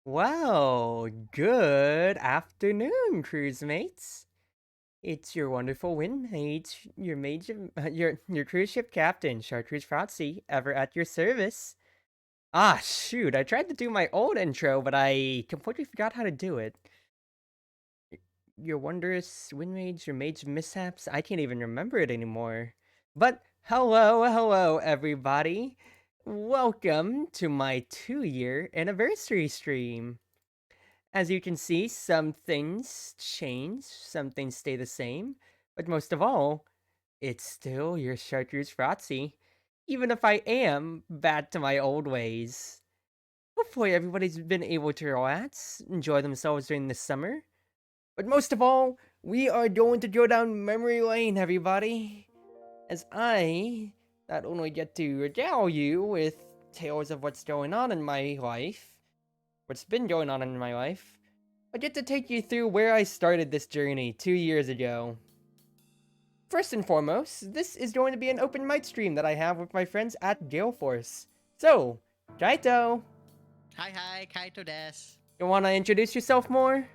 Well, good afternoon, cruise mates. It's your wonderful windmate, your major, your cruise ship captain, chatreuseproxy, ever at your service. Ah, shoot! I tried to do my old intro, but I completely forgot how to do it. Your wondrous windmage, your mage mishaps. I can't even remember it anymore. But hello, everybody. Welcome to my 2-year anniversary stream. As you can see, some things change, some things stay the same, but most of all, it's still your chartreuse Frazzi, even if I am back to my old ways. Hopefully everybody's been able to relax, enjoy themselves during the summer, but most of all, we are going to go down memory lane, everybody, as I not only get to regale you with tales of what's going on in my life, what's been going on in my life, I get to take you through where I started this journey 2 years ago. First and foremost, this is going to be an open mic stream that I have with my friends at Gale Force. So, Kaito, Hi, Kaito des. you wanna introduce yourself more?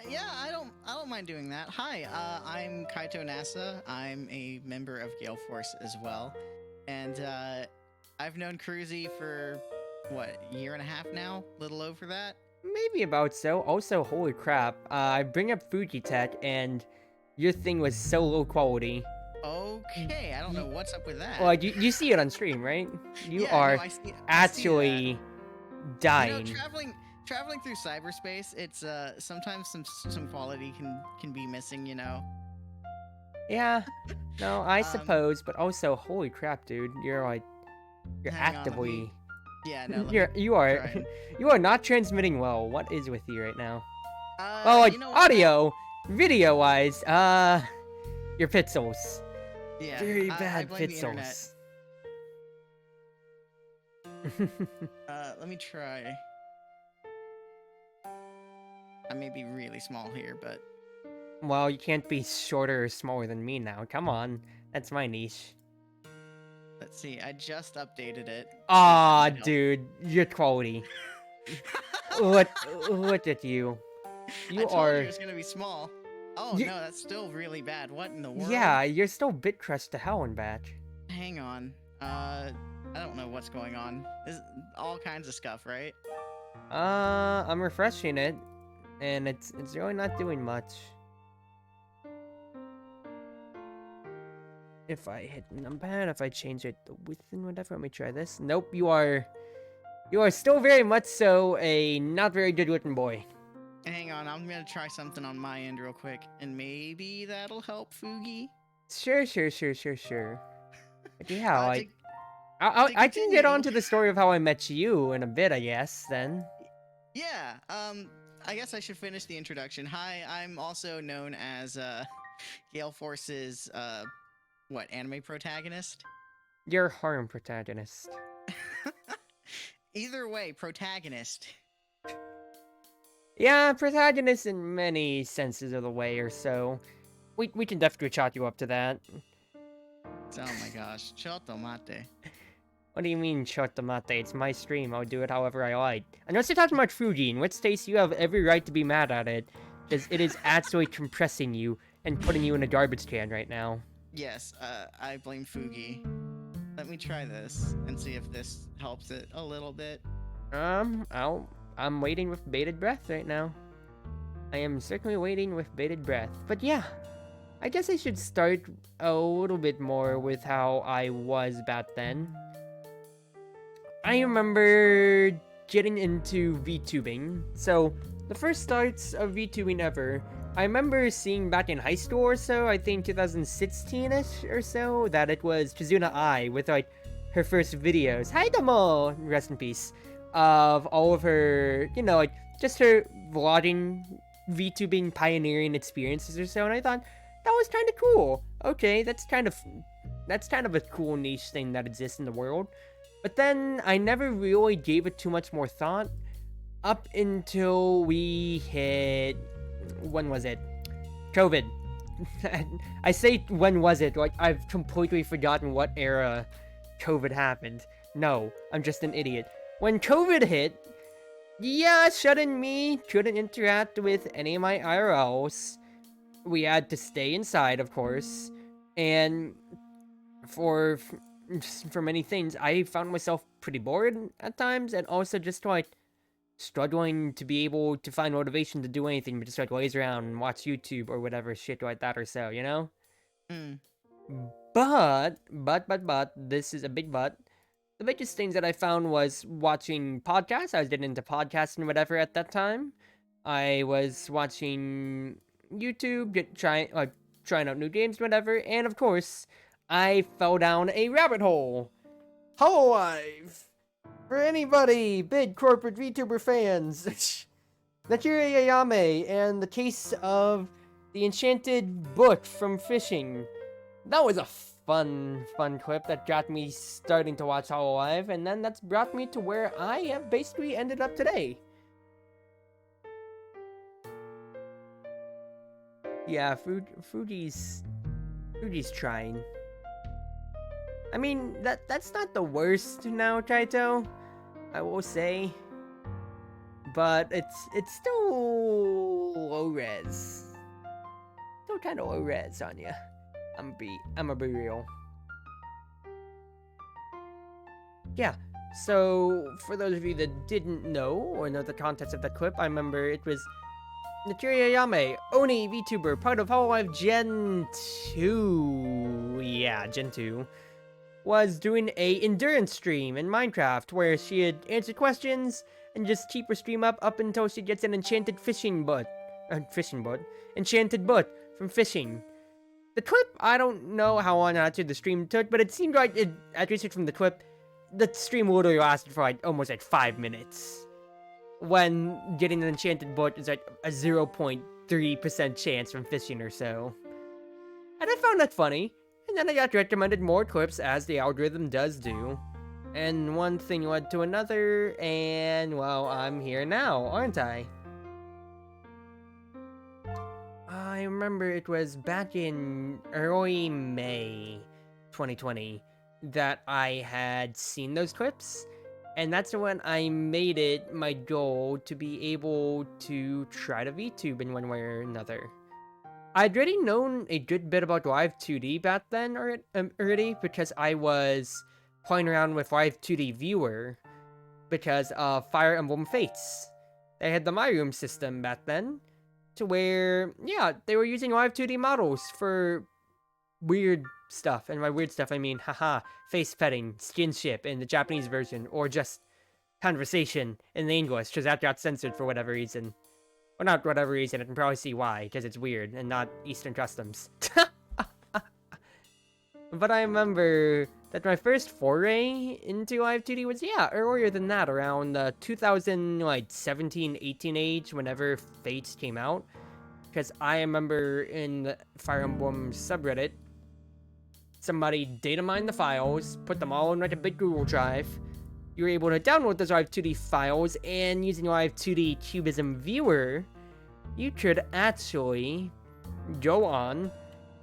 Yeah, I don't mind doing that. Hi, I'm Kaito Nasa. I'm a member of Gale Force as well, and I've known Cruzy for what, year and a half now, little over that. Maybe about so. Also, holy crap, I bring up Fuji Tech and your thing was so low quality. Okay, I don't know what's up with that. Well, you see it on stream, right? You Yeah, are no, I see actually dying. Traveling through cyberspace, it's sometimes some quality can be missing, you know. Yeah, no, I Um, suppose, but also, holy crap, dude, you're Hang on, let actively. me. Yeah, no, let You're me you are try and- you are not transmitting well. What is with you right now? Uh, Well, you know what? audio, video wise, your pixels. Yeah, Very I bad blame the internet. pixels. Let me try. I may be really small here, but Well, you can't be shorter or smaller than me now. Come on, that's my niche. let's see. I just updated it. Ah, See if that might dude, your quality. help. Look at you. I You told you are. it's gonna be small. Oh You, no, that's still really bad. What in the world? yeah, you're still bit crushed to hell and back. Hang on. I don't know what's going on. This all kinds of stuff, right? I'm refreshing it, and it's really not doing much. If I hit numpad, if I change it to width and whatever, let me try this. Nope, you are still very much so a not very good looking boy. Hang on, I'm gonna try something on my end real quick, and maybe that'll help Fugi. Sure. But yeah, Uh, like, to, I can get on continue. to the story of how I met you in a bit, I guess, then. Yeah, I guess I should finish the introduction. Hi, I'm also known as, Gale Force's, what, anime protagonist? You're harem protagonist. Either way, protagonist. Yeah, protagonist in many senses of the way or so. We can definitely chalk you up to that. Oh my gosh, Choto mate. What do you mean, shut the mate? It's my stream. I'll do it however I like. Unless you're talking about Fuji, in which case you have every right to be mad at it, because it is actually compressing you and putting you in a garbage can right now. Yes, I blame Fugi. Let me try this and see if this helps it a little bit. I'm waiting with bated breath right now. I am certainly waiting with bated breath. But yeah, I guess I should start a little bit more with how I was back then. I remember getting into VTubing. So, the first starts of VTubing ever, I remember seeing back in high school or so, I think 2016-ish or so, that it was Chizuna Ai with like her first videos. Hi domo! Rest in peace. Of all of her, like just her vlogging, VTubing pioneering experiences or so, and I thought that was kind of cool. Okay, that's kind of a cool niche thing that exists in the world. But then I never really gave it too much more thought up until we hit, when was it? COVID. I say when was it, like I've completely forgotten what era COVID happened. No, I'm just an idiot. When COVID hit, Yeah, shouldn't me, couldn't interact with any of my IRLs. We had to stay inside, of course, and for for many things, I found myself pretty bored at times, and also just like struggling to be able to find motivation to do anything but just like laze around and watch YouTube or whatever shit like that or so, you know? Mm. But, this is a big but. The biggest things that I found was watching podcasts. I was getting into podcasts and whatever at that time. I was watching YouTube, trying out new games, whatever, and of course, I fell down a rabbit hole. Hololive! For anybody, big corporate VTuber fans, Nakira Yayame and the case of the enchanted book from fishing. That was a fun clip that got me starting to watch Hololive, and then that's brought me to where I have basically ended up today. Yeah, Fuji's trying. I mean, that's not the worst now, Kaito, I will say. But it's still low res. Still kind of low res on ya. I'ma be real. Yeah. So for those of you that didn't know or know the context of that clip, I remember it was Nakira Yame, Oni VTuber, part of Hololive Gen 2. Yeah, Gen 2. Was doing a endurance stream in Minecraft where she had answered questions and just keep her stream up until she gets an enchanted enchanted boat from fishing. The clip, I don't know how long actually the stream took, but it seemed like it, at least from the clip, the stream literally lasted for like almost like 5 minutes. When getting an enchanted boat is like a 0.3% chance from fishing or so. And I found that funny, and then I got recommended more clips as the algorithm does do. And one thing led to another, and well, I'm here now, aren't I? I remember it was back in early May 2020 that I had seen those clips, and that's when I made it my goal to be able to try to VTube in one way or another. I'd already known a good bit about Live 2D back then already because I was playing around with Live 2D Viewer because of Fire Emblem Fates. They had the My Room system back then, to where, yeah, they were using Live 2D models for weird stuff. And by weird stuff, I mean, haha, face petting, skinship in the Japanese version, or just conversation in the English, because that got censored for whatever reason. Well, not whatever reason, I can probably see why, because it's weird and not Eastern customs. But I remember that my first foray into Live 2D was, yeah, earlier than that, around 2017, 18 age, whenever Fates came out. Because I remember in the Fire Emblem subreddit, somebody data mined the files, put them all in like a big Google Drive. You were able to download those Live 2D files, and using Live 2D Cubism Viewer, you could actually go on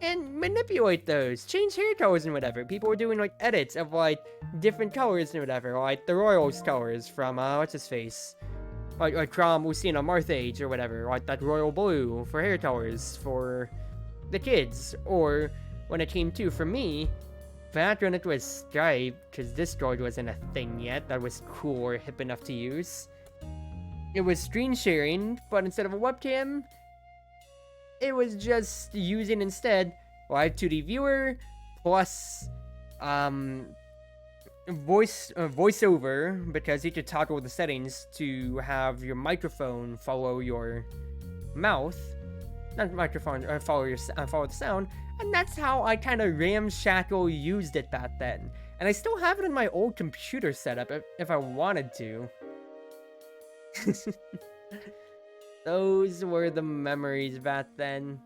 and manipulate those, change hair colors and whatever. People were doing like edits of like different colors and whatever, like the Royals colors from what's his face, like from Lucina Marthage or whatever, like that royal blue for hair colors for the kids. Or when it came to, for me, back when it was Skype, because Discord wasn't a thing yet that was cool or hip enough to use, it was screen sharing, but instead of a webcam, it was just using instead Live 2D Viewer plus voiceover, because you could toggle the settings to have your microphone follow your mouth, not microphone, follow the sound, and that's how I kind of ramshackle used it back then. And I still have it in my old computer setup if I wanted to. Those were the memories back then.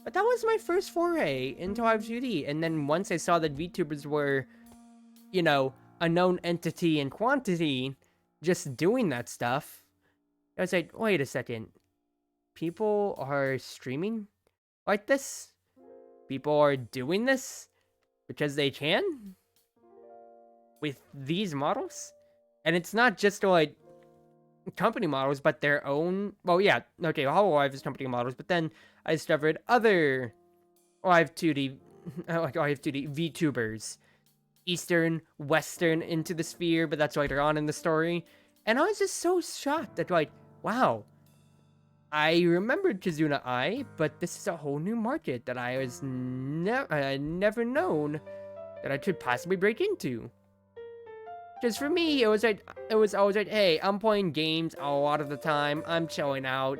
But that was my first foray into Live 2D. And then once I saw that VTubers were, you know, a known entity and quantity just doing that stuff, I was like, wait a second. People are streaming like this? People are doing this because they can? With these models? And it's not just like company models, but their own. Well, yeah, okay, Hololive is company models, but then I discovered other Live 2D, like Live 2D VTubers, Eastern, Western into the sphere, but that's later on in the story. And I was just so shocked that, like, wow, I remembered Kizuna Eye, but this is a whole new market that I was never known that I could possibly break into. Because for me, it was always like, hey, I'm playing games a lot of the time. I'm chilling out,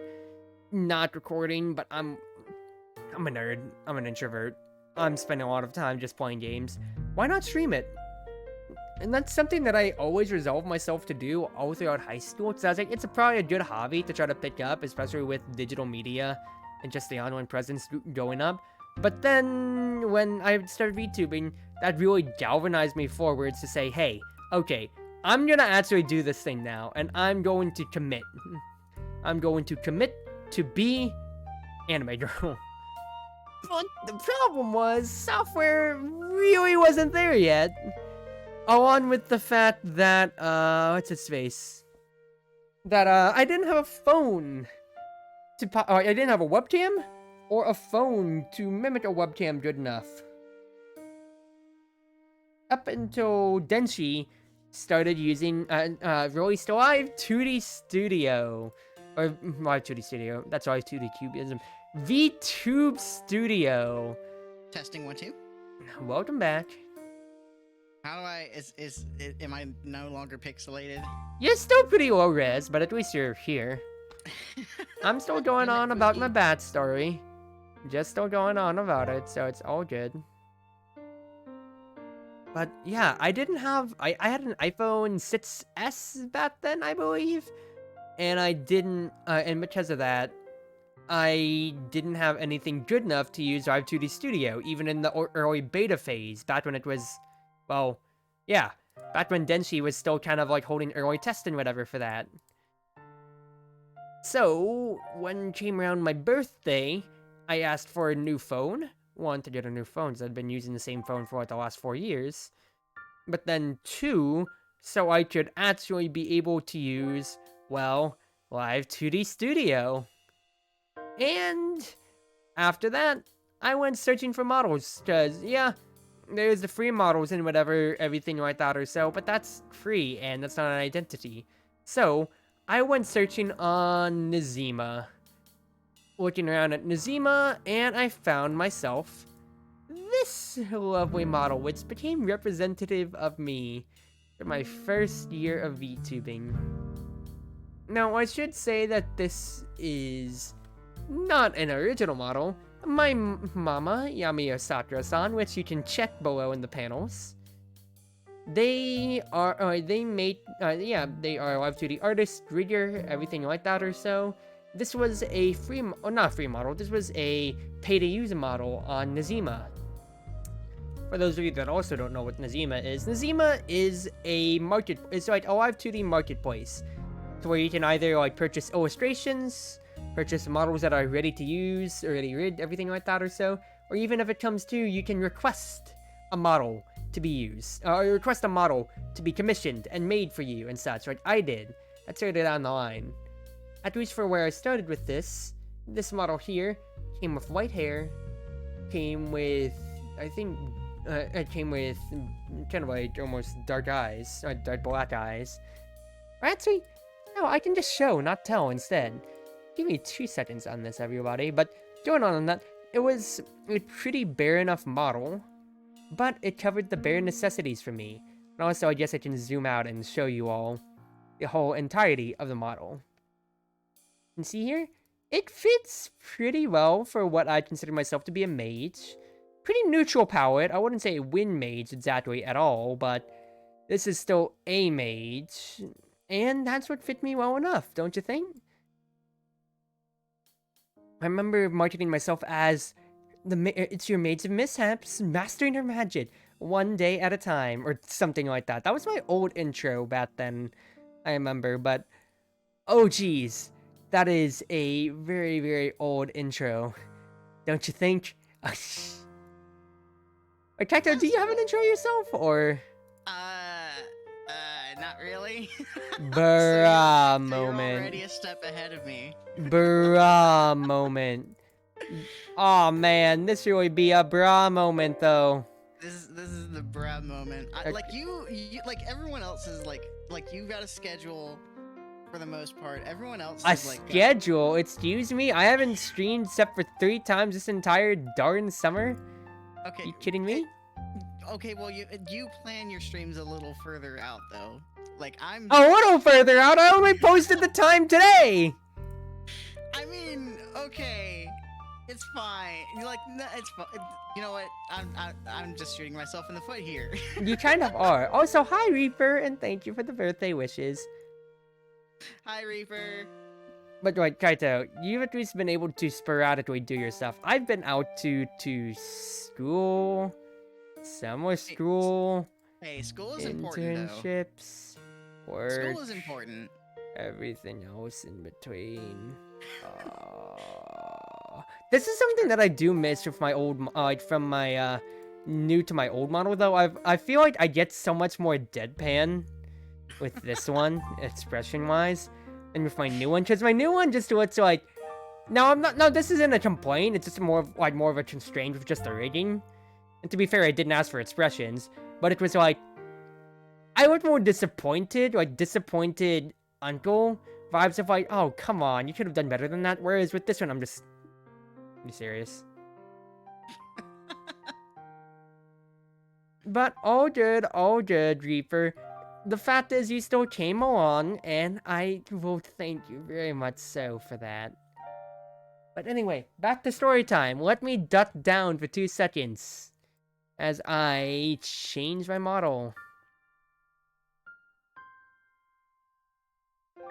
not recording, but I'm a nerd. I'm an introvert. I'm spending a lot of time just playing games. Why not stream it? And that's something that I always resolved myself to do all throughout high school. Because I was like, it's probably a good hobby to try to pick up, especially with digital media and just the online presence going up. But then when I started VTubing, that really galvanized me forwards to say, hey, okay, I'm gonna actually do this thing now, and I'm going to commit. I'm going to commit to be anime girl. But the problem was, software really wasn't there yet. Along with the fact that, what's its face? That, I didn't have a phone I didn't have a webcam or a phone to mimic a webcam good enough. Up until Denshi started using, released Live 2D Studio. Or, Live 2D Studio, that's Live 2D Cubism. VTube Studio. Testing 1 2. Welcome back. How do I am I no longer pixelated? You're still pretty low res, but at least you're here. I'm still going on about my bad story. Just still going on about it, so it's all good. But yeah, I didn't have I had an iPhone 6S back then, I believe. And I didn't and because of that, I didn't have anything good enough to use Live 2D Studio, even in the early beta phase, back when it was, well, yeah, back when Denshi was still kind of like holding early test and whatever for that. So, when came around my birthday, I asked for a new phone. One, to get a new phone, because I'd been using the same phone for like the last 4 years. But then two, so I could actually be able to use, well, Live 2D Studio. And after that, I went searching for models, because, yeah, there's the free models and whatever, everything like that or so, but that's free, and that's not an identity. So, I went searching on Nazima. Looking around at Nazima, and I found myself this lovely model, which became representative of me for my first year of VTubing. Now, I should say that this is not an original model. My mama, Yamiya Sakura-san, which you can check below in the panels. They are, they made, they are Live 2D artists, rigger, everything like that or so. This was a free, not free model, this was a pay-to-use model on Nazima. For those of you that also don't know what Nazima is a market, it's like a Live 2D marketplace. So where you can either like purchase illustrations, purchase models that are ready to use, already rigged, everything like that or so, or even if it comes to, you can request a model to be used, or request a model to be commissioned and made for you and such, like I did. That's further down the line. At least for where I started with this model here came with white hair, came with, I think, it came with kind of like almost dark eyes, dark black eyes. Or actually, no, I can just show, not tell instead. Give me 2 seconds on this, everybody. But going on that, it was a pretty bare enough model, but it covered the bare necessities for me. And also, I guess I can zoom out and show you all the whole entirety of the model. And see here? It fits pretty well for what I consider myself to be a mage. Pretty neutral palette. I wouldn't say a wind mage exactly at all, but this is still a mage. And that's what fit me well enough, don't you think? I remember marketing myself as it's your Maids of Mishaps, mastering her magic, one day at a time, or something like that. That was my old intro back then, I remember, but oh geez, that is a very, very old intro, don't you think? Kaito, do you have an intro yourself, or? Not not really. Bruh So you're moment. already a step ahead of me. Bruh moment. Oh man, this really be a bruh moment though. This is the Brad moment. Okay. Like you like everyone else is like you got a schedule for the most part. Everyone else A is like got, schedule? Excuse me? I haven't streamed except for 3 times this entire darn summer? okay. You kidding me? Okay, well you plan your streams a little further out though. Like I'm A little further out, I only posted the time today! I mean, okay. It's fine. You're like, no, it's fine. You know what? I'm just shooting myself in the foot here. You kind of are. Also, hi Reaper, and thank you for the birthday wishes. Hi, Reaper. But wait, Kaito, you've at least been able to sporadically do your stuff. I've been out to school, summer school, Hey, school is important though. internships, work, School is important. everything else in between. This is something that I do miss with my old, like from my new to my old model though. I feel like I get so much more deadpan with this one, expression wise, and with my new one, because my new one just looks like. Now I'm not. No, this isn't a complaint. It's just more of a constraint with just the rigging. And to be fair, I didn't ask for expressions, but it was like I looked more disappointed, like disappointed uncle vibes of like, oh come on, you could have done better than that. Whereas with this one, I'm just. Are you serious? But all good, Reaper. The fact is, you still came along, and I will thank you very much so for that. But anyway, back to story time. Let me duck down for 2 seconds as I change my model.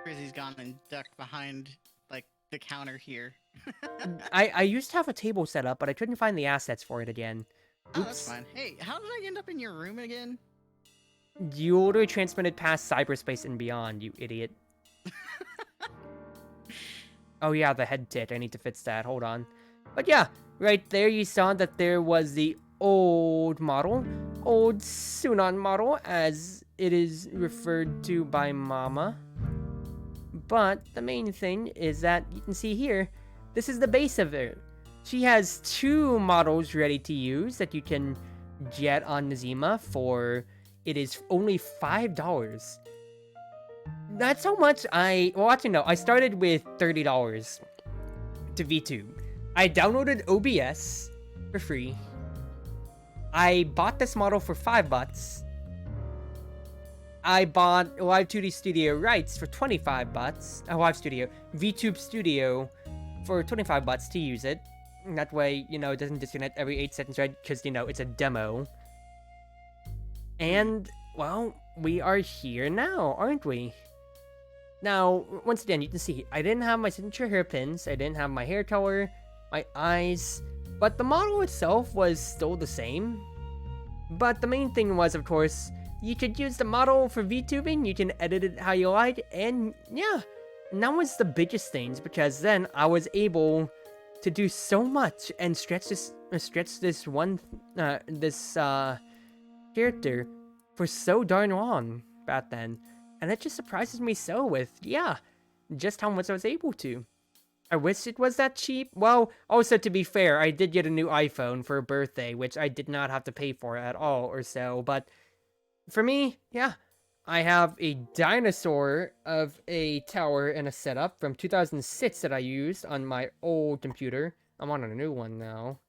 Grizzly's gone and ducked behind like the counter here. I used to have a table set up, but I couldn't find the assets for it again. Oh, that's Oops. fine. Hey, how did I end up in your room again? You literally transmitted past cyberspace and beyond, you idiot. Oh yeah, the head tit. I need to fix that. Hold on. But yeah, right there you saw that there was the old model. Old Sunan model, as it is referred to by Mama. But the main thing is that you can see here, this is the base of it. She has 2 models ready to use that you can get on Nazima for, it is only $5. That's how much well actually no, I started with $30 to VTube. I downloaded OBS for free. I bought this model for $5. I bought Live 2D Studio rights for $25. Live Studio, VTube Studio for $25 to use it. And that way, you know, it doesn't disconnect every 8 seconds, right? Because, you know, it's a demo. And, well, we are here now, aren't we? Now, once again, you can see, I didn't have my signature hairpins, I didn't have my hair color, my eyes, but the model itself was still the same. But the main thing was, of course, you could use the model for VTubing, you can edit it how you like, and yeah. And that was the biggest things, because then I was able to do so much and stretch this character for so darn long back then. And it just surprises me so with, yeah, just how much I was able to. I wish it was that cheap. Well, also to be fair, I did get a new iPhone for a birthday, which I did not have to pay for at all or so. But for me, yeah, I have a dinosaur of a tower and a setup from 2006 that I used on my old computer. I'm on a new one now.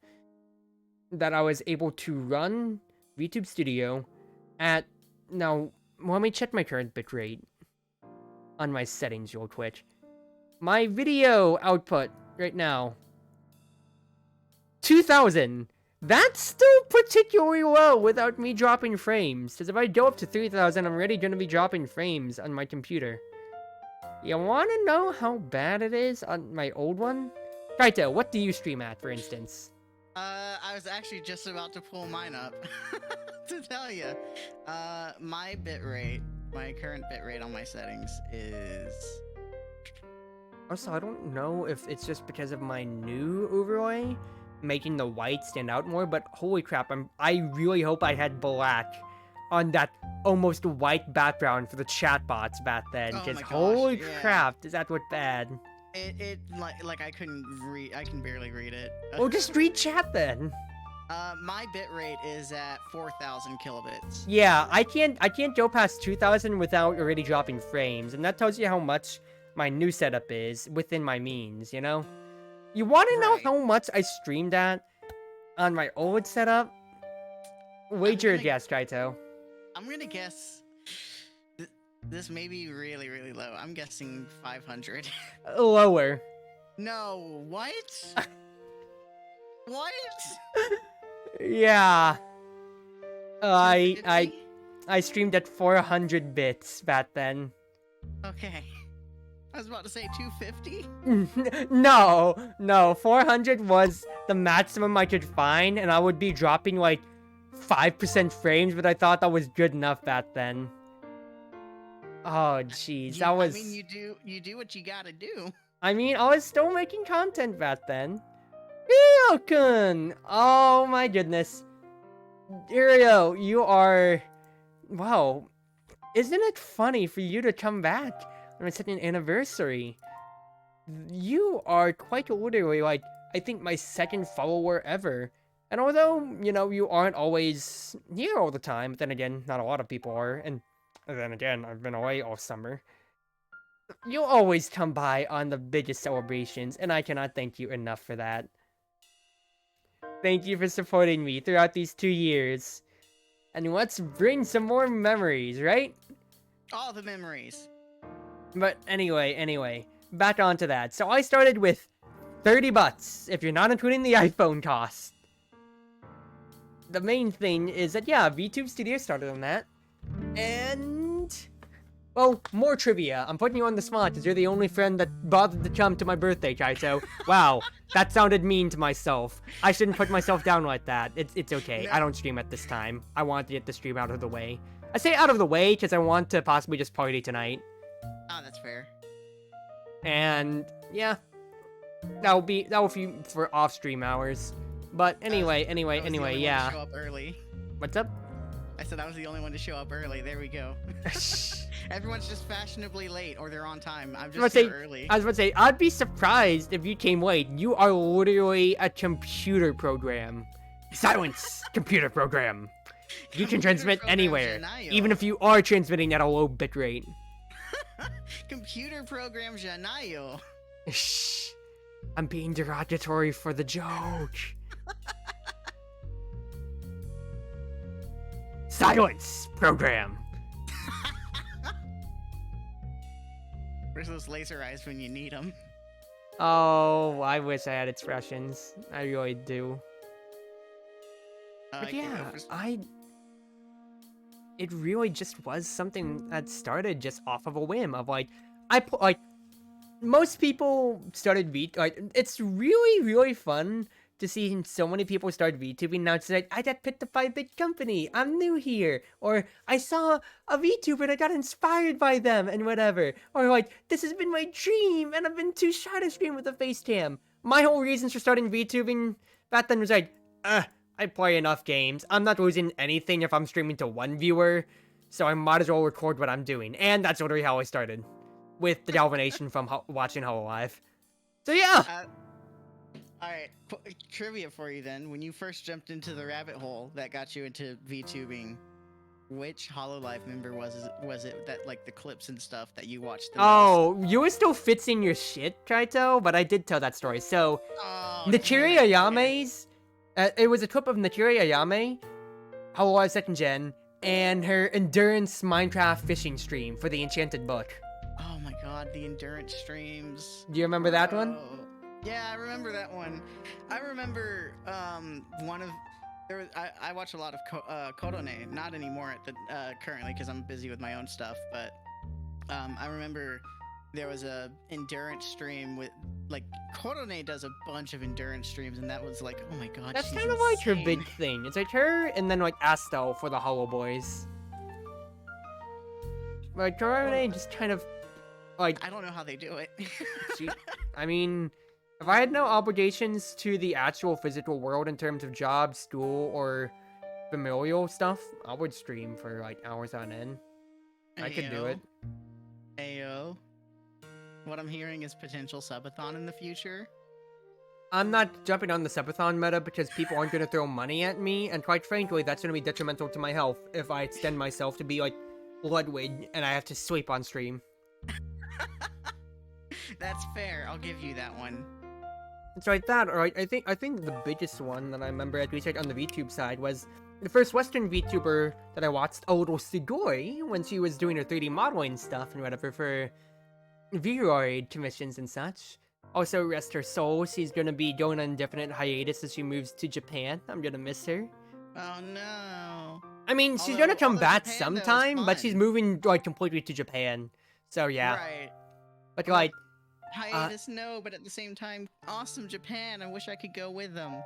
That I was able to run VTube Studio at, now, let me check my current bitrate on my settings real quick. My video output right now, 2000. That's still particularly low without me dropping frames. Because if I go up to 3000, I'm already going to be dropping frames on my computer. You want to know how bad it is on my old one? Kaito, what do you stream at, for instance? I was actually just about to pull mine up to tell you. My bitrate, my current bitrate on my settings is. Also, I don't know if it's just because of my new overlay making the white stand out more, but holy crap, I really hope I had black on that almost white background for the chatbots back then. Oh Because my gosh, holy yeah. crap, does that look bad? It like I couldn't read. I can barely read it. Well, just read chat then. My bit rate is at 4,000 kilobits. Yeah, I can't go past 2,000 without already dropping frames, and that tells you how much my new setup is within my means, you know? You want to know Right. how much I streamed at on my old setup? Wager a guess, Kaito. I'm gonna guess. This may be really, really low. I'm guessing 500. Lower. No, what? What? Yeah. I 250? I streamed at 400 bits back then. Okay. I was about to say 250. No, 400 was the maximum I could find, and I would be dropping like 5% frames, but I thought that was good enough back then. Oh, jeez, that was... I mean, you do what you gotta do. I mean, I was still making content back then. Ryokun! Oh my goodness. Ryo, you are... Wow. Isn't it funny for you to come back on such an anniversary? You are quite literally, like, I think my second follower ever. And although, you know, you aren't always here all the time, but then again, not a lot of people are, and then again, I've been away all summer. You'll always come by on the biggest celebrations, and I cannot thank you enough for that. Thank you for supporting me throughout these 2 years. And let's bring some more memories, right? All the memories. But anyway, back onto that. So I started with 30 bucks, if you're not including the iPhone cost. The main thing is that, yeah, VTube Studio started on that. And... well, more trivia. I'm putting you on the spot because you're the only friend that bothered to come to my birthday, Kaito. Wow, that sounded mean to myself. I shouldn't put myself down like that. It's okay. No. I don't stream at this time. I want to get the stream out of the way. I say out of the way because I want to possibly just party tonight. Oh, that's fair. And yeah, that'll be for off-stream hours. But anyway, yeah. Show up early. What's up? I said I was the only one to show up early. There we go. Everyone's just fashionably late, or they're on time. I'm just here early. I was about to say, I'd be surprised if you came late. You are literally a computer program. Silence, computer program. You can transmit anywhere, even if you are transmitting at a low bitrate. Computer program Janayo. Shh. I'm being derogatory for the joke. Silence, program. Where's those laser eyes when you need them? Oh, I wish I had expressions. I really do. But yeah, it really just was something that started just off of a whim of like, most people started it's really fun to see so many people start VTubing now. It's like, I got picked up by a big company, I'm new here, or I saw a VTuber and I got inspired by them and whatever, or like, this has been my dream and I've been too shy to stream with a face cam. My whole reasons for starting VTubing back then was like, I play enough games, I'm not losing anything if I'm streaming to one viewer, so I might as well record what I'm doing. And that's literally how I started, with the galvanization from watching Hololive. So yeah! Alright, trivia for you then. When you first jumped into the rabbit hole that got you into VTubing, which Hololive member was it that, like, the clips and stuff that you watched the most? You were still fixing your shit, Kaito, but I did tell that story. So, Nichiri Ayame's, it was a clip of Nichiri Ayame, Hololive 2nd Gen, and her endurance Minecraft fishing stream for the Enchanted Book. Oh my god, the endurance streams. Do you remember that one? Yeah, I remember that one. I remember I watch a lot of Kodone, not anymore at the currently because I'm busy with my own stuff, but I remember there was a endurance stream with, like, Kodone does a bunch of endurance streams, and that was like, oh my god, that's she's kind of like her insane. big thing. It's like her and then like Astel for the Hollow Boys. Like Kodone just kind of like, I don't know how they do it. I mean, if I had no obligations to the actual physical world in terms of job, school, or familial stuff, I would stream for like hours on end. I could do it. Ayo. What I'm hearing is potential subathon in the future. I'm not jumping on the subathon meta because people aren't gonna throw money at me, and quite frankly, that's gonna be detrimental to my health if I extend myself to be like Ludwig and I have to sweep on stream. That's fair. I'll give you that one. It's like that, or I think the biggest one that I remember at least like on the VTube side was the first Western VTuber that I watched, a little Sugoi, when she was doing her 3D modeling stuff and whatever for VR commissions and such. Also, rest her soul, she's gonna be going on indefinite hiatus as she moves to Japan. I'm gonna miss her. Oh no. I mean, she's gonna come back Japan, though, is sometime, but she's fun. moving like completely to Japan. So yeah. Right. But Well, like, hiatus, no, but at the same time, awesome Japan. I wish I could go with them.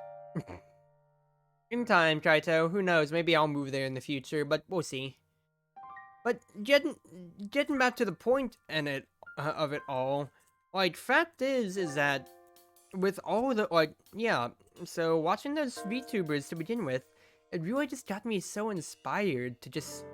in time, Kaito, who knows? Maybe I'll move there in the future, but we'll see. But getting back to the point of it all, like, fact is that with all the so watching those VTubers to begin with, it really just got me so inspired to just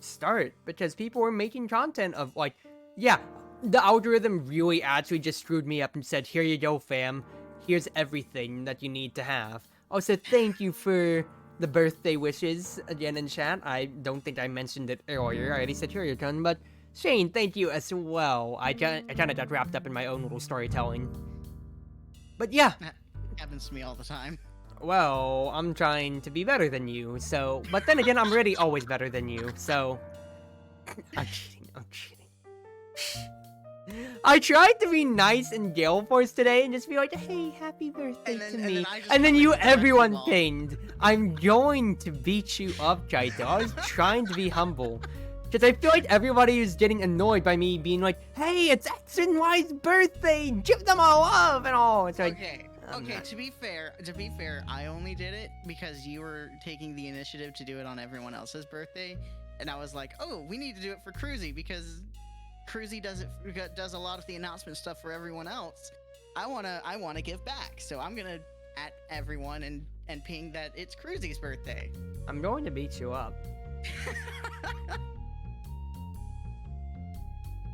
start, because people were making content of like, yeah, the algorithm really actually just screwed me up and said, here you go, fam, here's everything that you need to have. Also, thank you for the birthday wishes again in chat. I don't think I mentioned it earlier. I already said here you're done, but Shane, thank you as well. I kind of got wrapped up in my own little storytelling. But yeah. That happens to me all the time. Well, I'm trying to be better than you, so... But then again, I'm really always better than you, so... I'm cheating. I tried to be nice in Gale Force today and just be like, hey, happy birthday to me. And then you, everyone pinged. I'm going to beat you up, Kaito. I was trying to be humble. Because I feel like everybody is getting annoyed by me being like, hey, it's X and Y's birthday, give them all love and all. It's like, okay, to be fair, I only did it because you were taking the initiative to do it on everyone else's birthday. And I was like, oh, we need to do it for Cruzy because Cruzy does a lot of the announcement stuff for everyone else. I wanna give back. So I'm gonna at everyone and ping that it's Cruzy's birthday. I'm going to beat you up.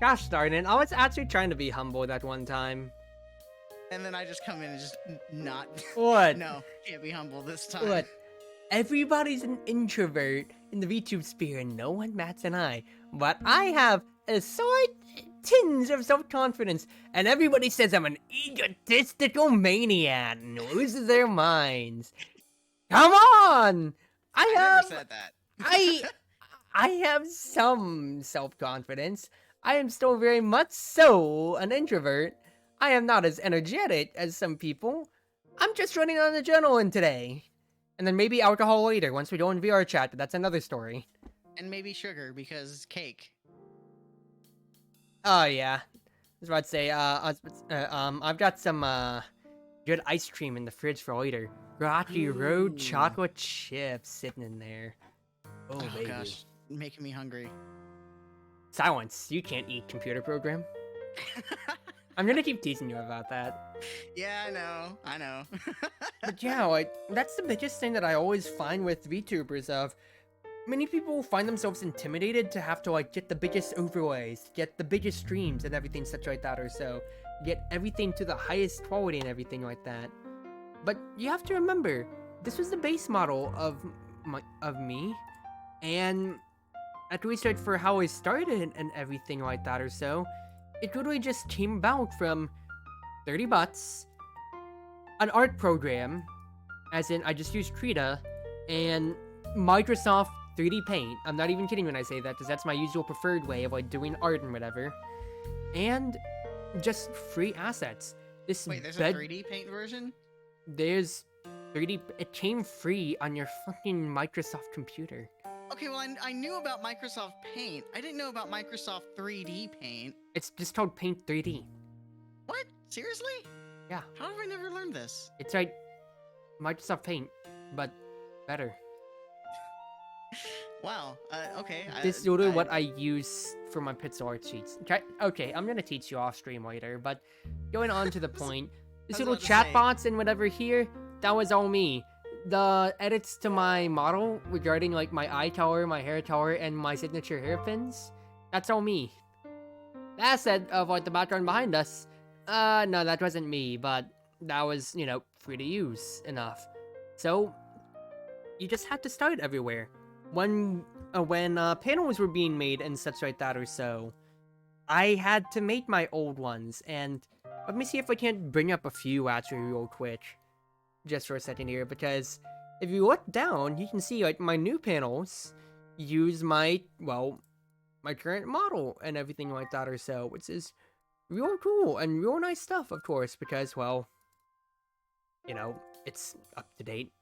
Gosh darn it, I was actually trying to be humble that one time. And then I just come in and just not... What? No, can't be humble this time. What? Everybody's an introvert in the VTube sphere and no one bats an eye. But I have a slight tinge of self-confidence and everybody says I'm an egotistical maniac and loses their minds. Come on! I never said that. I have some self-confidence. I am still very much so an introvert. I am not as energetic as some people. I'm just running on adrenaline today. And then maybe alcohol later once we go in VR chat, but that's another story. And maybe sugar, because cake. Oh, yeah. I was about to say, I've got some, good ice cream in the fridge for later. Rocky Road chocolate chips sitting in there. Oh, baby. Gosh, making me hungry. Silence, you can't eat computer program. I'm gonna keep teasing you about that. Yeah, I know. But yeah, like, that's the biggest thing that I always find with VTubers of, many people find themselves intimidated to have to, like, get the biggest overlays, get the biggest streams and everything such like that or so, get everything to the highest quality and everything like that. But you have to remember, this was the base model of me, and at least like for how I started and everything like that or so, it literally just came about from 30 bucks, an art program, as in I just used Krita, and Microsoft 3D Paint. I'm not even kidding when I say that, because that's my usual preferred way of like doing art and whatever. And just free assets. Wait, there's a 3D Paint version? There's 3D. It came free on your fucking Microsoft computer. Okay, well, I knew about Microsoft Paint. I didn't know about Microsoft 3D Paint. It's just called Paint 3D. What? Seriously? Yeah. How have I never learned this? It's like Microsoft Paint, but better. Wow. Okay. This is literally what I use for my pixel art sheets. Okay, I'm gonna teach you off stream later, but going on to the point, this little chatbots and whatever here, that was all me. the edits to my model regarding like my eye tower, my hair tower, and my signature hairpins, that's all me. That said, of like the background behind us, no, that wasn't me, but that was, free to use enough. So, you just had to start everywhere. When panels were being made and such like that or so, I had to make my old ones, and let me see if I can't bring up a few actually real quick, just for a second here, because if you look down, you can see like my new panels use my current model and everything like that or so, which is real cool and real nice stuff, of course, because it's up to date.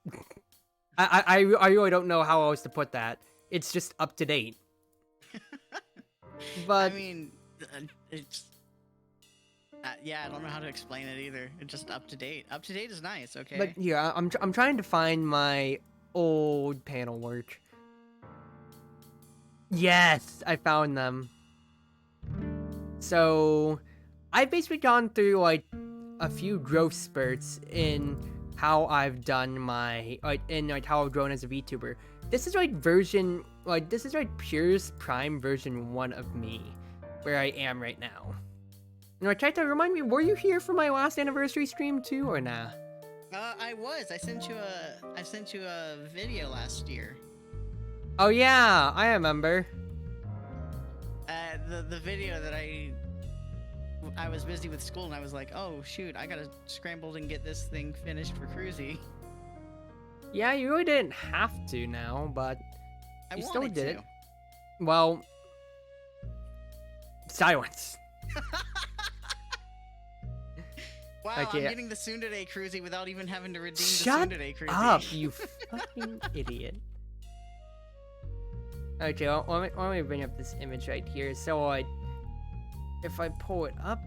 I really don't know how else to put that. It's just up to date. But I mean, it's yeah, I don't know how to explain it either. It's just up to date. Up to date is nice. Okay. but yeah, I'm trying to find my old panel work. Yes, I found them. So, I've basically gone through like a few growth spurts in how I've done my how I've grown as a VTuber. This is Pure's Prime version 1 of me, where I am right now. Now, try to remind me, were you here for my last anniversary stream too, or nah? I was. I sent you a video last year. Oh yeah, I remember. The video that I was busy with school and I was like, oh shoot, I gotta scramble and get this thing finished for Cruzy. Yeah, you really didn't have to now, but you still did it. Well, silence. Wow, Okay. I'm getting the Tsundere Cruzy without even having to redeem Shut the Tsundere Cruzy. up, you fucking idiot. Okay, let me bring up this image right here. So, if I pull it up,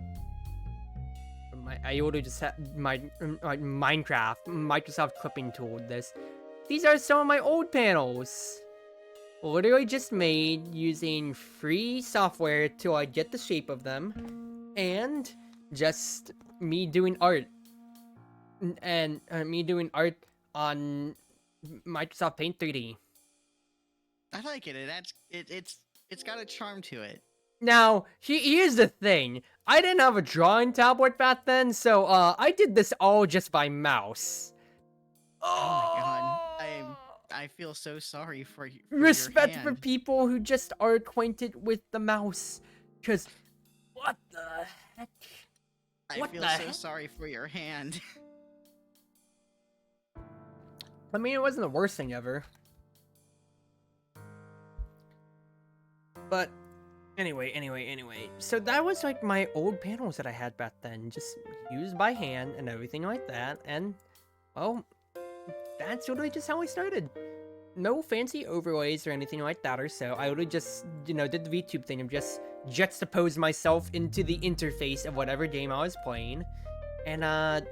I already just have my Minecraft Microsoft clipping tool with this. These are some of my old panels. Literally just made using free software to get the shape of them, and just me doing art, and me doing art on Microsoft Paint 3D. I like it. It's got a charm to it. Now, here's the thing. I didn't have a drawing tablet back then, so I did this all just by mouse. Oh my god. I feel so sorry for you. Respect your for hand. people who just are acquainted with the mouse. Cause what the heck? I feel so sorry for your hand. I mean, it wasn't the worst thing ever. But anyway. So that was like my old panels that I had back then, just used by hand and everything like that. And well, that's literally just how I started. No fancy overlays or anything like that or so. I literally just, did the VTube thing of just juxtapose myself into the interface of whatever game I was playing. And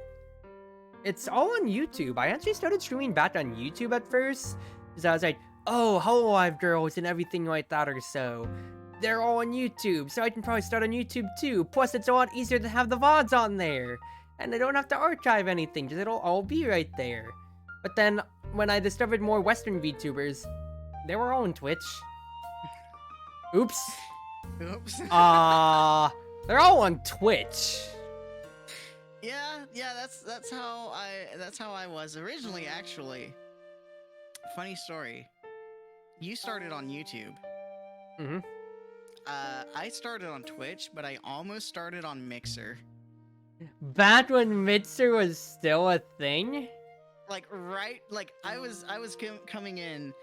it's all on YouTube. I actually started streaming back on YouTube at first, because I was like, oh, Hololive girls and everything like that or so. They're all on YouTube, so I can probably start on YouTube too. Plus, it's a lot easier to have the VODs on there. And I don't have to archive anything, because it'll all be right there. But then, when I discovered more Western VTubers, they were all on Twitch. Oops. Oops. They're all on Twitch. Yeah, that's how I was originally, actually. Funny story. You started on YouTube. Mm-hmm. I started on Twitch, but I almost started on Mixer. Back when Mixer was still a thing? I was coming in,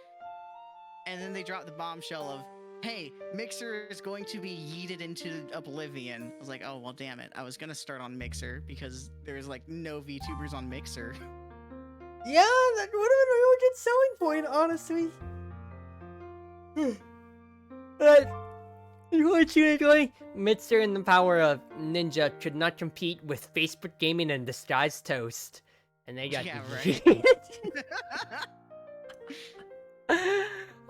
and then they dropped the bombshell of, hey, Mixer is going to be yeeted into oblivion. I was like, oh, well, damn it. I was going to start on Mixer because there's, no VTubers on Mixer. Yeah, that would have been a really good selling point, honestly. But, unfortunately, Mixer and the power of Ninja could not compete with Facebook Gaming and Disguised Toast. And they got right.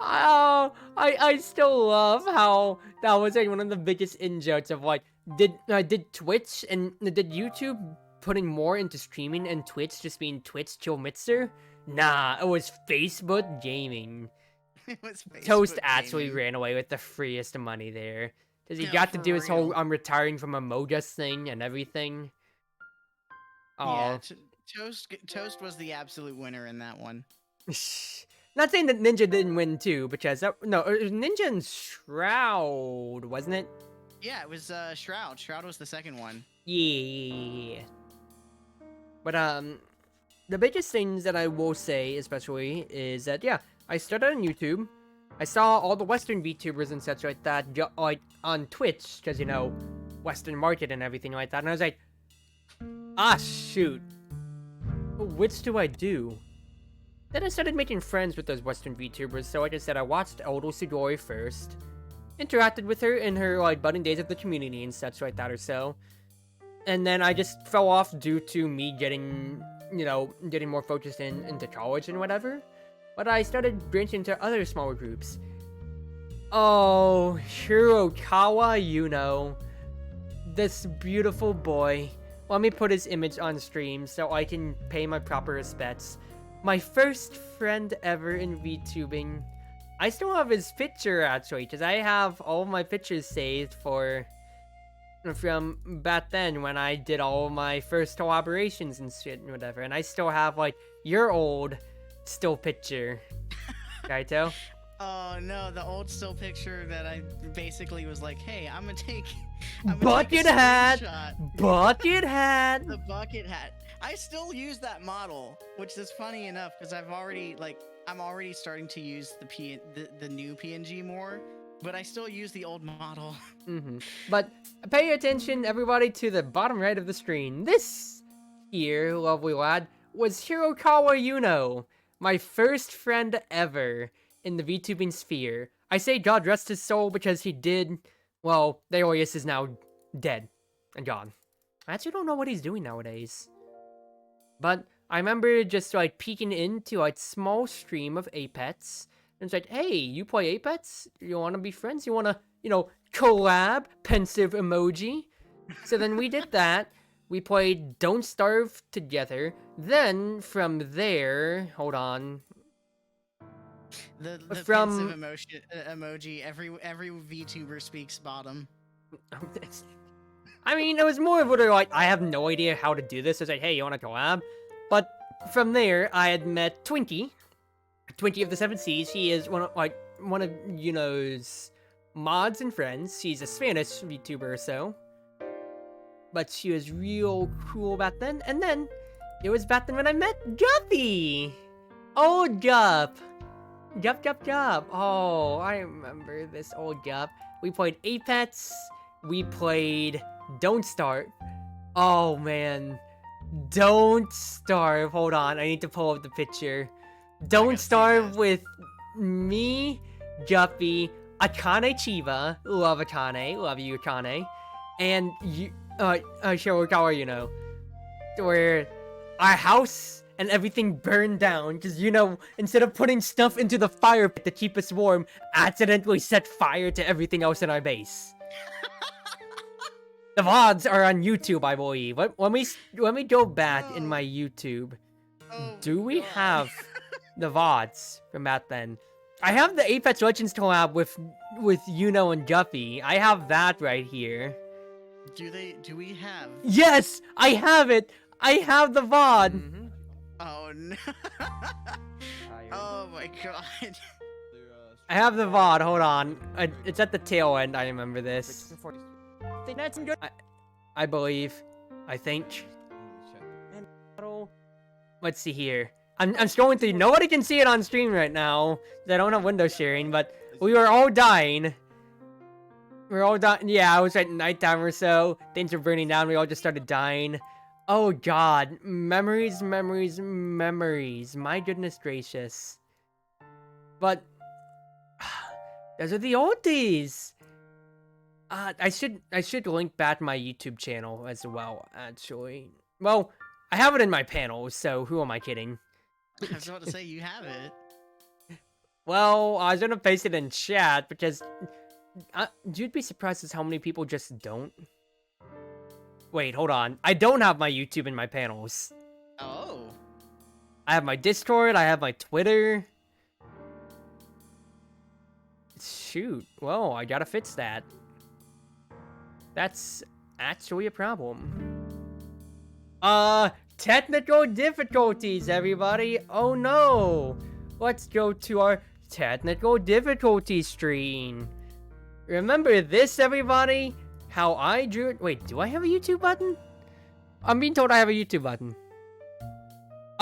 Oh, I still love how that was one of the biggest in-jokes of did Twitch and did YouTube putting more into streaming and Twitch just being Twitch kill Mixer? Nah, it was Facebook Gaming. It was Toast Facebook actually gaming. ran away with the freest money there. Because he Yeah, got to for do his whole real. I'm retiring from a Mogus thing and everything. Yeah, Oh. Toast was the absolute winner in that one. Not saying that Ninja didn't win too, because no, it was Ninja and Shroud, wasn't it? Yeah, it was Shroud. Shroud was the second one. Yeah. But the biggest things that I will say, especially, is that yeah, I started on YouTube. I saw all the Western VTubers and such like that, like on Twitch, because you know, Western market and everything like that. And I was like, ah, shoot, which do I do? Then I started making friends with those Western VTubers. So like I said, I watched Eldo Sugoi first, interacted with her in her like budding days of the community and such like that or so. And then I just fell off due to me getting, you know, getting more focused into college and whatever. But I started branching into other smaller groups. Oh, Hirokawa Yuno. This beautiful boy. Let me put his image on stream so I can pay my proper respects. My first friend ever in VTubing. I still have his picture actually, because I have all of my pictures saved from back then when I did all of my first collaborations and shit and whatever. And I still have like your old still picture, Kaito. Oh no, the old still picture that I basically was like, hey, I'm gonna take Bucket a hat! screenshot. Bucket hat! The bucket hat. I still use that model, which is funny enough because I'm already starting to use the new PNG more, but I still use the old model. But pay attention, everybody, to the bottom right of the screen. This here, lovely lad, was Hirokawa Yuno, my first friend ever in the VTubing sphere. I say God rest his soul because he did, well, Theorius is now dead and gone. I actually don't know what he's doing nowadays. But I remember just like peeking into like small stream of Apex. And it's like, hey, you play Apex? You wanna be friends? You wanna, you know, collab? Pensive emoji. So then we did that. We played Don't Starve together. Then from there, hold on. The From pensive emoji. Every VTuber speaks bottom. I mean, it was more of what like, I have no idea how to do this. I was like, hey, you wanna collab? But from there, I had met Twinkie of the Seven Seas. She is one of you know's mods and friends. She's a Spanish VTuber or so. But she was real cool back then. And then, it was back then when I met Guppy! Old Gup! Gup. Oh, I remember this old Gup. We played Apex. We played Don't Starve. Oh, man. Don't Starve. Hold on, I need to pull up the picture. Don't Starve with me, Guppy, Akane Chiba, love Akane, love you Akane, and you, Shirokawa, you know, where our house and everything burned down because, you know, instead of putting stuff into the fire pit to keep us warm, accidentally set fire to everything else in our base. The VODs are on YouTube, I believe. Let me go back in my YouTube. Do we have the VODs from back then? I have the Apex Legends collab with Yuno and Guppy. I have that right here. Do we have? Yes, I have it. I have the VOD. Oh no. Oh my god. I have the VOD. Hold on. It's at the tail end. I remember this. I believe. I think. Let's see here. I'm scrolling through. Nobody can see it on stream right now. I don't have window sharing, but we were all dying. We were all dying. Yeah, I was at nighttime or so. Things were burning down. We all just started dying. Oh god. Memories. My goodness gracious. But those are the old days. I should link back my YouTube channel as well, actually. Well, I have it in my panel, so who am I kidding? I was about to say you have it. Well, I was gonna paste it in chat because you'd be surprised as how many people just don't. Wait, hold on. I don't have my YouTube in my panels. Oh. I have my Discord, I have my Twitter. Shoot, whoa, I gotta fix that. That's actually a problem. Technical difficulties, everybody. Oh no. Let's go to our technical difficulty screen. Remember this, everybody? How I drew it. Wait, do I have a YouTube button? I'm being told I have a YouTube button.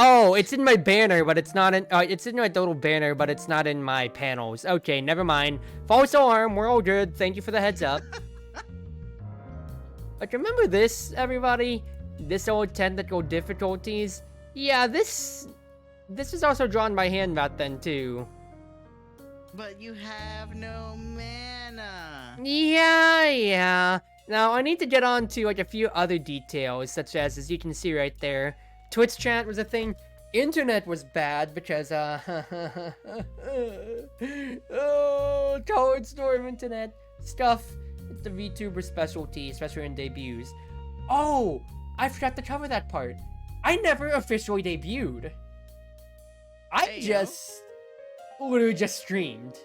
Oh, it's in my banner, but it's not in. It's in my total banner, but it's not in my panels. Okay, never mind. False alarm. We're all good. Thank you for the heads up. But remember this, everybody? This old technical difficulties. Yeah, this is also drawn by hand back then too. But you have no mana. Yeah. Now I need to get on to like a few other details, such as you can see right there, Twitch chat was a thing. Internet was bad because oh, colored storm internet stuff. It's the VTuber specialty, especially in debuts. Oh, I forgot to cover that part. I never officially debuted. I literally just streamed.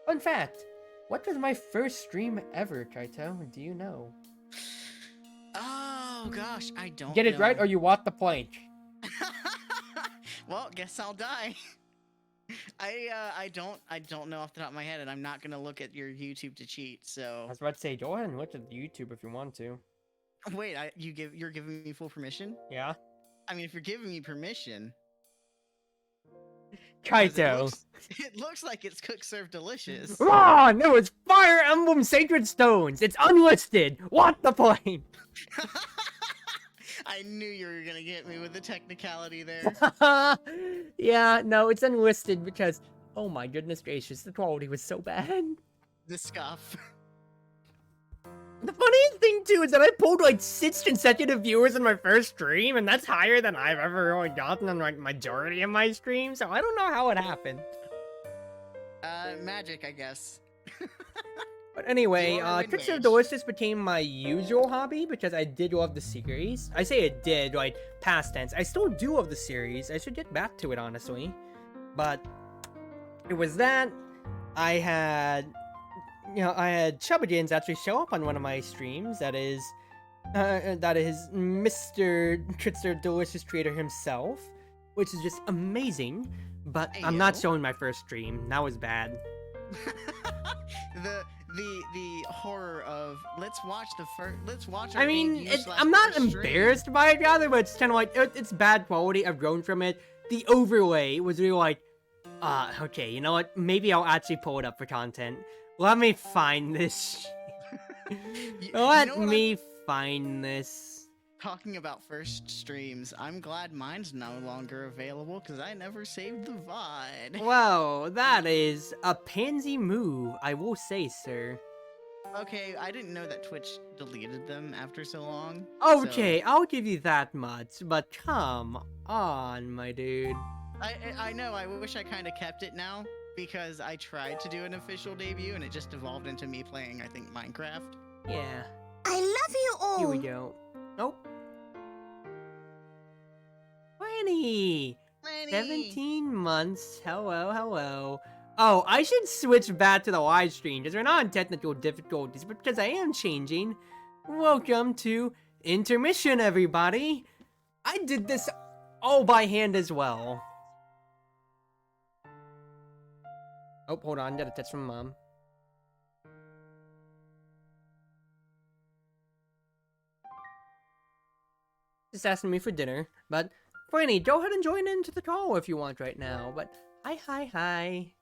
Fun fact, what was my first stream ever, Kaito? Do you know? Oh gosh, I don't Get it know. right or you walk the plank. Well, guess I'll die. I don't know off the top of my head, and I'm not gonna look at your YouTube to cheat. So I was about to say, go ahead and look at YouTube if you want to. wait, you're giving me full permission? Yeah. I mean, if you're giving me permission, Kaito. it looks like it's cook serve delicious. Ron, it was Fire Emblem Sacred Stones. It's unlisted. What the point? I knew you were gonna get me with the technicality there. Yeah, no, it's unlisted because, oh my goodness gracious, the quality was so bad. The scuff. The funniest thing too is that I pulled like 6 consecutive viewers in my first stream, and that's higher than I've ever really gotten on like majority of my streams. So I don't know how it happened. Magic, I guess. But anyway, You're Twitch of mage. Delicious became my usual hobby because I did love the series. I say it did, like past tense. I still do love the series. I should get back to it honestly, but it was that I had. I had Chubbagins actually show up on one of my streams. That is Mr. Twitcher Delicious Creator himself, which is just amazing. But I'm not showing my first stream. That was bad. the horror of let's watch. I mean, I'm not embarrassed by it, rather, but it's kind of like it's bad quality. I've grown from it. The overlay was really like, okay, you know what? Maybe I'll actually pull it up for content. Let me find this. Let me find this. Talking about first streams, I'm glad mine's no longer available because I never saved the VOD. Wow, that is a pansy move, I will say, sir. Okay, I didn't know that Twitch deleted them after so long. Okay, I'll give you that much, but come on, my dude. I know, I wish I kind of kept it now because I tried to do an official debut and it just evolved into me playing, I think, Minecraft. Yeah. I love you all. Here we go. Nope. 20! 17 months. Hello. Oh, I should switch back to the live stream because we're not on technical difficulties, but because I am changing. Welcome to intermission, everybody. I did this all by hand as well. Oh, hold on. Got a text from Mom. Just asking me for dinner, but Franny, go ahead and join into the call if you want right now. But hi. Hi,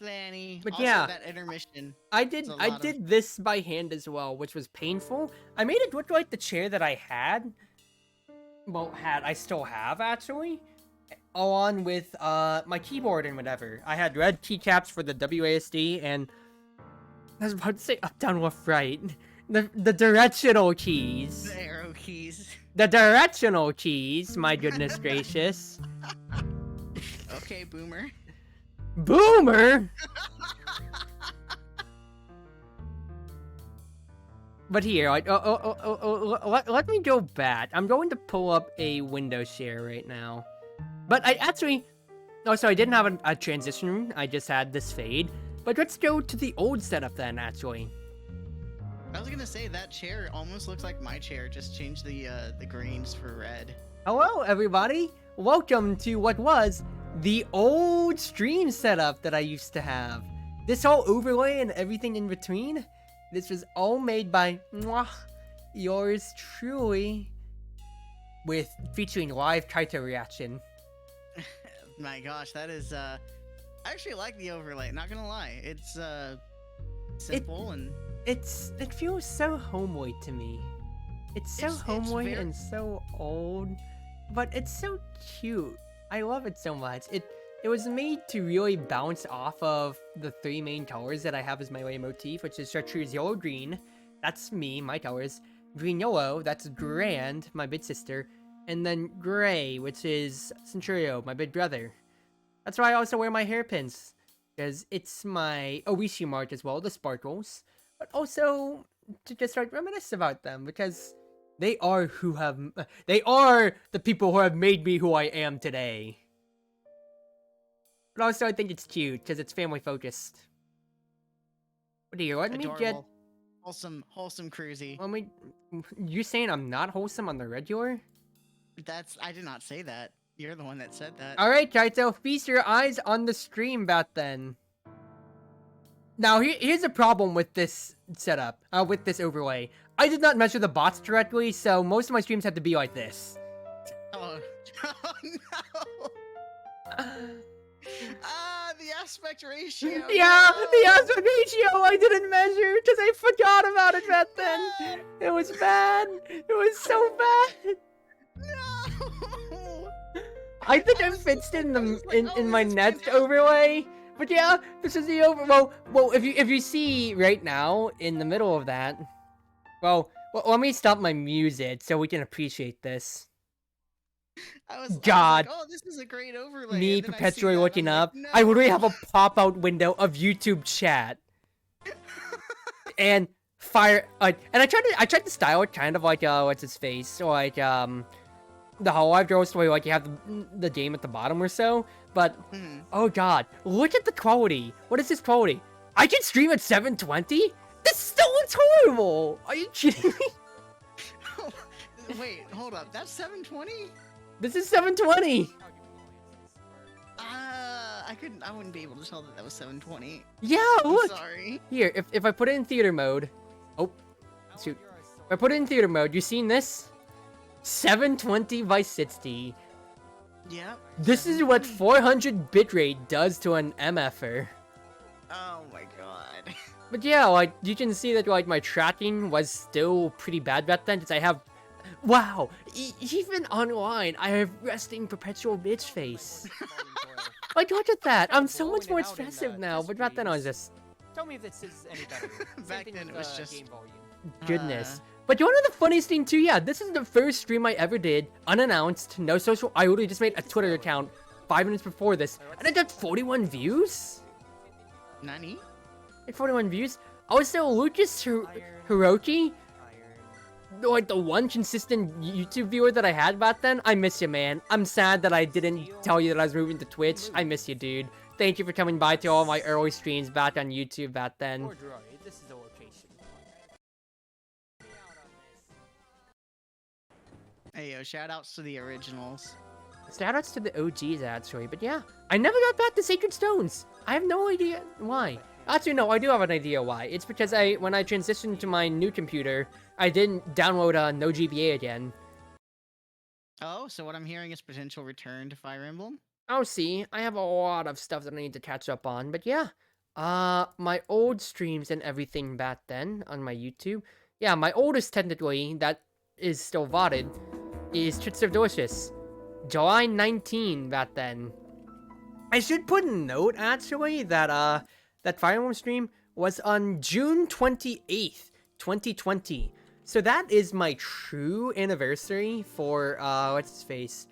Flanny. But also, yeah, that intermission. I did this by hand as well, which was painful. I made it look like the chair that I had. Well, I still have actually, along with my keyboard and whatever. I had red keycaps for the WASD, and I was about to say up, down, left, right. The directional keys. The arrow keys. The directional keys, my goodness gracious. Okay, boomer. Boomer? But here, like, let me go back. I'm going to pull up a window share right now. But I actually, oh, so I didn't have a transition room. I just had this fade. But let's go to the old setup then, actually. I was gonna say that chair almost looks like my chair. Just change the greens for red. Hello, everybody. Welcome to what was the old stream setup that I used to have. This whole overlay and everything in between, this was all made by yours truly, with featuring live Kaito reaction. My gosh, that is I actually like the overlay, not gonna lie. It's simple and it feels so homely to me. It's so homely and so old, but it's so cute. I love it so much. It was made to really bounce off of the three main colors that I have as my main motif, which is chartreuse yellow green. That's me, my colors. Green yellow, that's Grand, my big sister. And then gray, which is Centurio, my big brother. That's why I also wear my hairpins, because it's my Oishi mark as well, the sparkles. But also to just like reminisce about them, because they are the people who have made me who I am today. But also I think it's cute, because it's family focused. What do you let adorable. me get wholesome cruisy. Let me you saying I'm not wholesome on the regular? I did not say that. You're the one that said that. Alright, Kaito, feast your eyes on the stream back then. Now, here's a problem with this setup, with this overlay. I did not measure the bots correctly, so most of my streams had to be like this. Oh, oh no! The aspect ratio! Yeah, no! the aspect ratio I didn't measure, because I forgot about it back then. It was bad. It was so bad. No! I think I fixed it in my next overlay. But yeah, this is the well, if you see right now in the middle of that, well, let me stop my music so we can appreciate this. I was God, like, oh, this is a great overlay. me perpetually looking up. Like, no. I literally have a pop-out window of YouTube chat, and fire. And I tried to style it kind of like what's his face, or like the Hololive Girls, where like you have the game at the bottom or so. But oh god, look at the quality. What is this quality? I can stream at 720? This still looks horrible. Are you kidding me? Wait, hold up. That's 720? This is 720. I wouldn't be able to tell that was 720. Yeah, look. I'm sorry. Here, if I put it in theater mode. Oh, shoot. If I put it in theater mode, you seen this? 720 by 60. Yep. This is what 400 bitrate does to an MFer. Oh my god. But yeah, like, you can see that, like, my tracking was still pretty bad back then, because I have... Wow! Even online, I have resting perpetual bitch face. Like, look at that! I'm so much more expressive now, but back then I was just... Tell me if this is any better. Back then it was just... game volume. Goodness. But you wanna know the funniest thing too? Yeah, this is the first stream I ever did, unannounced, no social... I literally just made a Twitter account 5 minutes before this, and I got 41 views? Nani? Like 41 views? Also, Lucas Hiroki, like the one consistent YouTube viewer that I had back then, I miss you, man. I'm sad that I didn't tell you that I was moving to Twitch. I miss you, dude. Thank you for coming by to all my early streams back on YouTube back then. This is the location. Hey, yo, shoutouts to the originals. Shoutouts to the OGs, actually. But yeah, I never got back to Sacred Stones. I have no idea why. Actually, no, I do have an idea why. It's because when I transitioned to my new computer, I didn't download no GBA again. Oh, so what I'm hearing is potential return to Fire Emblem? Oh, see, I have a lot of stuff that I need to catch up on. But yeah, my old streams and everything back then on my YouTube. Yeah, my oldest technically that is still VODed is Treats of Delicious. July 19 back then. I should put a note, actually, that that Fire Emblem stream was on June 28th, 2020. So that is my true anniversary for, what's his face?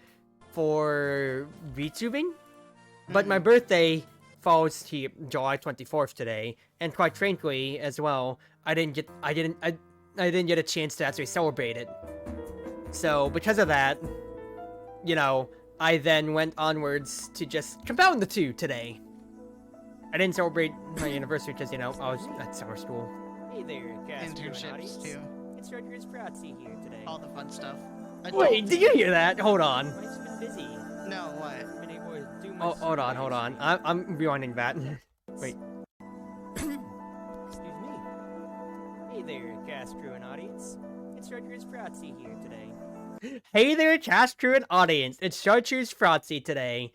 For VTubing. But my birthday falls to July 24th today. And quite frankly, as well, I didn't get a chance to actually celebrate it. So because of that, you know, I then went onwards to just compound the two today. I didn't celebrate my anniversary because, you know, I was at summer school. Hey there, cast crew and Internships audience. too. It's chatreuseproxy here today. All the fun stuff. Wait, did you hear that? Hold on. I've been busy. No, what? Been able to do Oh, much hold on. I'm rewinding that. Wait. Excuse me. Hey there, cast crew and audience. It's chatreuseproxy here today. Hey there, cast crew and audience. It's Chartreuse Frotzy today.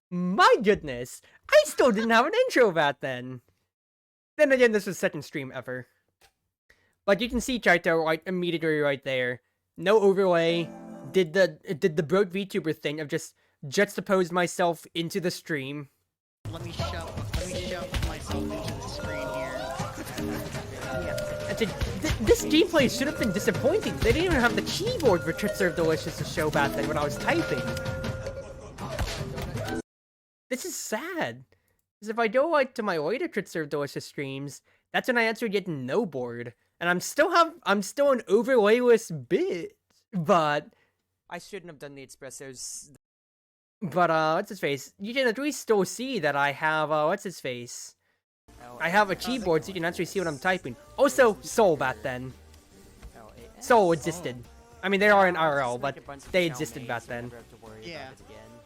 My goodness, I still didn't have an intro back then. Then again, this was second stream ever. But you can see Chaito right immediately right there. No overlay. Did the broke VTuber thing of just juxtaposed myself into the stream. Let me shove myself into the screen here. Yeah. And this gameplay should have been disappointing. They didn't even have the keyboard for Treat Serve Delicious to show back then when I was typing. This is sad. Because if I go like to my later Treat Serve Delicious streams, that's when I actually get no board. And I'm still an overlayless bit. But I shouldn't have done the espressos. what's his face? You can at least still see that I have what's his face? I have a keyboard so you can actually see what I'm typing. Also, Soul back then. Soul existed. I mean, they are in IRL, but they existed back then. Yeah.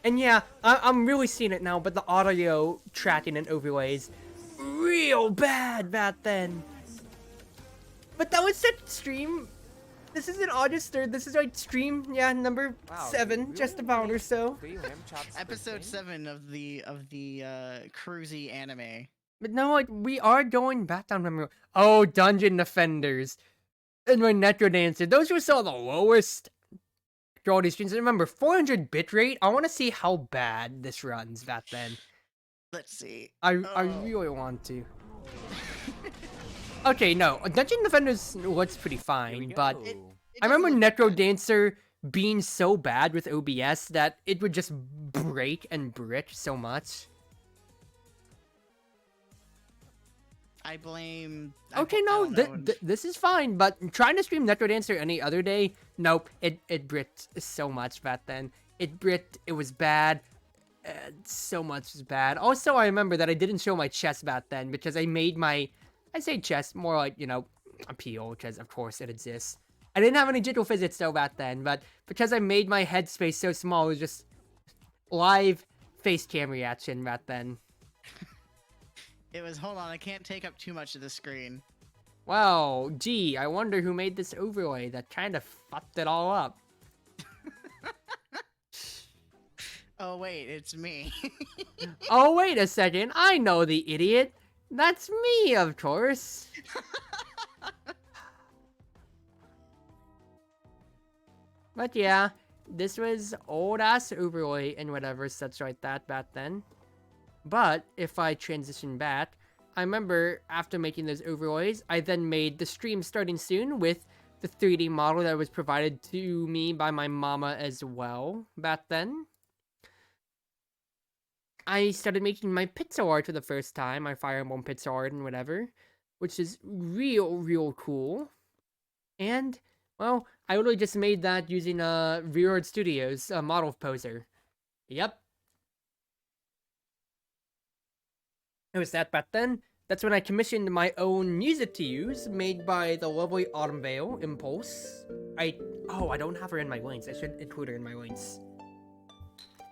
And yeah, I'm really seeing it now, but the audio tracking and overlays real bad back then. But that was such stream. This is in August 3rd. This is like stream, yeah, number 7, just about or so. Episode 7 of the cruisy anime. But no, like, we are going back down memory. Oh, Dungeon Defenders. And my Necrodancer. Those were some of the lowest quality streams. And remember, 400 bitrate. I want to see how bad this runs back then. Let's see. I really want to. Okay, no. Dungeon Defenders looks pretty fine, but I remember Necrodancer being so bad with OBS that it would just break and brick so much. I blame. Okay, no, this is fine, but trying to stream Necrodancer any other day, nope, it bricked so much back then. It bricked, it was bad, so much was bad. Also, I remember that I didn't show my chest back then because I made my, I say chest, more like, you know, appeal, because of course it exists. I didn't have any digital physics though back then, but because I made my headspace so small, it was just live face cam reaction back then. It was, hold on, I can't take up too much of the screen. Wow, gee, I wonder who made this overlay that kind of fucked it all up. Oh wait, it's me. Oh, wait a second, I know the idiot. That's me, of course. But yeah, this was old-ass overlay and whatever such like that back then. But if I transition back, I remember after making those overlays, I then made the stream starting soon with the 3D model that was provided to me by my mama as well back then. I started making my pixel art for the first time, my Fire Emblem pixel art and whatever, which is real cool. And, well, I literally just made that using Reorg Studios, a model poser. Yep. It was that back then. That's when I commissioned my own music to use, made by the lovely Autumn Vale, Impulse. I don't have her in my links. I should include her in my links.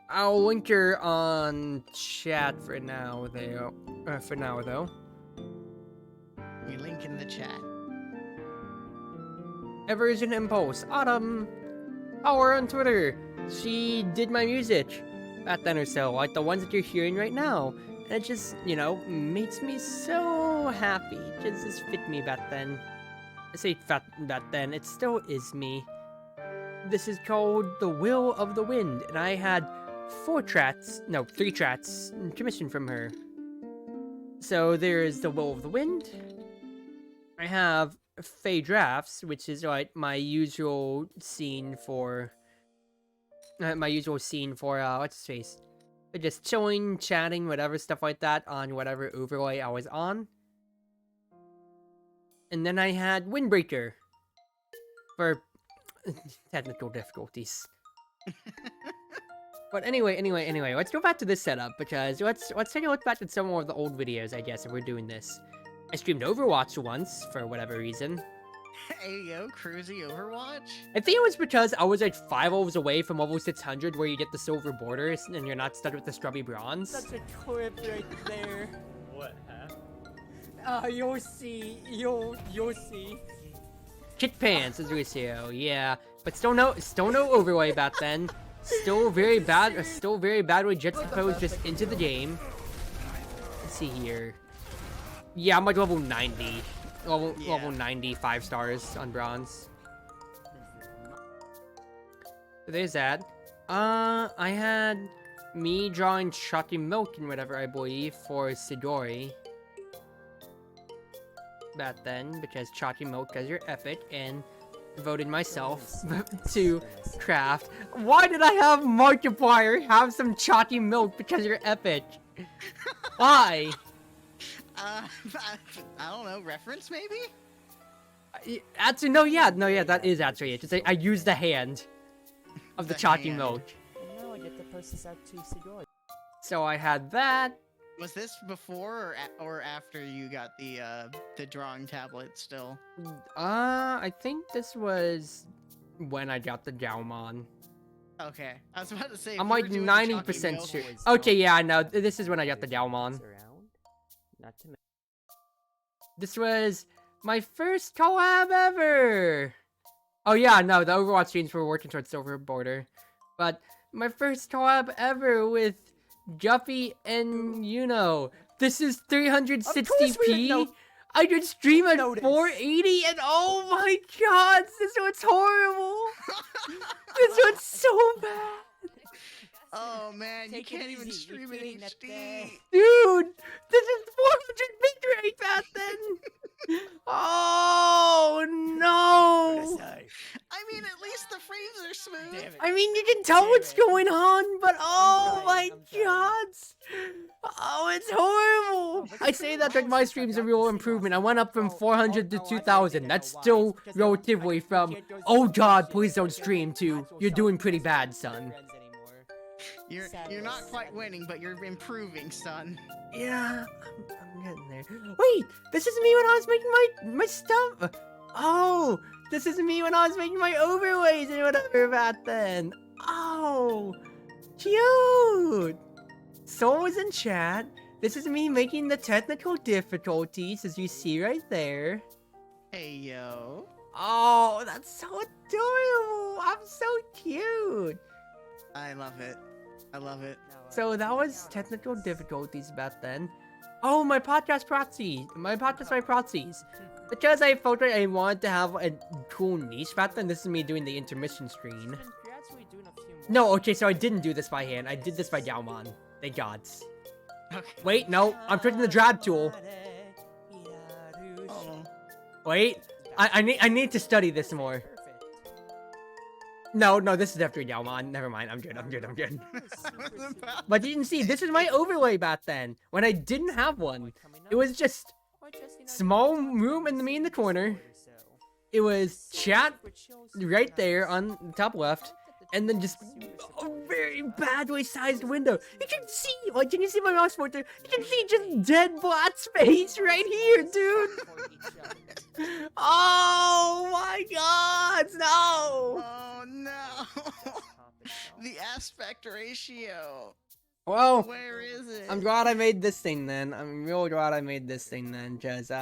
I'll link her on chat for now, though. We link in the chat. Eversion Impulse, Autumn. Follow her on Twitter. She did my music back then or so, like the ones that you're hearing right now. And it just, you know, makes me so happy. It just fit me back then. I say back then, it still is me. This is called The Will of the Wind, and I had 3 tracks commissioned from her. So there's The Will of the Wind. I have Fey Drafts, which is like my usual scene for what's his face? Just chilling, chatting, whatever, stuff like that on whatever overlay I was on. And then I had Windbreaker, for technical difficulties. But anyway, let's go back to this setup because let's take a look back at some more of the old videos. I guess if we're doing this, I streamed Overwatch once for whatever reason. Hey yo, Cruzy Overwatch? I think it was because I was like 5 levels away from level 600 where you get the silver borders and you're not stuck with the scrubby bronze. Such a clip right there. What, You'll see. You'll see. Kick pants, as we say, yeah. But still no overlay back then. Still very badly juxtaposed just into the game. Let's see here. Yeah, I'm like level 90. Level 90, 5 stars on bronze. So there's that. I had me drawing Shotty Milk and whatever, I believe, for Sidori. Back then, because Shotty Milk does your epic, and voted myself to craft. Why did I have Markiplier have some Chalky Milk because you're epic? Why? I don't know, reference maybe? Actually, no, yeah, that is actually it. Just I used the hand of the Chalky hand. Milk. And now I get to post this out to Sidori. So I had that. Was this before or after you got the drawing tablet still? I think this was when I got the Galmon. Okay, I was about to say. if I'm you were like doing the 90% Chalky sure. Milk- Okay, yeah, no, this is when I got the Galmon. Not to This was my first collab ever! Oh yeah, no, the Overwatch streams were working towards Silver Border. But my first collab ever with Juffy and this is 360p. I could stream at 480 and oh my god, this one's horrible! This one's so bad! Oh man, Take you it can't even easy, stream you're in feeling that HD. Dude, this is 400 bitrate back then! Oh no! I mean, at least the frames are smooth. Damn it. I mean, you can tell Damn what's it. going on, but oh trying, my I'm trying. god! Oh, it's horrible! I say that like my stream's a real improvement. I went up from 400 to 2,000. That's still relatively from, oh god, please don't stream, to, you're doing pretty bad, son. You're not quite winning, but you're improving, son. Yeah, I'm getting there. Wait, this is me when I was making my stuff. Oh, this is me when I was making my overlays and whatever back then. Oh, cute. Soul was in chat. This is me making the technical difficulties, as you see right there. Hey yo. Oh, that's so adorable. I'm so cute. I love it. I love it. So that was technical difficulties back then. Oh, my podcast proxy. My podcast by proxies. Because I felt like I wanted to have a cool niche back then, this is me doing the intermission screen. No, okay, so I didn't do this by hand. I did this by Galmon. Thank gods. Okay. Wait, no. I'm clicking the drag tool. Oh. Wait. I need to study this more. No, this is after Galmon. Never mind. I'm good. But you can see, this is my overlay back then, when I didn't have one. It was just small room in me in the corner. It was chat right there on the top left, and then just a very badly sized window. You can see, like, can you see my mouse pointer? You can see just dead black space right here, dude. Oh my god, no. Oh no. The aspect ratio. Well, Where is it? I'm glad I made this thing then. I'm real glad I made this thing then, because,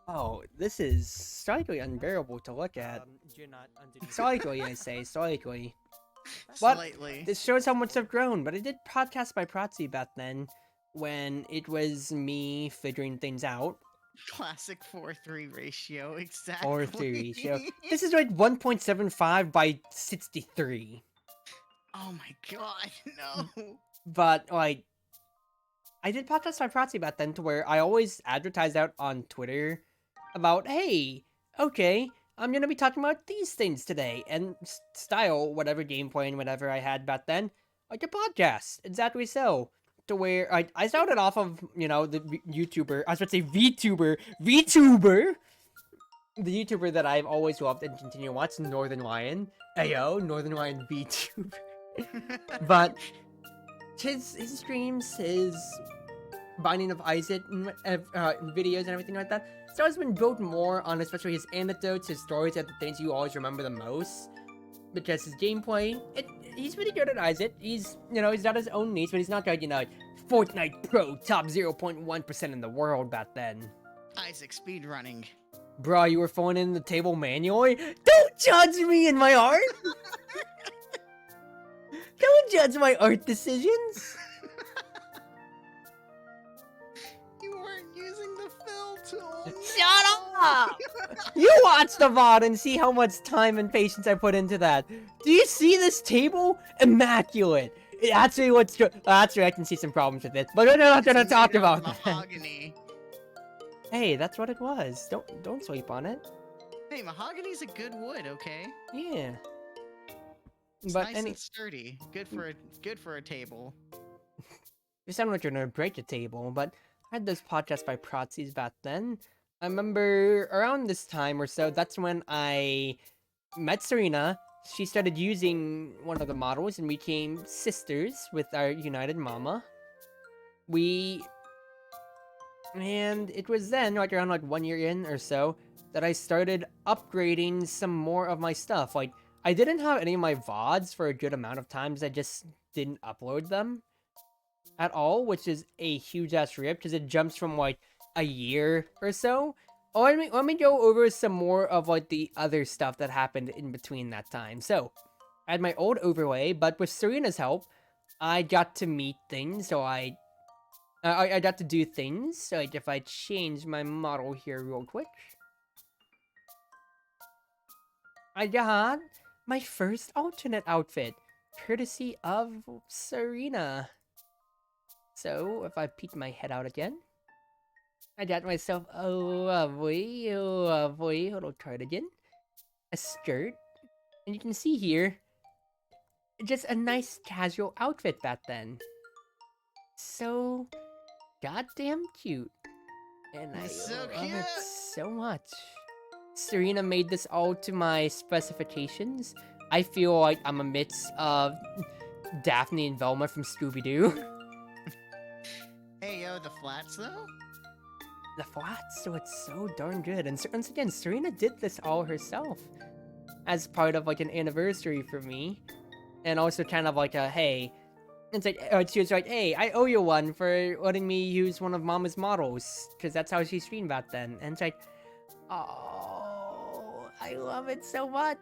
oh, this is slightly unbearable to look at. Slightly, I say, slightly. But Slightly. this shows how much I've grown, but I did podcast by proxy back then, when it was me figuring things out. Classic 4:3 ratio, exactly. 4:3 ratio. This is like 1.75 by 63. Oh my god, no. But, like, I did podcast by proxy back then to where I always advertised out on Twitter about, hey, okay, I'm gonna be talking about these things today, and style whatever gameplay and whatever I had back then, like a podcast, exactly so. To where I started off of, the YouTuber, I was about to say VTuber, the YouTuber that I've always loved and continue to watch, Northern Lion. Ayo, Northern Lion VTuber. But his streams, his Binding of Isaac videos and everything like that, it's always been built more on especially his anecdotes, his stories, and the things you always remember the most. Because his gameplay, he's pretty good at Isaac. He's got his own niche, but he's not like, Fortnite Pro, top 0.1% in the world back then. Isaac speedrunning. Bro, you were filling in the table manually? Don't judge me in my art! Don't judge my art decisions! You weren't using the fill tool. Shut up! You watch the VOD and see how much time and patience I put into that. Do you see this table? Immaculate. Actually, actually, I can see some problems with it, but we're not gonna talk about that. Mahogany. Hey, that's what it was. Don't sleep on it. Hey, mahogany's a good wood, okay? Yeah. It's But nice and sturdy. Good for a table. You sound like you're gonna break the table, but I had those podcasts by Proxies back then. I remember around this time or so, that's when I met Serena. She started using one of the models and we became sisters with our united mama. And it was then, like around 1 year in or so, that I started upgrading some more of my stuff. Like, I didn't have any of my VODs for a good amount of times, I just didn't upload them at all, which is a huge ass rip, because it jumps from a year or so. Oh, let me go over some more of the other stuff that happened in between that time. So, I had my old overlay, but with Serena's help, I got to meet things, so I got to do things. So if I change my model here real quick, I got my first alternate outfit, courtesy of Serena. So if I peek my head out again, I got myself a lovely little cardigan, a skirt, and you can see here, just a nice casual outfit back then. So goddamn cute. And I So love cute. it so much. Serena made this all to my specifications. I feel like I'm a mix of Daphne and Velma from Scooby-Doo. Hey, yo, the flats, though? The flats, so it's so darn good. And once again, Serena did this all herself as part of an anniversary for me. And also kind of a, hey, it's she was like, hey, I owe you one for letting me use one of Mama's models, because that's how she streamed back then. And it's like, oh, I love it so much.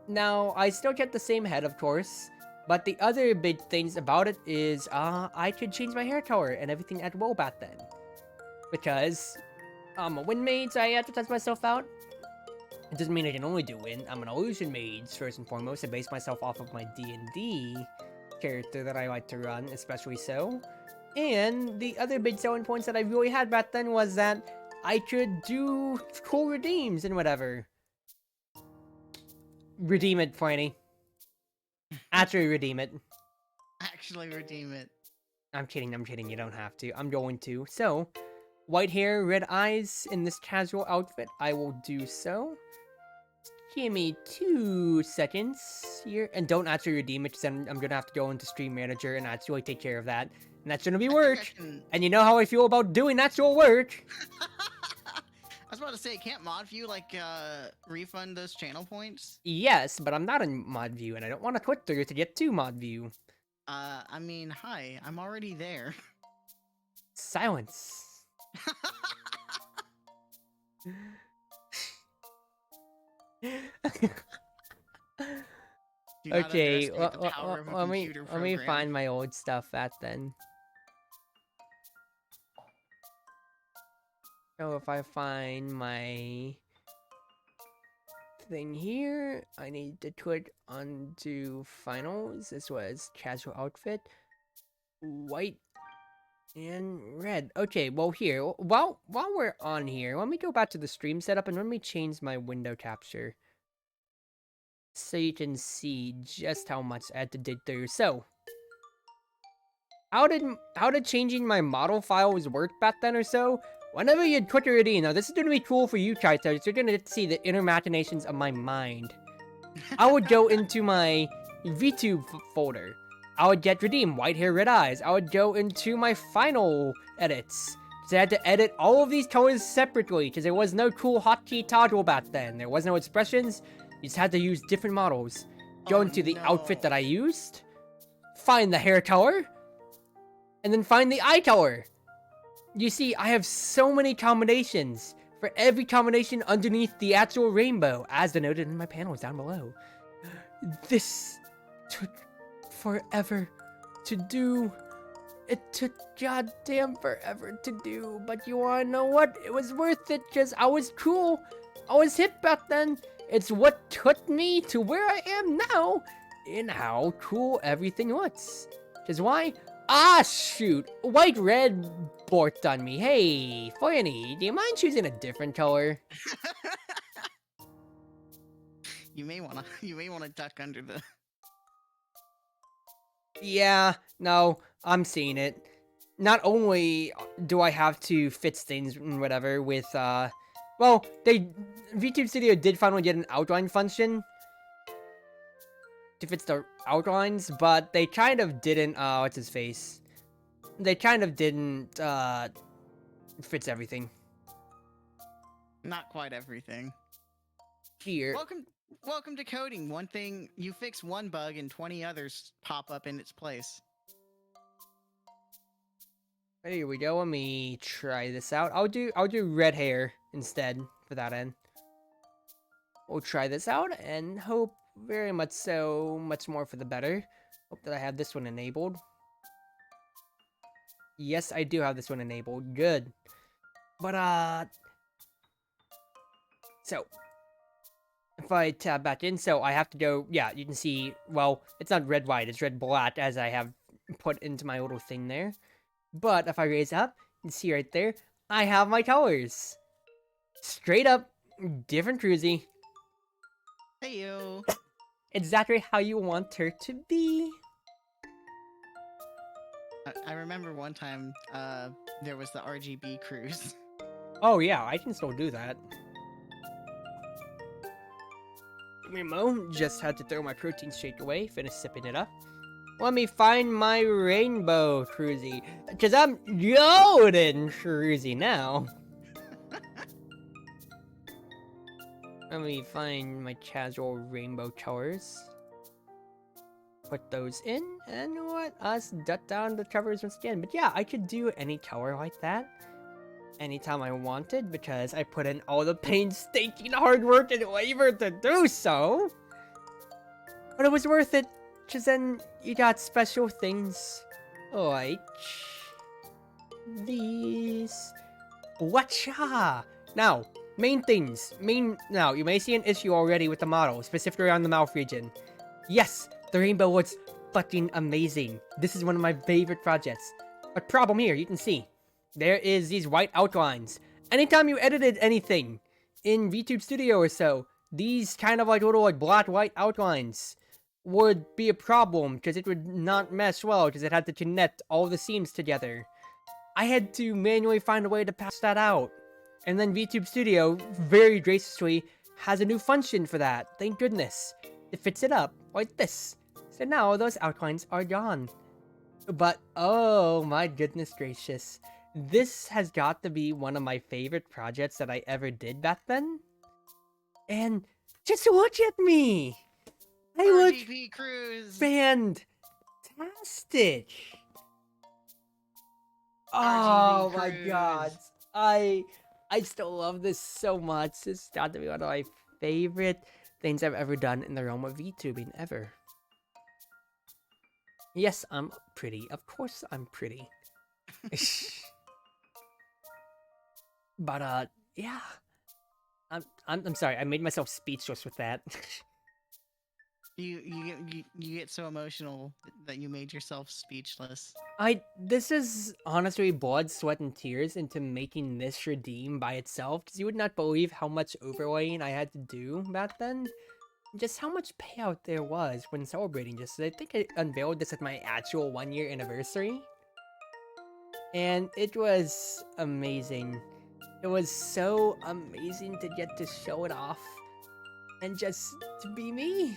Now, I still get the same head, of course, but the other big things about it is, I could change my hair color and everything at will back then. Because, I'm a Win Mage, so I have to test myself out. It doesn't mean I can only do Win. I'm an Illusion Mage, first and foremost. I base myself off of my D&D character that I like to run, especially so. And the other big selling points that I really had back then was that I could do cool redeems and whatever. Redeem it, Franny. Actually redeem it. Actually redeem it. I'm kidding, you don't have to. I'm going to. So, white hair, red eyes in this casual outfit, I will do so. Give me 2 seconds here. And don't actually redeem it, because then I'm gonna have to go into Stream Manager and actually take care of that. And that's gonna be work. And you know how I feel about doing actual work. I was about to say, can't mod view refund those channel points? Yes, but I'm not in mod view, and I don't want to quit through to get to mod view. I mean, hi, I'm already there. Silence. Okay, let me find my old stuff at then. So if I find my thing here, I need to click onto finals. This was casual outfit, white and red. Okay, well here, while we're on here, let me go back to the stream setup and let me change my window capture, so you can see just how much I had to dig through. So, how did changing my model files work back then or so? whenever you quit your redeem, now this is gonna be cool for you, Chaito. You're gonna get to see the inner machinations of my mind. I would go into my VTube folder. I would get redeem, white hair, red eyes. I would go into my final edits. So I had to edit all of these colors separately because there was no cool hotkey toggle back then. There was no expressions. You just had to use different models. Go into the outfit that I used, find the hair color, and then find the eye color. You see, I have so many combinations for every combination underneath the actual rainbow, as denoted in my panels down below. This took forever to do. It took goddamn forever to do, but you wanna know what? It was worth it, because I was cool. I was hip back then. It's what took me to where I am now, in how cool everything was. Which is why, shoot, white red borked on me. Hey, Foyani, do you mind choosing a different color? You may wanna duck under the. Yeah, no, I'm seeing it. Not only do I have to fix things and whatever with, well, VTube Studio did finally get an outline function to fix the outlines, but they kind of didn't, what's his face? They kind of didn't, fix everything. Not quite everything. Here. Welcome to coding. One thing, you fix one bug and 20 others pop up in its place. Here we go. Let me try this out. I'll do red hair instead for that end. We'll try this out and hope very much so, much more for the better. Hope that I have this one enabled. Yes, I do have this one enabled. Good. But, so, if I tab back in, so I have to go, yeah, you can see, well, it's not red-white, it's red-black, as I have put into my little thing there. But if I raise up, you can see right there, I have my colors. Straight up, different Cruzy. Hey yo. Exactly how you want her to be. I remember one time, there was the RGB cruise. Oh yeah, I can still do that. Remo, just had to throw my protein shake away, finish sipping it up. Let me find my rainbow Cruzy, because I'm golden Cruzy now. Let me find my casual rainbow colors. Put those in, and let us dot down the covers once again. But yeah, I could do any color like that anytime I wanted, because I put in all the painstaking hard work and labor to do so. But it was worth it, because then you got special things like these. Watcha! Now, main things. Now, you may see an issue already with the model, specifically around the mouth region. Yes, the rainbow looks fucking amazing. This is one of my favorite projects. But problem here, you can see, there is these white outlines. Anytime you edited anything in VTube Studio or so, these kind of like little like black-white outlines would be a problem because it would not mesh well because it had to connect all the seams together. I had to manually find a way to patch that out. And then VTube Studio, very graciously, has a new function for that. Thank goodness. It fits it up like this. So now those outlines are gone. But oh my goodness gracious. This has got to be one of my favorite projects that I ever did back then. And just look at me! I look RGB cruise. fantastic! Oh my cruise. god. I still love this so much. This has got to be one of my favorite things I've ever done in the realm of VTubing ever. Yes, I'm pretty. Of course I'm pretty. But yeah. I'm sorry, I made myself speechless with that. You get so emotional that you made yourself speechless. This is honestly blood, sweat, and tears into making this redeem by itself, because you would not believe how much overlaying I had to do back then. Just how much payout there was when celebrating this. I think I unveiled this at my actual 1-year anniversary. And it was amazing. It was so amazing to get to show it off and just to be me.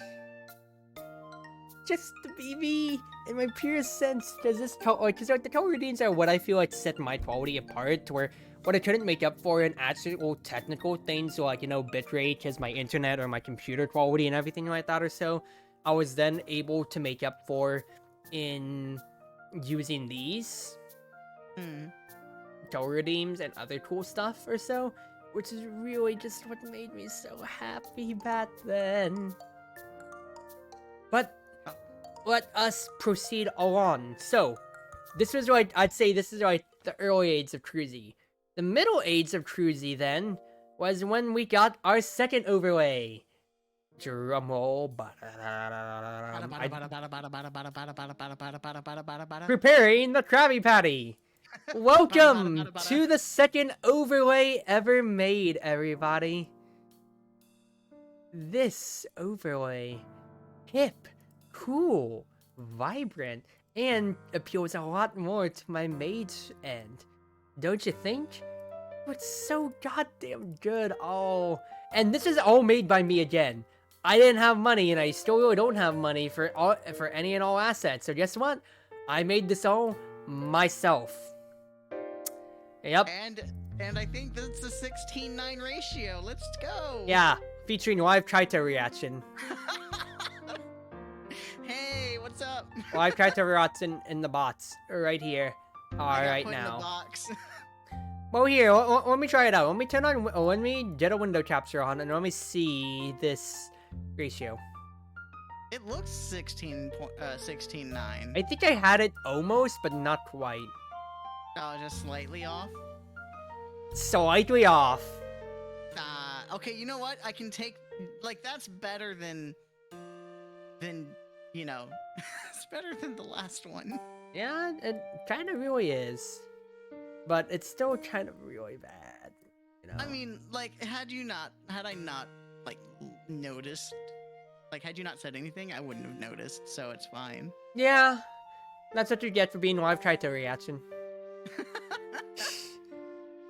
Just to be me in my purest sense. Because the color routines are what I feel like set my quality apart. To where what I couldn't make up for in actual technical things, so like bitrate, because my internet or my computer quality and everything like that or so, I was then able to make up for in using these color redeems and other cool stuff or so, which is really just what made me so happy back then. But let us proceed along. So, this was like, I'd say this is like the early age of Cruzy. The middle age of Cruzy then was when we got our second overlay. Drumroll. Preparing the Krabby Patty. Welcome to the second overlay ever made, everybody. This overlay, hip, cool, vibrant, and appeals a lot more to my mage end. Don't you think? It's so goddamn good. Oh, and this is all made by me again. I didn't have money, and I still really don't have money for any and all assets. So guess what? I made this all myself. Yep. And I think that's the 16:9 ratio. Let's go. Yeah, featuring live Kaito reaction. Hey, what's up? Live Kaito reaction in the bots right here. I got Right put in the now. box. Well, here, let me try it out. Let me get a window capture on, and let me see this ratio. It looks 16:9. I think I had it almost, but not quite. Oh, just slightly off. Slightly off. Okay, you know what? I can take, like, that's better than it's better than the last one. Yeah, it kind of really is. But it's still kind of really bad, I mean, like, had I not, like, noticed, like, had you not said anything, I wouldn't have noticed, so it's fine. Yeah, that's what you get for being live Kaito reaction.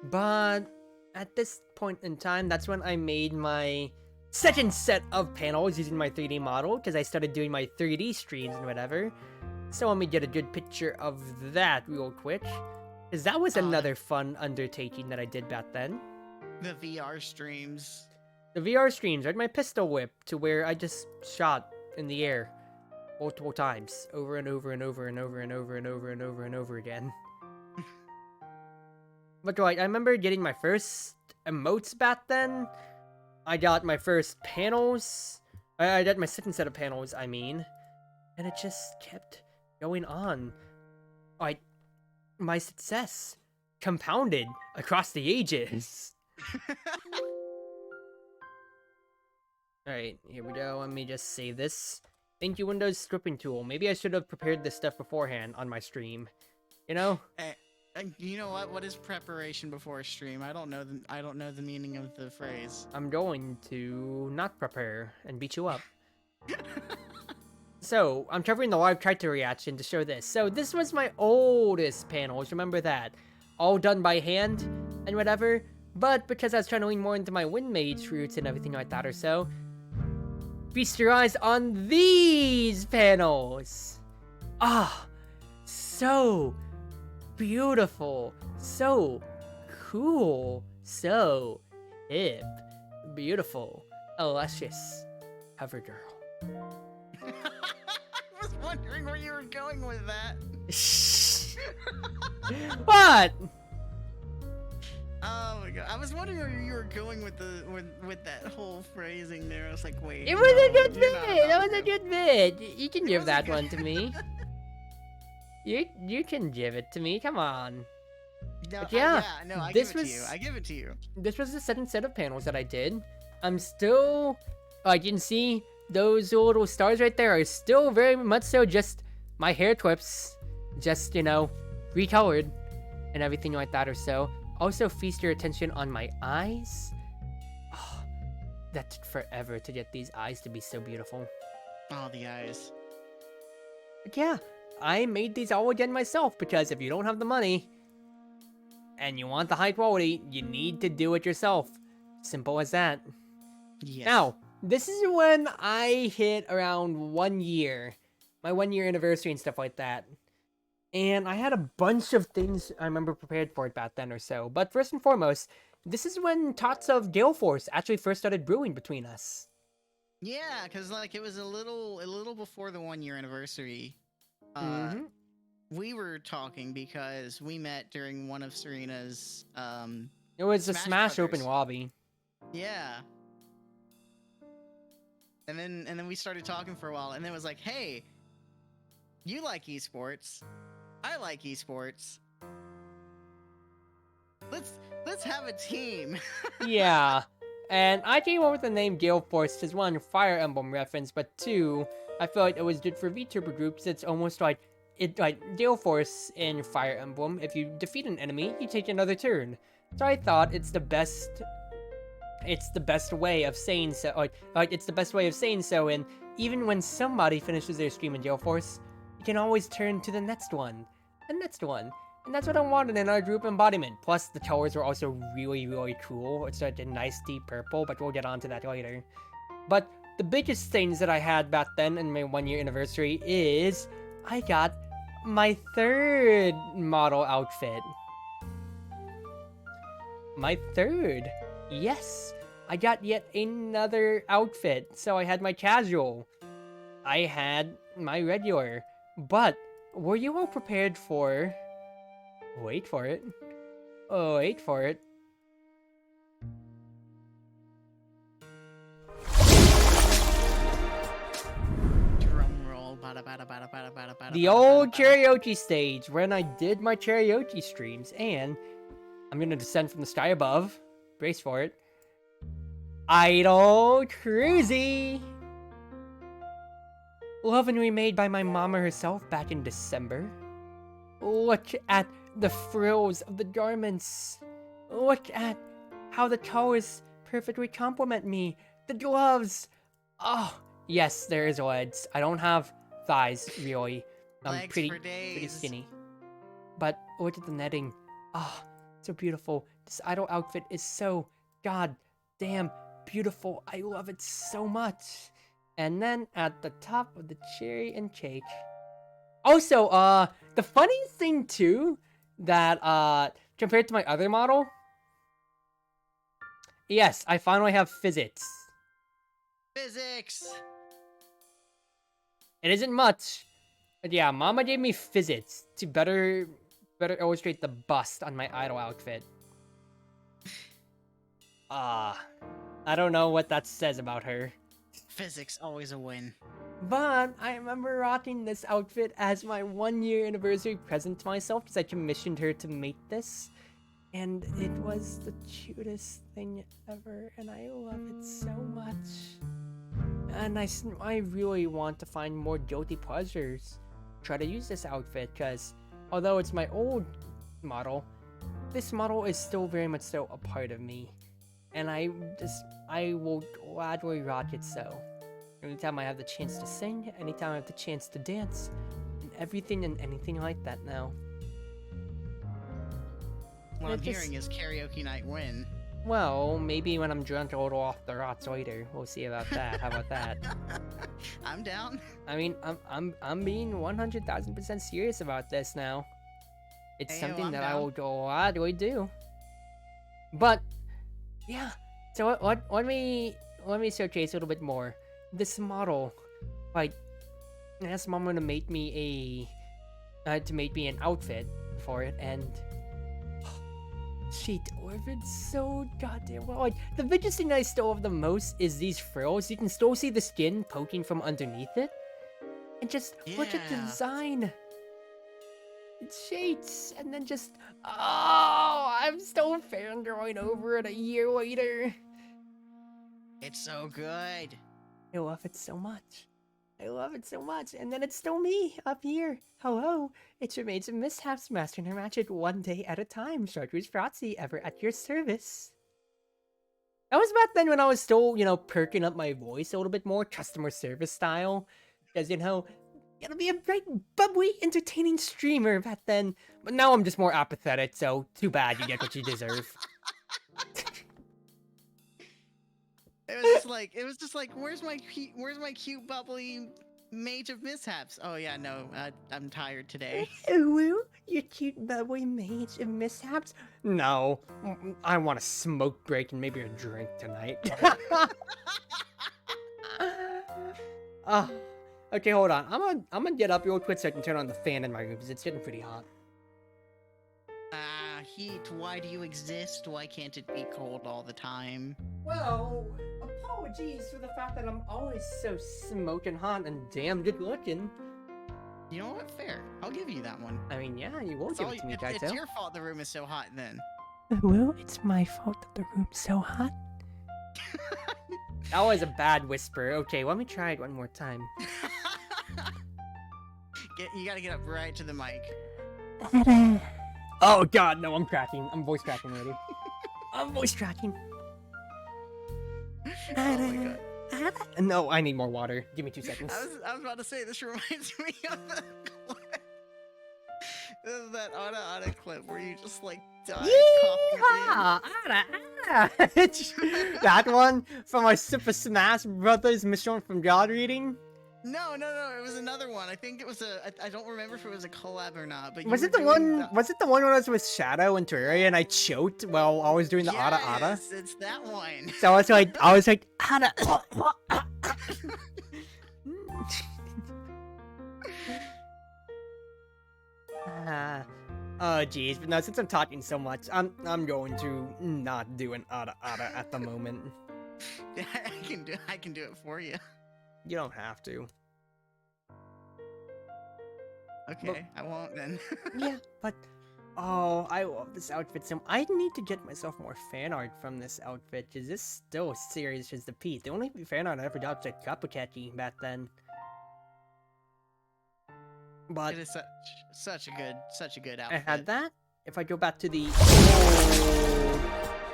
But at this point in time, that's when I made my second set of panels using my 3D model, because I started doing my 3D streams and whatever. So let me get a good picture of that real quick, because that was another fun undertaking that I did back then. The VR streams. The VR streams, right? My pistol whip, to where I just shot in the air multiple times, over and over and over and over and over and over and over and over again. But like, I remember getting my first emotes back then. I got my first panels. I got my second set of panels, I mean. And it just kept going on. Like, my success compounded across the ages. Alright, here we go. Let me just save this. Thank you, Windows scripting tool. Maybe I should have prepared this stuff beforehand on my stream. You know? You know what? What is preparation before a stream? I don't know the meaning of the phrase. I'm going to not prepare and beat you up. So, I'm covering the live Kaito reaction to show this. So, this was my oldest panels, remember that. All done by hand and whatever. But because I was trying to lean more into my wind mage roots and everything like that or so, feast your eyes on these panels. Ah, so beautiful, so cool, so hip, beautiful, luscious, cover girl. I was wondering where you were going with that. What? Oh my god! I was wondering where you were going with that whole phrasing there. I was like, wait. It was a good bit. That was a good bit. You can give that one to me. You can give it to me. Come on. No, Yeah, no, I this give it to was- you. I give it to you. This was the second set of panels that I did. I'm still, like, you can see those little stars right there are still very much so just my hair clips, just, recolored and everything like that or so. Also, feast your attention on my eyes. Oh, that took forever to get these eyes to be so beautiful. Oh, the eyes. But yeah, I made these all again myself, because if you don't have the money, and you want the high quality, you need to do it yourself. Simple as that. Yes. Now, this is when I hit around 1 year, my 1 year anniversary and stuff like that. And I had a bunch of things I remember prepared for it back then or so. But first and foremost, this is when thoughts of Gale Force actually first started brewing between us. Yeah, because like it was a little before the 1 year anniversary. Mm-hmm. We were talking because we met during one of Serena's It was a Smash Smash Brothers. Open lobby. Yeah. And then we started talking for a while, and then it was like, hey, you like esports, I like esports. Let's have a team. Yeah. And I came up with the name Gale Force because one, Fire Emblem reference, but two, I feel like it was good for VTuber groups. It's almost like Gale Force in Fire Emblem. If you defeat an enemy, you take another turn. So I thought it's the best. It's the best way of saying so. Like it's the best way of saying so. And even when somebody finishes their stream in Gale Force, you can always turn to the next one, the next one. And that's what I wanted in our group embodiment. Plus, the colors were also really, really cool. It's like a nice deep purple, but we'll get onto that later. But the biggest things that I had back then in my 1 year anniversary is I got my third model outfit. My third. Yes, I got yet another outfit. So I had my casual. I had my regular. But were you all prepared for... Wait for it. Oh, wait for it. Drum roll. Bada, bada, bada, bada, bada, bada, The bada, old bada, bada. karaoke stage when I did my karaoke streams, and I'm gonna descend from the sky above. Brace for it. Idol Cruzy! Lovingly made by my mama herself back in December. Look at the frills of the garments. Look at how the colors perfectly complement me. The gloves. Oh, yes, there is legs. I don't have thighs, really. I'm Legs pretty for days. skinny. But look at the netting. Oh, so beautiful. This idol outfit is so goddamn beautiful. I love it so much. And then at the top of the cherry and cake. Also, the funny thing too, that, compared to my other model, yes, I finally have physics. Physics. It isn't much, but yeah, Mama gave me physics to better illustrate the bust on my idol outfit. I don't know what that says about her. Physics always a win. But I remember rocking this outfit as my 1 year anniversary present to myself because I commissioned her to make this. And it was the cutest thing ever, and I love it so much. And I really want to find more guilty pleasures. Try to use this outfit because although it's my old model, this model is still very much so a part of me. And I will gladly rock it so. Anytime I have the chance to sing, anytime I have the chance to dance, and everything and anything like that now. What I'm hearing is karaoke night win. Well, maybe when I'm drunk a little off the rots later. We'll see about that. How about that? I'm down. I mean, I'm being 100,000% serious about this now. It's Hey, something I'm that I down. will gladly do. But yeah, so let me showcase a little bit more. This model, like, I asked Mama to make me an outfit for it, and she delivered so goddamn well. Like, the biggest thing I still love the most is these frills. You can still see the skin poking from underneath it, and just look at the Yeah. design. It shades, and then just I'm still fangirling over it a year later. It's so good. I love it so much. I love it so much. And then it's still me up here. Hello, it's your maids and mishaps mastering her magic one day at a time. chatreuseproxy ever at your service. That was back then when I was still, perking up my voice a little bit more, customer service style. Because, Gotta be a bright, bubbly, entertaining streamer back then. But now I'm just more apathetic, so too bad, you get what you deserve. It was just like, where's my cute, bubbly mage of mishaps? Oh yeah, no, I'm tired today. Ooh, you cute, bubbly mage of mishaps? No, I want a smoke break and maybe a drink tonight. Ah, okay, hold on. I'm gonna get up real quick so I can turn on the fan in my room because it's getting pretty hot. Heat, why do you exist? Why can't it be cold all the time? Well, apologies for the fact that I'm always so smoking hot and damn good looking. You know what? Fair. I'll give you that one. I mean, yeah, you won't It's, give all, it to me, it's Kaito. your fault the room is so hot then. Well, it's my fault that the room's so hot. That was a bad whisper. Okay, let me try it one more time. You gotta get up right to the mic. Oh god, no, I'm cracking. I'm voice cracking already. I'm voice cracking. Oh my god. No, I need more water. Give me 2 seconds. I was about to say, this reminds me of the clip. This is that Ana clip where you just like died coughing. That one from our Super Smash Brothers mission from God reading? No, it was another one. I think it was I don't remember if it was a collab or not, but Was you it were the doing one? Was it the one when I was with Shadow and Terraria and I choked while I was doing the Ada Ada? Yes, it's that one. So I was like Ada. Oh jeez, but no, since I'm talking so much, I'm going to not do an Ada Ada at the moment. I can do it for you. You don't have to. Okay, I won't then. Yeah, but oh, I love this outfit so. I need to get myself more fan art from this outfit. Cause this still as serious as the Pete. The only fan art I ever got was like Kapukaki back then. But It is such a good I outfit. had that. If I go back to the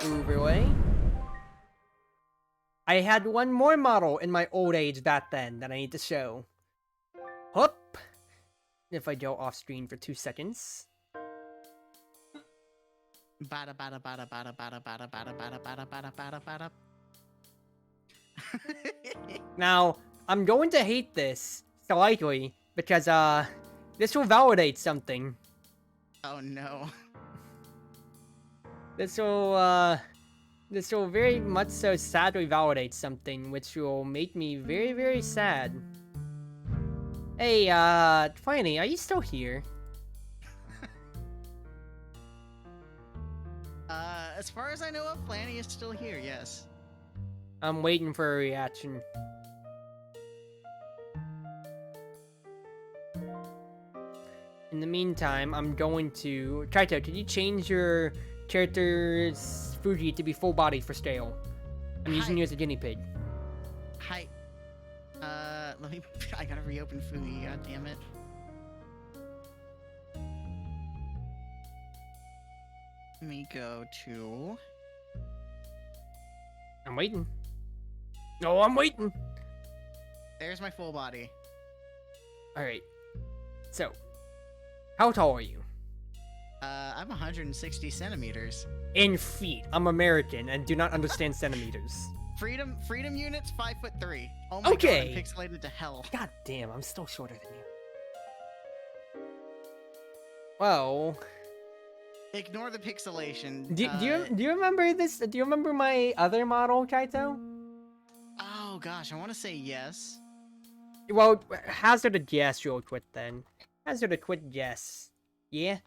old overlay, I had one more model in my old age back then that I need to show. Hup! If I go off screen for 2 seconds. Bada bada bada bada bada bada bada bada bada bada bada bada. Now, I'm going to hate this slightly because this will validate something. Oh no. This will very much so sadly validate something, which will make me very, very sad. Hey, Tiny, are you still here? As far as I know, Flanny is still here. Yes. I'm waiting for a reaction. In the meantime, I'm going to... Kaito, could you change your character's Fuji to be full body for scale? I'm using you as a guinea pig. Hi. Let me. I gotta reopen Fuji. God damn it. Let me go to. I'm waiting. No, I'm waiting. There's my full body. Alright. So, how tall are you? I'm 160 centimeters. In feet. I'm American and do not understand centimeters. Freedom units 5'3". Oh my Okay. god, I'm pixelated to hell. God damn, I'm still shorter than you. Well, Ignore the pixelation. do you remember this? Do you remember my other model, Kaito? Oh gosh, I want to say yes. Well, hazard a guess real quick then. Hazard a quick guess. Yeah?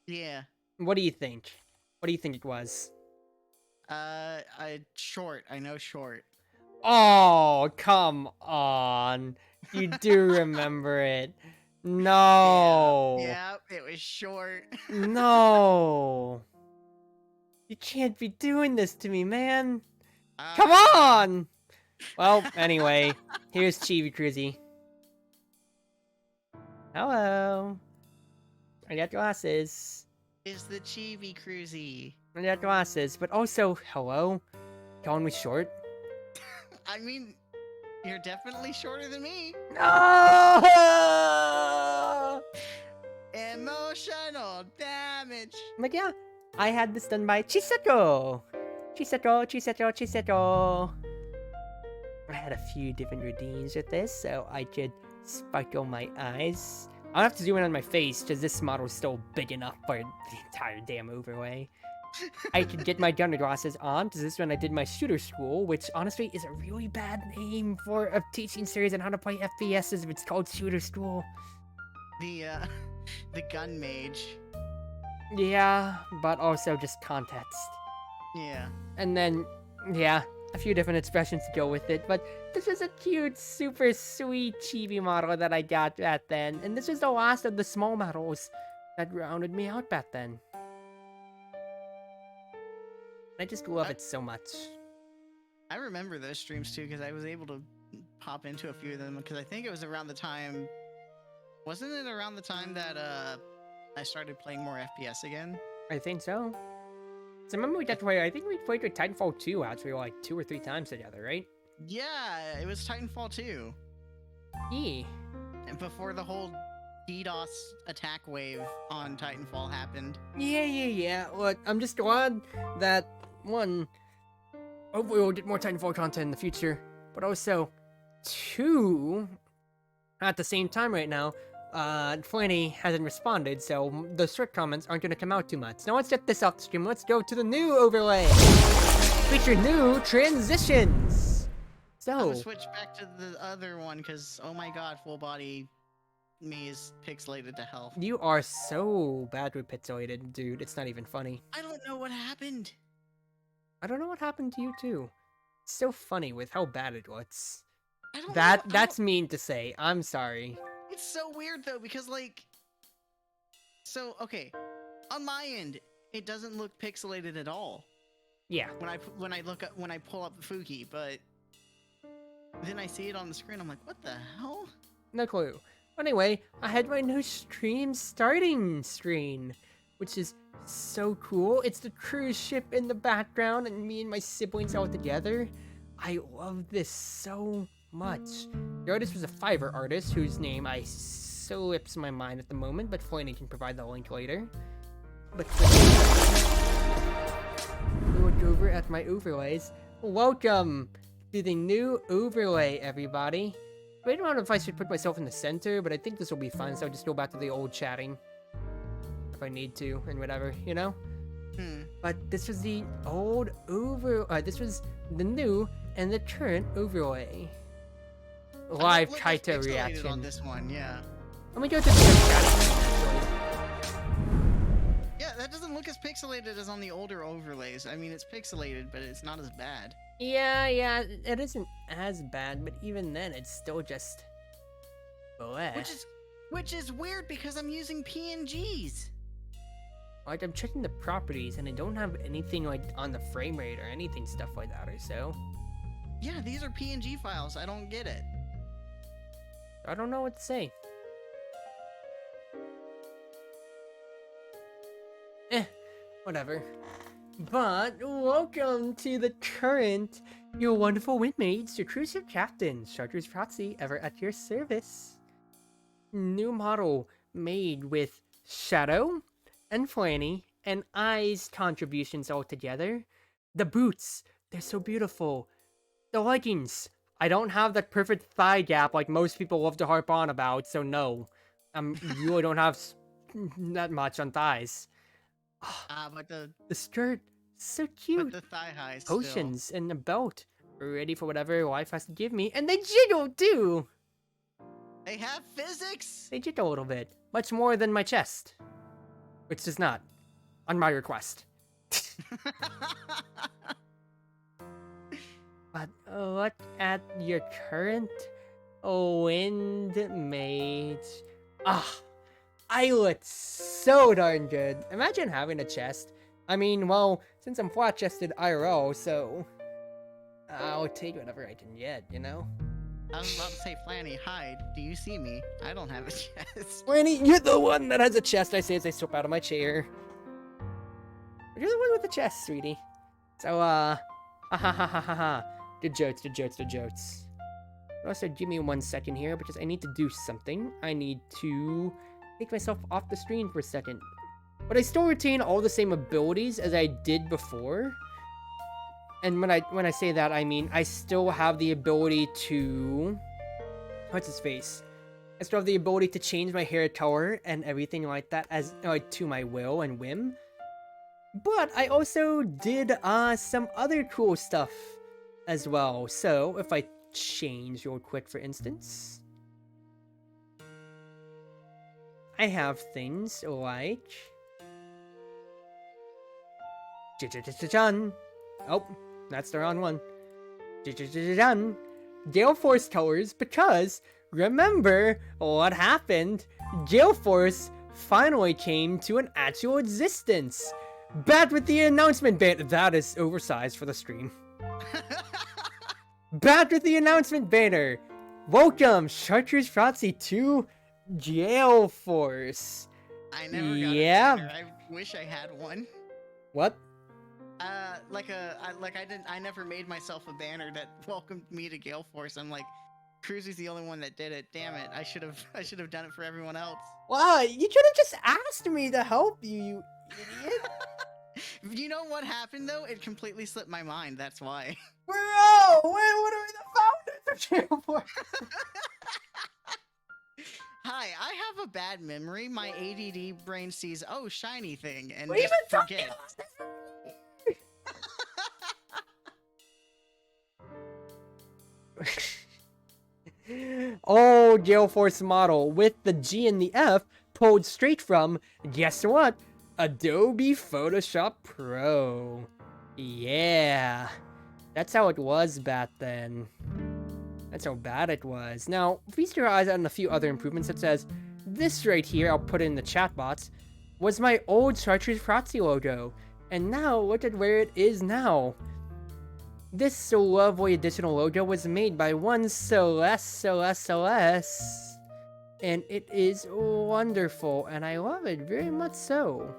Yeah. What do you think? What do you think it was? Short. I know short. Oh, come on. You do remember it. No. Yeah, it was short. No. You can't be doing this to me, man. Come on! Well, anyway, here's Chibi Cruzy. Hello. I got glasses. Is the Chibi Cruzy. I got glasses, but also, hello. Calling me short? I mean, You're definitely shorter than me. No! Emotional damage. Like, yeah, I had this done by Chiseto. Chiseto. I had a few different routines with this, so I could sparkle my eyes. I'll have to zoom in on my face, because this model is still big enough for the entire damn overlay. I could get my gunner glasses on, because this is when I did my shooter school, which honestly is a really bad name for a teaching series on how to play FPSs if it's called shooter school. The the gun mage. Yeah, but also just context. Yeah. And then, yeah, a few different expressions to go with it, but this was a cute, super sweet chibi model that I got back then, and this was the last of the small models that rounded me out back then. I just love it so much. I remember those streams too because I was able to pop into a few of them because I think it was around the time. Wasn't it around the time that I started playing more FPS again? I think so. So remember we got to play, I think we played with Titanfall 2 actually like 2 or 3 times together, right? Yeah, it was Titanfall 2. Yeah. And before the whole DDoS attack wave on Titanfall happened. Yeah. Look, I'm just glad that, one, hopefully we'll get more Titanfall content in the future, but also, 2, at the same time right now, Flanny hasn't responded, so the strict comments aren't going to come out too much. Now let's get this off the stream. Let's go to the new overlay. Feature new transitions. I'm So, gonna switch back to the other one because, oh my god, full body me is pixelated to hell. you are so bad with pixelated, dude. It's not even funny. I don't know what happened. I don't know what happened to you too. It's so funny with how bad it looks. I don't know. That's mean to say. I'm sorry. It's so weird though because okay, on my end it doesn't look pixelated at all Yeah. when I pull up the Fuki, but then I see it on the screen. I'm like, what the hell? No clue. Anyway, I had my new stream starting screen, which is so cool. It's the cruise ship in the background and me and my siblings all together. I love this so much. The artist was a Fiverr artist whose name I slips my mind at the moment, but Flanny can provide the link later. But look over at my overlays. Welcome to the new overlay, everybody. I don't know if I should put myself in the center, but I think this will be fun, so I'll just go back to the old chatting. If I need to, and whatever, you know? But this was the old this was the new and the current overlay. Live Kaito reaction. On this one, yeah. Let me go to the chat. Yeah, that doesn't look as pixelated as on the older overlays. I mean, it's pixelated, but it's not as bad. Yeah, it isn't as bad, but even then, it's still just bleh. Which is weird because I'm using PNGs. Like, I'm checking the properties, and I don't have anything, like, on the frame rate or anything stuff like that, or so. Yeah, these are PNG files. I don't get it. I don't know what to say. Whatever. But, welcome to the current, your wonderful windmates, your cruise ship captain, chatreuseproxy, ever at your service. New model made with Shadow and Flanny and Eyes contributions all together. The boots, they're so beautiful. The leggings, I don't have that perfect thigh gap like most people love to harp on about, so no. Really don't have that much on thighs. But the skirt, so cute. But the thigh highs Potions and a belt, ready for whatever life has to give me, and they jiggle too. They have physics. They jiggle a little bit, much more than my chest, which does not, on my request. But look at your current windmate. I look so darn good. Imagine having a chest. I mean, well, since I'm flat-chested IRL, so I'll take whatever I can get, you know? I was about to say, Flanny, hi, do you see me? I don't have a chest. Flanny, you're the one that has a chest, I say as I slip out of my chair. You're the one with the chest, sweetie. So, ha ha ha ha ha. Good jokes. Also, give me 1 second here because I need to do something. I need to take myself off the screen for a second. But I still retain all the same abilities as I did before. And when I say that, I mean I still have the ability to... What's his face? I still have the ability to change my hair color and everything like that as to my will and whim. But I also did some other cool stuff as well. So if I change real quick, for instance, I have things like... Oh, that's the wrong one. Gale Force colors, because remember what happened? Gale Force finally came to an actual existence. Back with the announcement banner. That is oversized for the stream. Back with the announcement banner. Welcome, chatreuseproxy to Gale Force. I never got a banner. I wish I had one. What? I never made myself a banner that welcomed me to Gale Force. I'm like, Cruzy's the only one that did it. Damn it! I should have done it for everyone else. Wow, you could have just asked me to help you, you idiot. You know what happened though? It completely slipped my mind. That's why. Bro, what are the founders of Gale Force? Hi, I have a bad memory. My ADD brain sees, oh, shiny thing, and We've just been forget. Oh, Gale Force model with the G and the F pulled straight from, guess what? Adobe Photoshop Pro. Yeah, that's how it was back then. That's how bad it was. Now, feast your eyes on a few other improvements, such as this right here, I'll put it in the chat box, was my old chatreuseproxy logo. And now, look at where it is now. This lovely additional logo was made by one Celeste, and it is wonderful, and I love it very much so.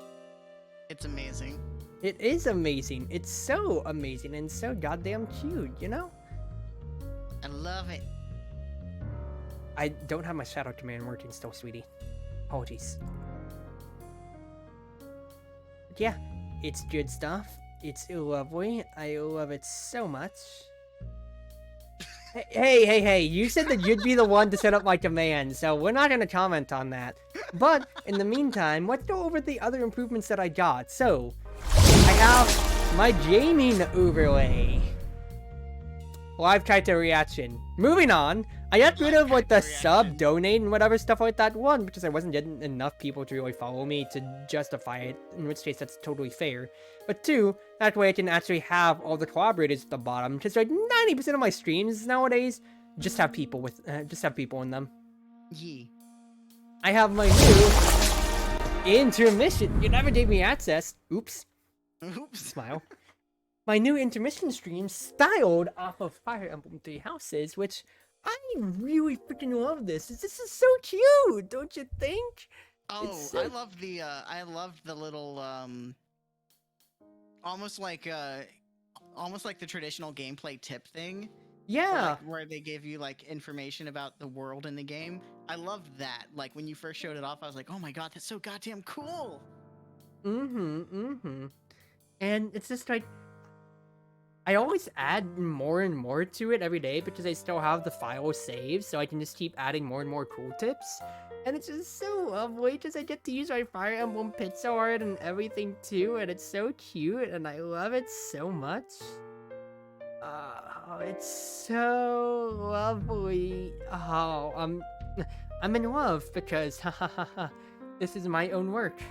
It's amazing. It is amazing. It's so amazing and so goddamn cute, you know? I love it. I don't have my shadow command working still, sweetie. Apologies. But yeah, it's good stuff. It's lovely. I love it so much. Hey, you said that you'd be the one to set up my command, so we're not going to comment on that. But, in the meantime, let's go over the other improvements that I got. So, I have my gaming overlay. Live Kaito reaction. Moving on, I got rid of like the sub, donate, and whatever stuff like that. One, because I wasn't getting enough people to really follow me to justify it, in which case that's totally fair. But two, that way I can actually have all the collaborators at the bottom, because like 90% of my streams nowadays just have people in them. Yee. I have my new intermission. You never gave me access. Oops. Oops. Smile. My new intermission stream styled off of Fire Emblem Three Houses, which I really freaking love this. This is so cute, don't you think? Oh, so... I love the little almost like the traditional gameplay tip thing. Yeah. Where they give you like information about the world in the game. I loved that. Like when you first showed it off, I was like, "Oh my god, that's so goddamn cool." And it's just like I always add more and more to it every day because I still have the file saved, so I can just keep adding more and more cool tips. And it's just so lovely because I get to use my Fire Emblem pixel art and everything too, and it's so cute, and I love it so much. Oh, it's so lovely. Oh, I'm in love because this is my own work.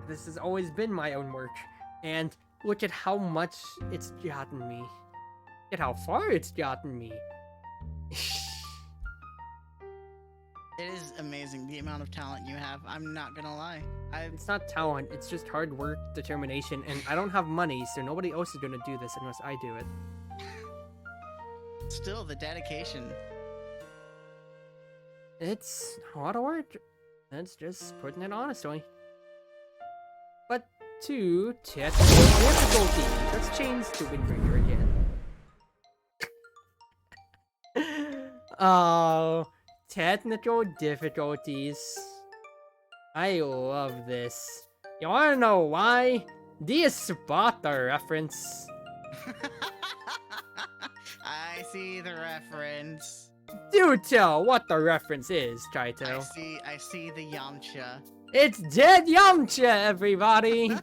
This has always been my own work, and look at how much it's gotten me. Look at how far it's gotten me. It is amazing the amount of talent you have. I'm not gonna lie. It's not talent, it's just hard work, determination, and I don't have money, so nobody else is gonna do this unless I do it. Still, the dedication. It's a lot of work. That's just putting it honestly. But to technical difficulty, let's change to Windbreaker again. Oh, technical difficulties. I love this. You wanna know why? Do you spot the reference? I see the reference. Do tell what the reference is, I Kaito. see the Yamcha. It's Dead Yamcha, everybody!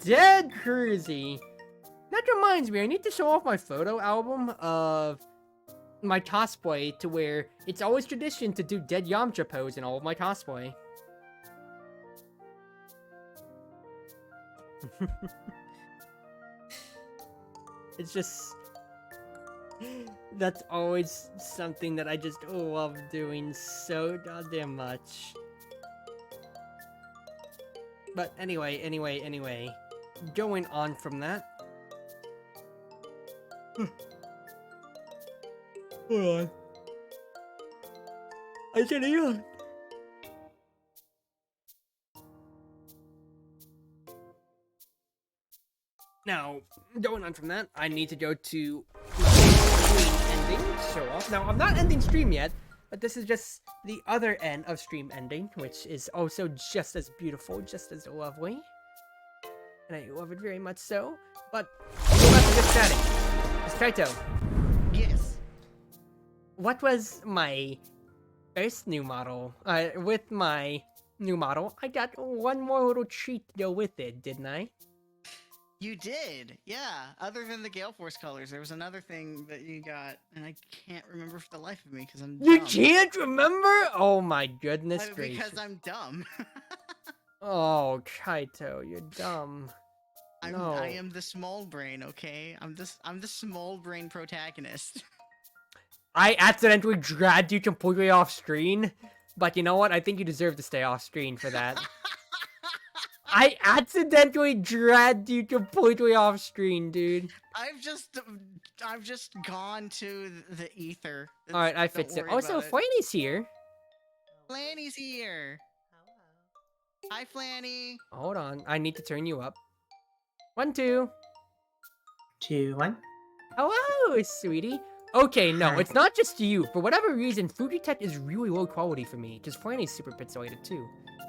Dead Cruzy. That reminds me, I need to show off my photo album of my cosplay to where it's always tradition to do Dead Yamcha pose in all of my cosplay. It's just... That's always something that I just love doing so goddamn much. But anyway, going on from that. Hold on. I can't even. Now, going on from that, I need to go to my stream ending show off. Now, I'm not ending stream yet, but this is just the other end of stream ending, which is also just as beautiful, just as lovely. And I love it very much so. But, go back to just chatting. It's Kaito. Yes. What was my first new model? With my new model, I got one more little treat to go with it, didn't I? You did, yeah. Other than the Gale Force colors, there was another thing that you got, and I can't remember for the life of me because I'm You dumb. can't remember? Oh my goodness gracious. Because I'm dumb. Oh, Kaito, you're dumb. No. I am the small brain, okay? I'm the small brain protagonist. I accidentally dragged you completely off screen, but you know what? I think you deserve to stay off screen for that. I accidentally dragged you completely off screen, dude. I've just gone to the ether. All right, I Don't fixed it. worry Also, about it. Flanny's here. Flanny's here. Hi, Flanny. Hold on, I need to turn you up. 1, 2. 2, 1. Hello, sweetie. Okay, no, Hi. it's not just you. For whatever reason, Fujitech is really low quality for me, because Flanny's super pixelated too.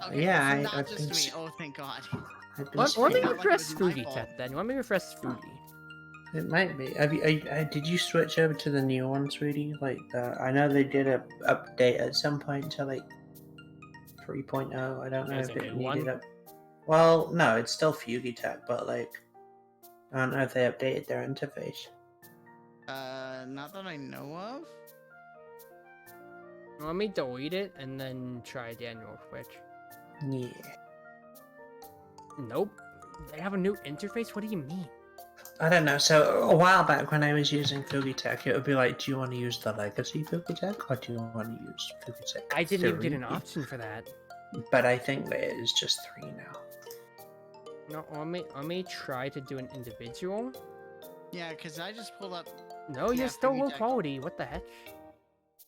Okay, Yeah, it's not I've just been me. Oh, thank God. I've been Let me Not like it refresh was my fault. Fujitech then. Let me refresh Fuji. It might be. Did you switch over to the new one, sweetie? Like, I know they did a update at some point to like 3.0. I don't know There's if a it new one? needed up. Well, no, it's still Fugitech, but like, I don't know if they updated their interface. Not that I know of. Let me delete it and then try again real quick. Yeah. Nope. They have a new interface? What do you mean? I don't know. So a while back when I was using Fugitech, it would be like, do you want to use the legacy Fugitech or do you want to use Fugitech? I didn't even get an 3? option for that. But I think that it is just 3 now. No, let me try to do an individual. Yeah, because I just pulled up. No, Yeah, you're still low Fujitech. quality. What the heck?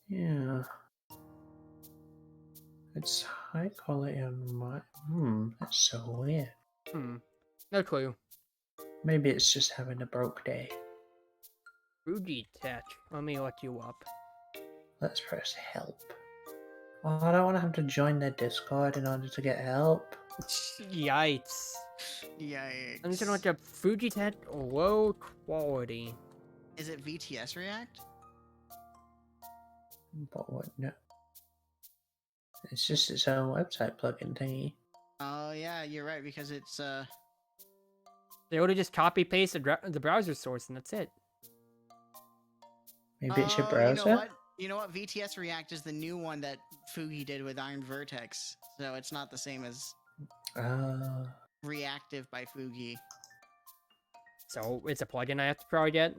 Yeah. It's high quality on my. That's so weird. No clue. Maybe it's just having a broke day. Fujitech. Let me look you up. Let's press help. Oh, I don't want to have to join their Discord in order to get help. Yikes. Yikes. I'm just gonna look up Fujitech low quality. Is it VTS React? But what? No. It's just its own website plugin thingy. Oh yeah, you're right because it's They would have just copy pasted the browser source and that's it. Maybe it's your Oh, browser? You know what? VTS React is the new one that Fugi did with Iron Vertex, so it's not the same as Reactive by Fugi. So it's a plugin I have to probably get.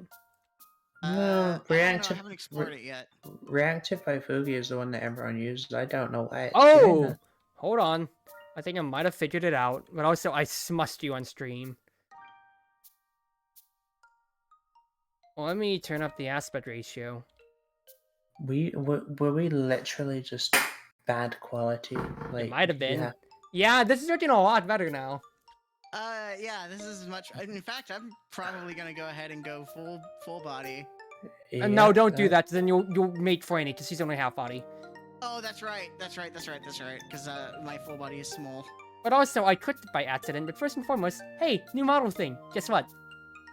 No, I don't know, I Reactive. haven't explored it yet. Reactive by Fugi is the one that everyone uses. I don't know why. It's doing Oh! that. Hold on. I think I might have figured it out, but also I smushed you on stream. Well, let me turn up the aspect ratio. Were we literally just bad quality? Like, It might have been. Yeah. Yeah, this is looking a lot better now. Yeah, this is much. In fact, I'm probably gonna go ahead and go full body. No, Yeah, don't do that. Then you'll make Franny because she's only half body. Oh, that's right. Because my full body is small. But also, I clicked it by accident. But first and foremost, hey, new model thing. Guess what?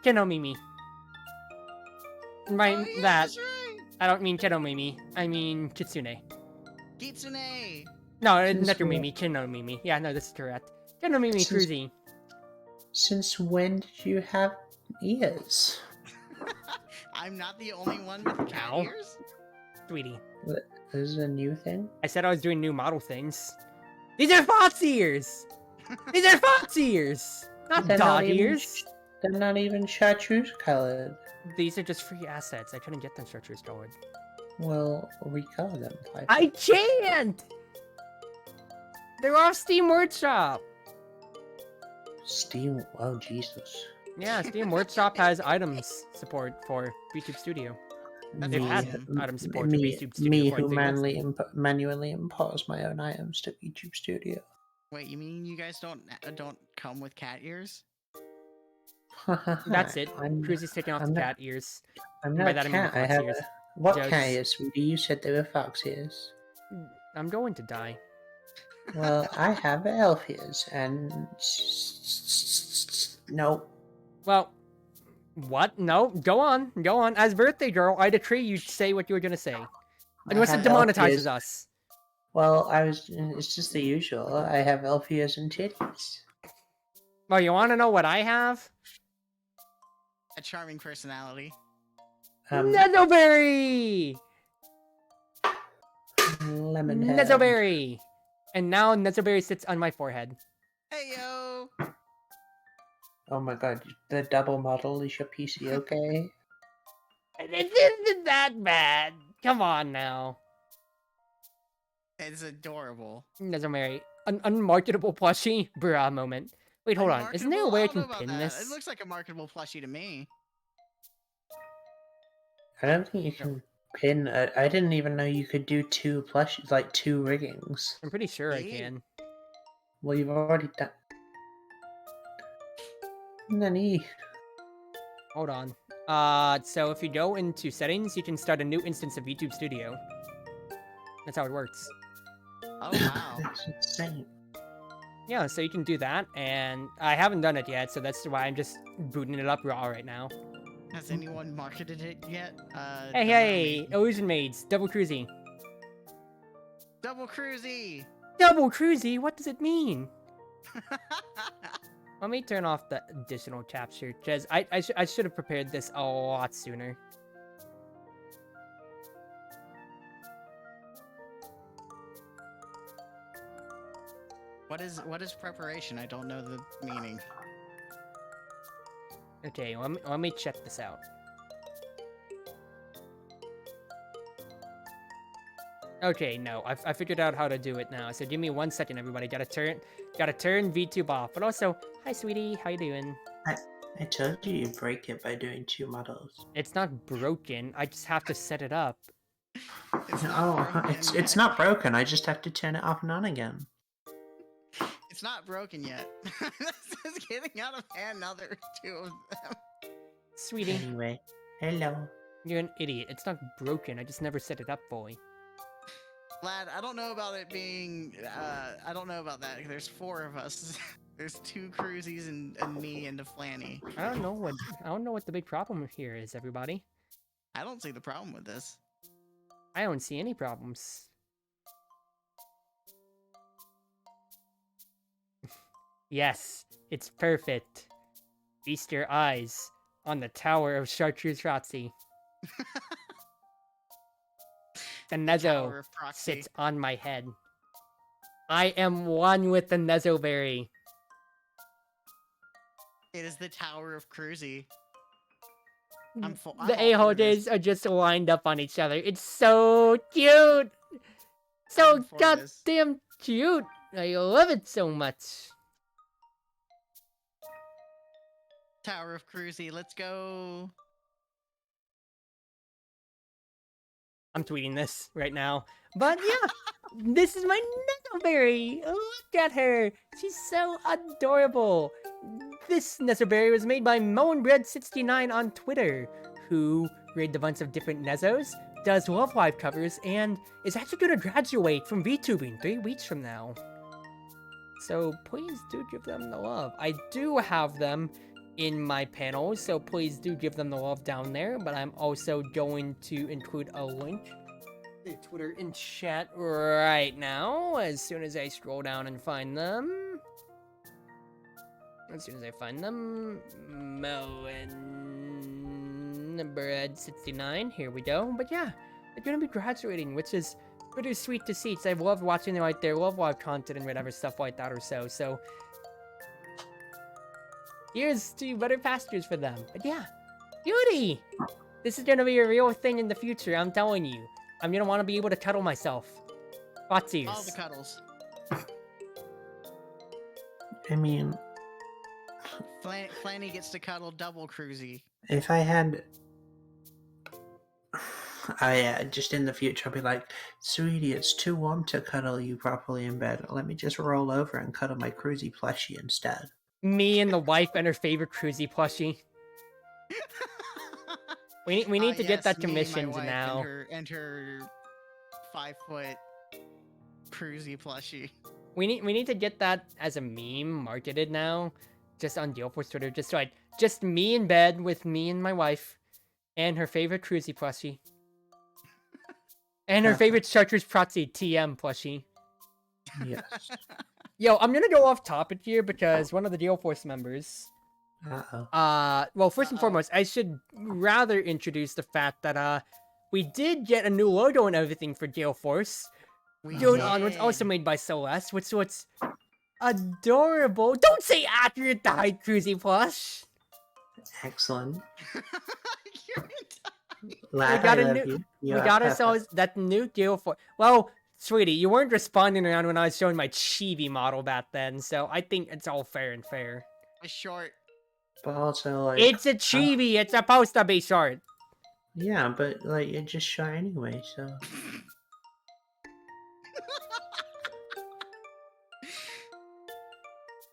Keno Mimi. By Oh, yeah, that, that's right. I don't mean Keno Mimi. I mean Kitsune. Kitsune. No, Since not your when- Mimi. Keno Mimi. Yeah, no, this is correct. Keno Mimi Since- Cruzy. Since when did you have ears? I'm not the only one with cat Ow. ears. Sweetie. This is a new thing? I said I was doing new model things. These are fox ears! These are fox ears! Not They're not dog even ears! They're not even chartreuse colored. These are just free assets. I couldn't get them chartreuse colored. Well, recolor them. I can't! They're off Steam Workshop! Steam. Oh, Jesus. Yeah, Steam Workshop has items support for VTube Studio. That's They've had awesome. item support for me, VTube Studio me for who 3 months. manually imports my own items to YouTube Studio. Wait, you mean you guys don't come with cat ears? That's it. I'm, Cruzy's taking off I'm the not- cat ears. I'm By not that a I mean cat. I fox have ears. What Jokes. cat ears, sweetie? You said they were fox ears. I'm going to die. Well, I have elf ears, and no. Well, what? No, go on, go on. As birthday girl, I decree you say what you were gonna say. Unless it have elf demonetizes ears. us. Well, it's just the usual. I have elf ears and titties. Well, you wanna know what I have? A charming personality. Nezoberry! Lemon head. Nezoberry! And now Nezoberry sits on my forehead. Hey yo. Oh my god, the double model is your PC okay? It isn't that bad. Come on now. It's adorable. Nezoberry. An unmarketable plushie? Bruh moment. Wait, hold on. Isn't there a way I don't know can about pin that. this? It looks like a marketable plushie to me. I don't think you can pin. I didn't even know you could do two plushies, like two riggings. I'm pretty sure I Yeah. can. Well, you've already done. Nani? Hold on. So if you go into settings, you can start a new instance of YouTube Studio. That's how it works. Oh wow. That's insane. Yeah, so you can do that, and I haven't done it yet, so that's why I'm just booting it up raw right now. Has anyone marketed it yet? Hey, hey, Illusion Maids, Double Cruzy. Double Cruzy! Double Cruzy? What does it mean? Let me turn off the additional capture, because I should have prepared this a lot sooner. What is preparation? I don't know the meaning. Okay, let me check this out. Okay, no, I figured out how to do it now. So give me 1 second, everybody. Gotta turn VTube off. But also, hi, sweetie, how you doing? I told you break it by doing two models. It's not broken. I just have to set it up. It's Oh, broken it's yet. not broken. I just have to turn it off and on again. It's not broken yet. This is getting out of hand. Now there's two of them. Sweetie, Anyway, hello. you're an idiot. It's not broken. I just never set it up fully. Lad, I don't know about it being. I don't know about that. There's four of us. There's two cruisies and me and a Flanny. I don't know what the big problem here is, everybody. I don't see the problem with this. I don't see any problems. Yes, it's perfect. Feast your eyes on the tower of Chartreuse Rotzi. The Nezo Tower of Proxy. sits on my head. I am one with the Nezoberry. It is the Tower of Cruzy. I'm The all for a-holes are just lined up on each other. It's so cute! So I'm for this. goddamn cute! I love it so much. Tower of Cruzy, let's go. I'm tweeting this right now. But yeah, this is my Nezoberry. Look at her. She's so adorable. This Nezoberry was made by Moanbread69 on Twitter, who read a bunch of different Nezos, does Love Live covers, and is actually going to graduate from VTubing 3 weeks from now. So please do give them the love. I do have them in my panel, so please do give them the love down there, but I'm also going to include a link to Twitter in chat right now, as soon as I scroll down and find them. As soon as I find them, Melon Bread 69. Here we go. But yeah, they're gonna be graduating, which is pretty sweet to see. I've loved watching them right there, love live content and whatever stuff like that or so. So here's to better pastures for them. But yeah, beauty. This is gonna be a real thing in the future. I'm telling you. I'm gonna want to be able to cuddle myself. Fotsies. All the cuddles. I mean, Flanny gets to cuddle double Cruzy. if I had, just in the future, I'd be like, sweetie, it's too warm to cuddle you properly in bed. Let me just roll over and cuddle my Cruzy plushie instead. Me and the wife and her favorite Cruzy plushie. We need to get that commissioned now. And her 5-foot Cruzy plushie. We need to get that as a meme marketed now, just on Gale Force Twitter. Just me in bed with me and my wife, and her favorite Cruzy plushie, and her favorite chatreuseproxy TM plushie. Yes. Yo, I'm gonna go off topic here because one of the Gale Force members. Uh-oh. Well, first and foremost, I should rather introduce the fact that we did get a new logo and everything for Gale Force. Going on, was also made by Celeste, which was adorable. Don't say accurate to height, Cruzy plush. Excellent. You're Lad, We got I a love new- you. We You are got perfect. ourselves that new Gale Force. Well, sweetie, you weren't responding around when I was showing my chibi model back then, so I think it's all fair and fair. short. But also, like, It's a chibi. It's supposed to be short. yeah, but like it just shot anyway, so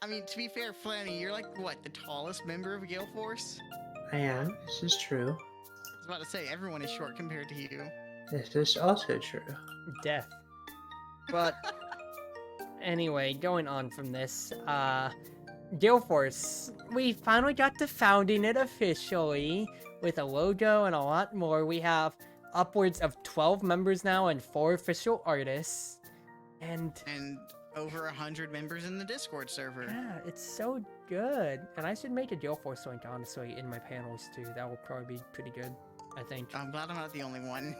I mean, to be fair, Flanny, you're like, what, the tallest member of Gale Force? I am. This is true. I was about to say, everyone is short compared to you. This is also true. Death. But anyway, going on from this, Gale Force, we finally got to founding it officially with a logo and a lot more. We have upwards of 12 members now and 4 official artists. And over 100 members in the Discord server. yeah, it's so good. And I should make a Gale Force link, honestly, in my panels too. That will probably be pretty good, I think. I'm glad I'm not the only one.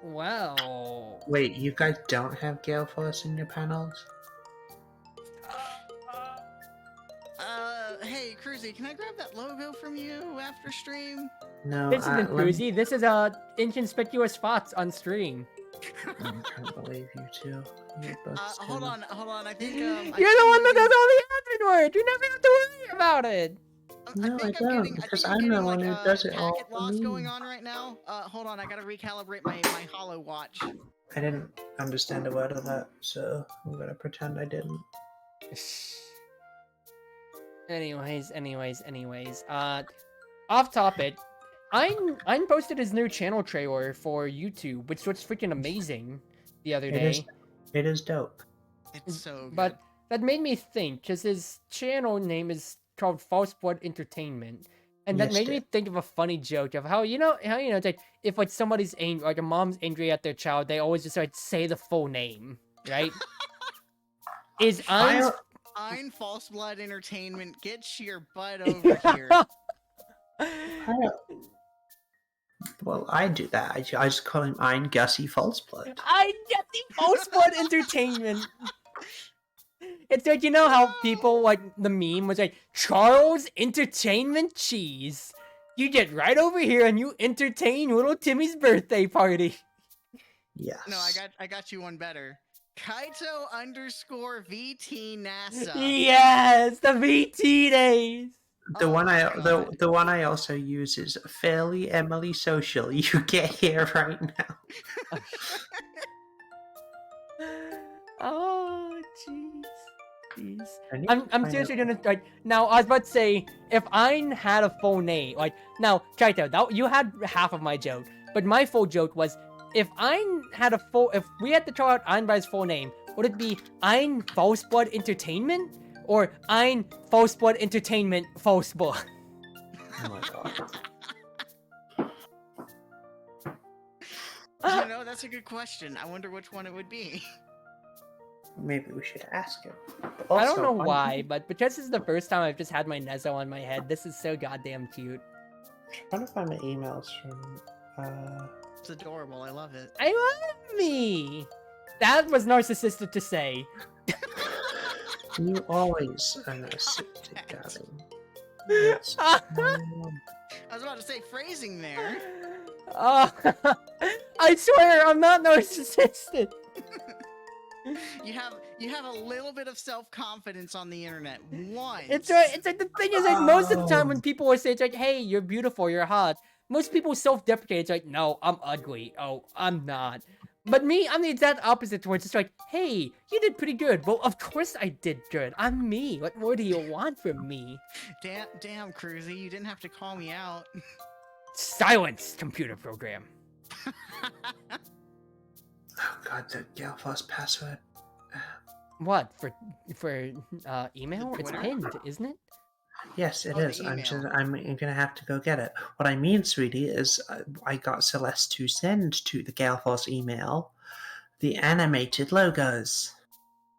Well, Wait, you guys don't have Gale Force in your panels? Hey, Cruzy, can I grab that logo from you after stream? No, this isn't let me- Cruzy. This is inconspicuous spots on stream. I can't believe you two. You're both Hold silly. on, I think, You're the one that does all the admin work. You never have to worry about it. No, I I'm don't, getting, because I think I'm I'm the getting, one like, who does it all packet for loss me. going on right now. Hold on, I gotta recalibrate my hollow watch. I didn't understand a word of that, so I'm gonna pretend I didn't. Anyways. Off topic. Ein posted his new channel trailer for YouTube, which looks freaking amazing the other day. It is dope. It's so good. But that made me think, because his channel name is called False Blood Entertainment. And that Yes, made me it- think of a funny joke of how it's like, if like somebody's angry, like a mom's angry at their child, they always just like say the full name, right? Is Ein's Ein False Blood Entertainment, get your butt over here. Well, I do that. I just call him Ein Gussie Falseblood. I get the False Blood Entertainment. It's like, you know how people, like, the meme was like, Charles Entertainment Cheese. You get right over here and you entertain little Timmy's birthday party. Yes. No, I got you one better. Kaito _ VT NASA. Yes, the VT days. The Oh one my I God. the one I also use is Fairly Emily Social. You get here right now. Oh, jeez. Jeez. I need I'm to find seriously out- gonna like now. I was about to say if I had a full name, like now, Chaito, that you had half of my joke, but my full joke was if if we had to throw out Einbei's full name, would it be Ein Faustblood Entertainment or Ein Faustblood Entertainment Faustblood? Oh my god. You know, that's a good question. I wonder which one it would be. Maybe we should ask him. But I don't know also, why, but because this is the first time I've just had my Nezo on my head, this is so goddamn cute. I'm trying to find my emails from. It's adorable. I love it. I love me. That was narcissistic to say. You always are narcissistic, Context. darling. Yes. I was about to say phrasing there. Oh, I swear I'm not narcissistic. You have a little bit of self-confidence on the internet. Once. It's right. It's like the thing is like most of the time when people will say it's like, "Hey, you're beautiful, you're hot," most people self-deprecate. It's like, "No, I'm ugly. Oh, I'm not." But me, I'm the exact opposite towards it's like, "Hey, you did pretty good." Well, of course I did good. I'm me. What more do you want from me? Damn, Cruzy, you didn't have to call me out. Silence, computer program. Oh god, the Galfos password. What for email? The It's Twitter? pinned, isn't it? Yes, it Oh, the is. I'm email. gonna have to go get it. What I mean, sweetie, is I got Celeste to send to the Galfos email the animated logos.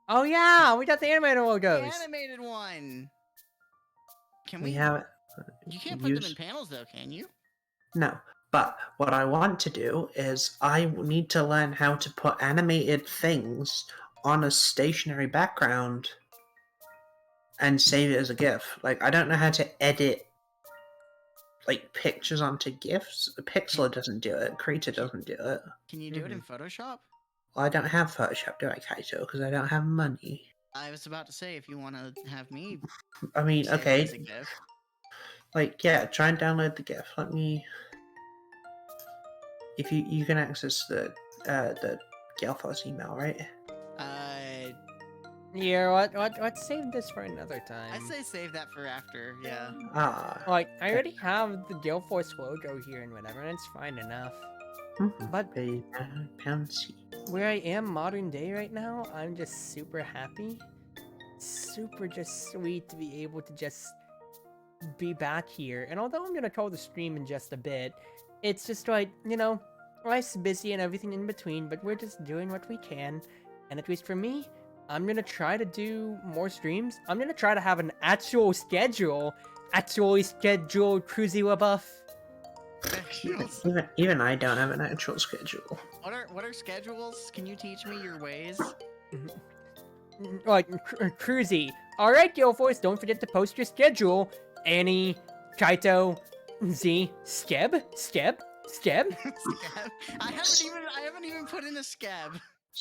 Oh yeah, we got the animator The logos. animated one. Can We we? have You can't put them use- in panels though, can you? No, but what I want to do is I need to learn how to put animated things on a stationary background and save it as a GIF. Like, I don't know how to edit like pictures onto GIFs. Pixlr doesn't do it. Krita doesn't do it. Can you do it in Photoshop? Well, I don't have Photoshop, do I, Kaito? Because I don't have money. I was about to say if you want to have me I mean, save it okay, as a GIF. like yeah, try and download the GIF. Let me. If you can access the Gelfos email, right? Here, what? Save this for another time. I say save that for after. Yeah. Ah, Like, I already have the Gale Force logo here and whatever, and it's fine enough. But Pouncy. where I am modern day right now, I'm just super happy. Super just sweet to be able to just be back here. And although I'm gonna call the stream in just a bit, it's just like, you know, life's busy and everything in between, but we're just doing what we can. And at least for me, I'm gonna try to do more streams. I'm gonna try to have an actually scheduled Cruzy LaBeouf. Even I don't have an actual schedule. What are schedules? Can you teach me your ways? Like, Cruzy. Alright, Gale Force, don't forget to post your schedule. Annie, Kaito, Z, Skeb. Scab? I haven't even put in a scab.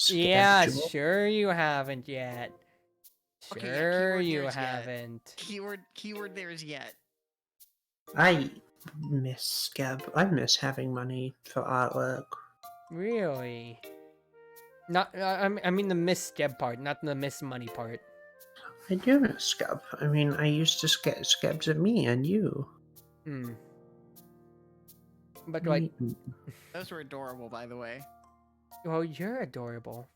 Yeah, Schedule. sure you haven't yet. Okay, yeah, Sure keyword you there's yet. haven't. Keyword there's yet. I miss Scab. I miss having money for artwork. Really? Not, I mean the miss Skeb part, not the miss money part. I do miss Scab. I mean, I used to get Scabs at me and you. But like, Those were adorable, by the way. well, you're adorable.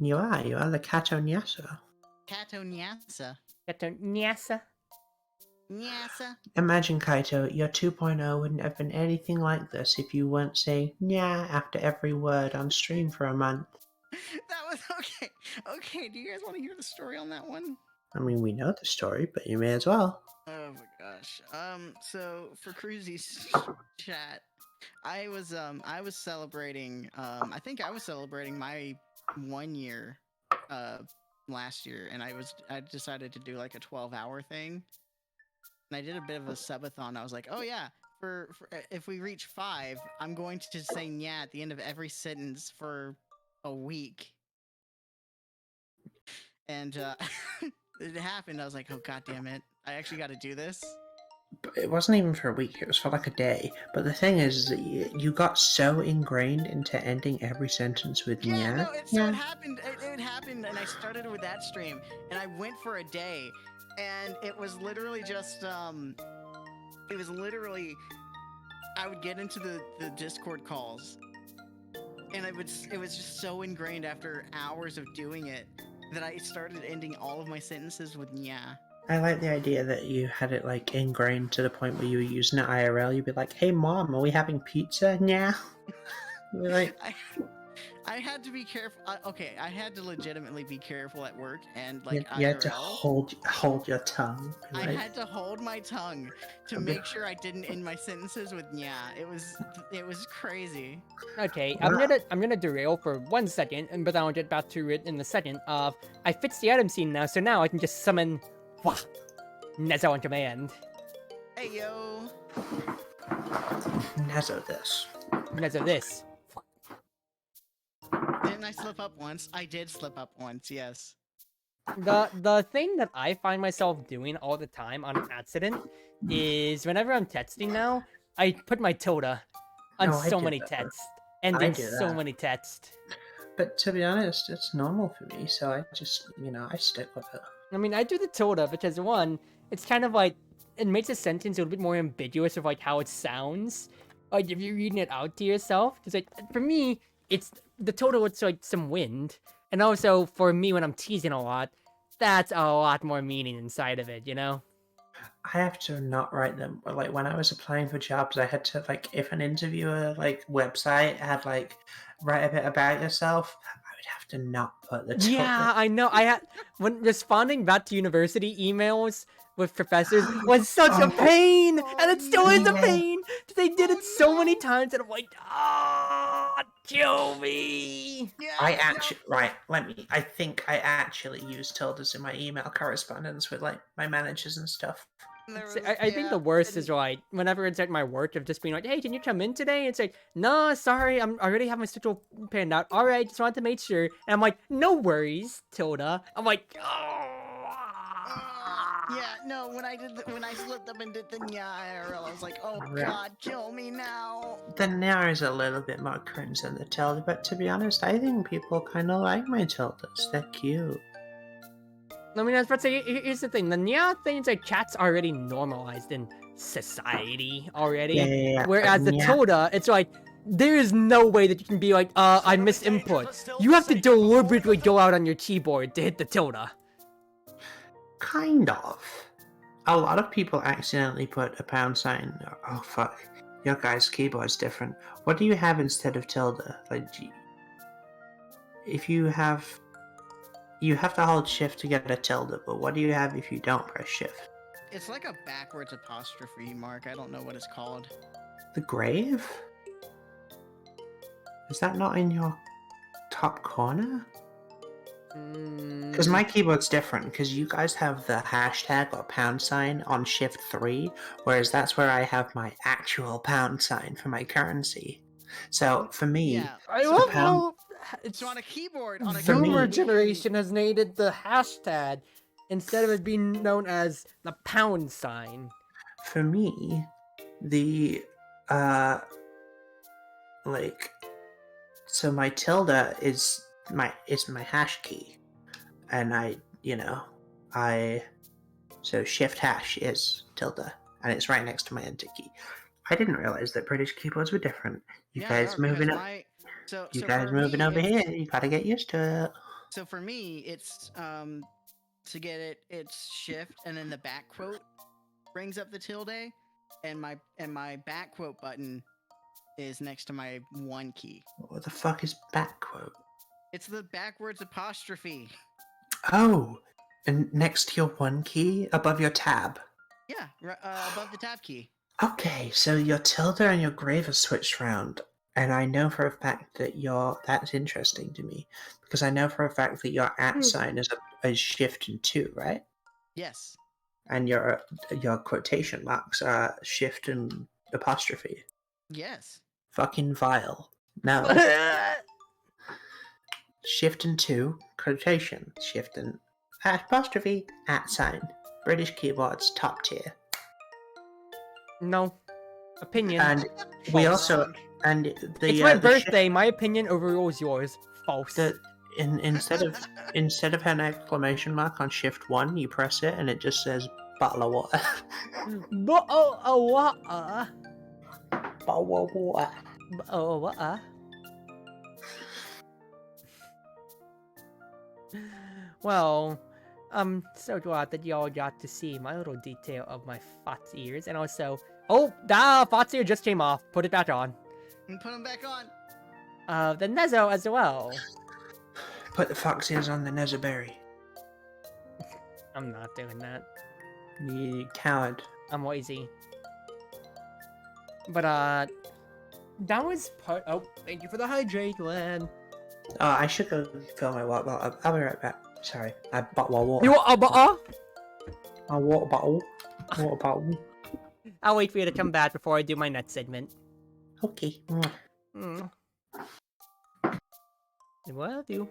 You are the Kato Nyasa. Kato Nyasa. Nyasa. Nyasa. Imagine, Kaito, your 2.0 wouldn't have been anything like this if you weren't saying "nya" after every word on stream for a month. That was okay. Okay, do you guys want to hear the story on that one? I mean, we know the story, but you may as well. Oh my gosh. So for Cruzy's chat, I was celebrating. I think I was celebrating my 1 year, last year, and I decided to do like a 12-hour thing, and I did a bit of a subathon. I was like, oh yeah, for if we reach 5, I'm going to say "nya" at the end of every sentence for a week, and it happened. I was like, oh god damn it, I actually got to do this. It wasn't even for a week, it was for like a day. But the thing is that you got so ingrained into ending every sentence with Yeah, nya. no, it Yeah. happened. It happened, and I started with that stream, and I went for a day, and it was literally just it was literally I would get into the Discord calls, and it was just so ingrained after hours of doing it that I started ending all of my sentences with "nya." I like the idea that you had it like ingrained to the point where you were using it IRL. You'd be like, "Hey mom, are we having pizza now?" You're like, I had to be careful. Okay, I had to legitimately be careful at work and you, like you had to IRL. hold your tongue. I Like, had to hold my tongue to make sure I didn't end my sentences with "nya." It was crazy. Okay, Wow. I'm gonna derail for 1 second, but I'll get back to it in a second. I fixed the item scene now, so now I can just summon Wah Nezo on command. Hey yo. Nezzo this. Nezo this. Didn't I slip up once? I did slip up once, yes. The thing that I find myself doing all the time on accident is whenever I'm texting now, I put my tilde on Oh, I so do many that. texts, I ending do so that. many texts. But to be honest, it's normal for me, so I just, I stick with it. I mean, I do the tilde because one, it's kind of like it makes a sentence a little bit more ambiguous of like how it sounds. Like if you're reading it out to yourself, because like for me, it's the tilde looks like some wind, and also for me when I'm teasing a lot, that's a lot more meaning inside of it, you know? I have to not write them. Like when I was applying for jobs, I had to like if an interviewer like website had like write a bit about yourself, I would have to not put the tilde. Yeah, I know. I had when responding back to university emails with professors was such a Oh pain, and Oh it still is a yeah. pain. They did it so many no. times, and I'm like, ah, kill me. Yeah, I no. actually right. I think I actually use tildes in my email correspondence with like my managers and stuff. There was I think the worst is and like whenever it's at my work of just being like, hey, can you come in today? It's like, no, sorry, I already have my schedule planned out. All right, just wanted to make sure. And I'm like, no worries, Tilda. I'm like, yeah, no, when I slipped up and did the "nya" IRL, I was like, "Oh Right. god, kill me now." The Nair is a little bit more cringe than the tilde, but to be honest, I think people kind of like my tildes. They're cute. I mean, I was about to say, here's the thing. The Nya thing is like chat's already normalized in society Yeah, already. yeah, yeah. But Whereas the yeah, Tilda, it's like, there is no way that you can be like, I missed input. You have to deliberately go out on your keyboard to hit the Tilda. kind of. A lot of people accidentally put a pound sign. Oh fuck, your guy's keyboard's different. What do you have instead of tilde? Like, if you have to hold shift to get a tilde, but what do you have if you don't press shift? It's like a backwards apostrophe mark. I don't know what it's called. The grave? Is that not in your top corner? Because my keyboard's different, because you guys have the hashtag or pound sign on shift 3, whereas that's where I have my actual pound sign for my currency. So for me, Yeah. I So the love pound how it's so on a keyboard, on a For me- Zoomer keyboard, we can- generation has named the hashtag instead of it being known as the pound sign. for me, the like so my tilde is my hash key, and I so shift hash is tilde, and it's right next to my enter key. I didn't realize that British keyboards were different. You yeah, they guys are because moving up. my so You so guys for moving me over it's here. You gotta get used to it. so for me it's to get it it's shift and then the back quote brings up the tilde and my back quote button is next to my one key. What the fuck is back quote? It's the backwards apostrophe. Oh, and next to your one key above your tab. Yeah, above the tab key. Okay, so your tilde and your grave are switched round, and I know for a fact that that's interesting to me, because I know for a fact that your @ sign is shift and 2, right? Yes. And your quotation marks are shift and apostrophe. Yes. Fucking vile. No. Shift and 2, quotation, shift and apostrophe, @ sign. British keyboards, top tier. No. Opinion. And we False. also Wrong. and the It's my the shift- birthday. My opinion overrules yours. False. instead of an exclamation mark on shift 1, you press it and it just says bottle of water. But what? Bottle of water. What? Well, I'm so glad that y'all got to see my little detail of my Fox ears, and also, Fox ear just came off. Put it back on. And put them back on. The Nezo as well. Put the fox ears on the Nezzaberry. I'm not doing that. You coward. I'm lazy. But that was part. Oh, thank you for the hydrate, Glenn. I should go fill my water bottle. I'll be right back. Sorry, I bought water. You want a bottle? A water bottle. Water bottle. I'll wait for you to come back before I do my net segment. Okay. Mm. Will do.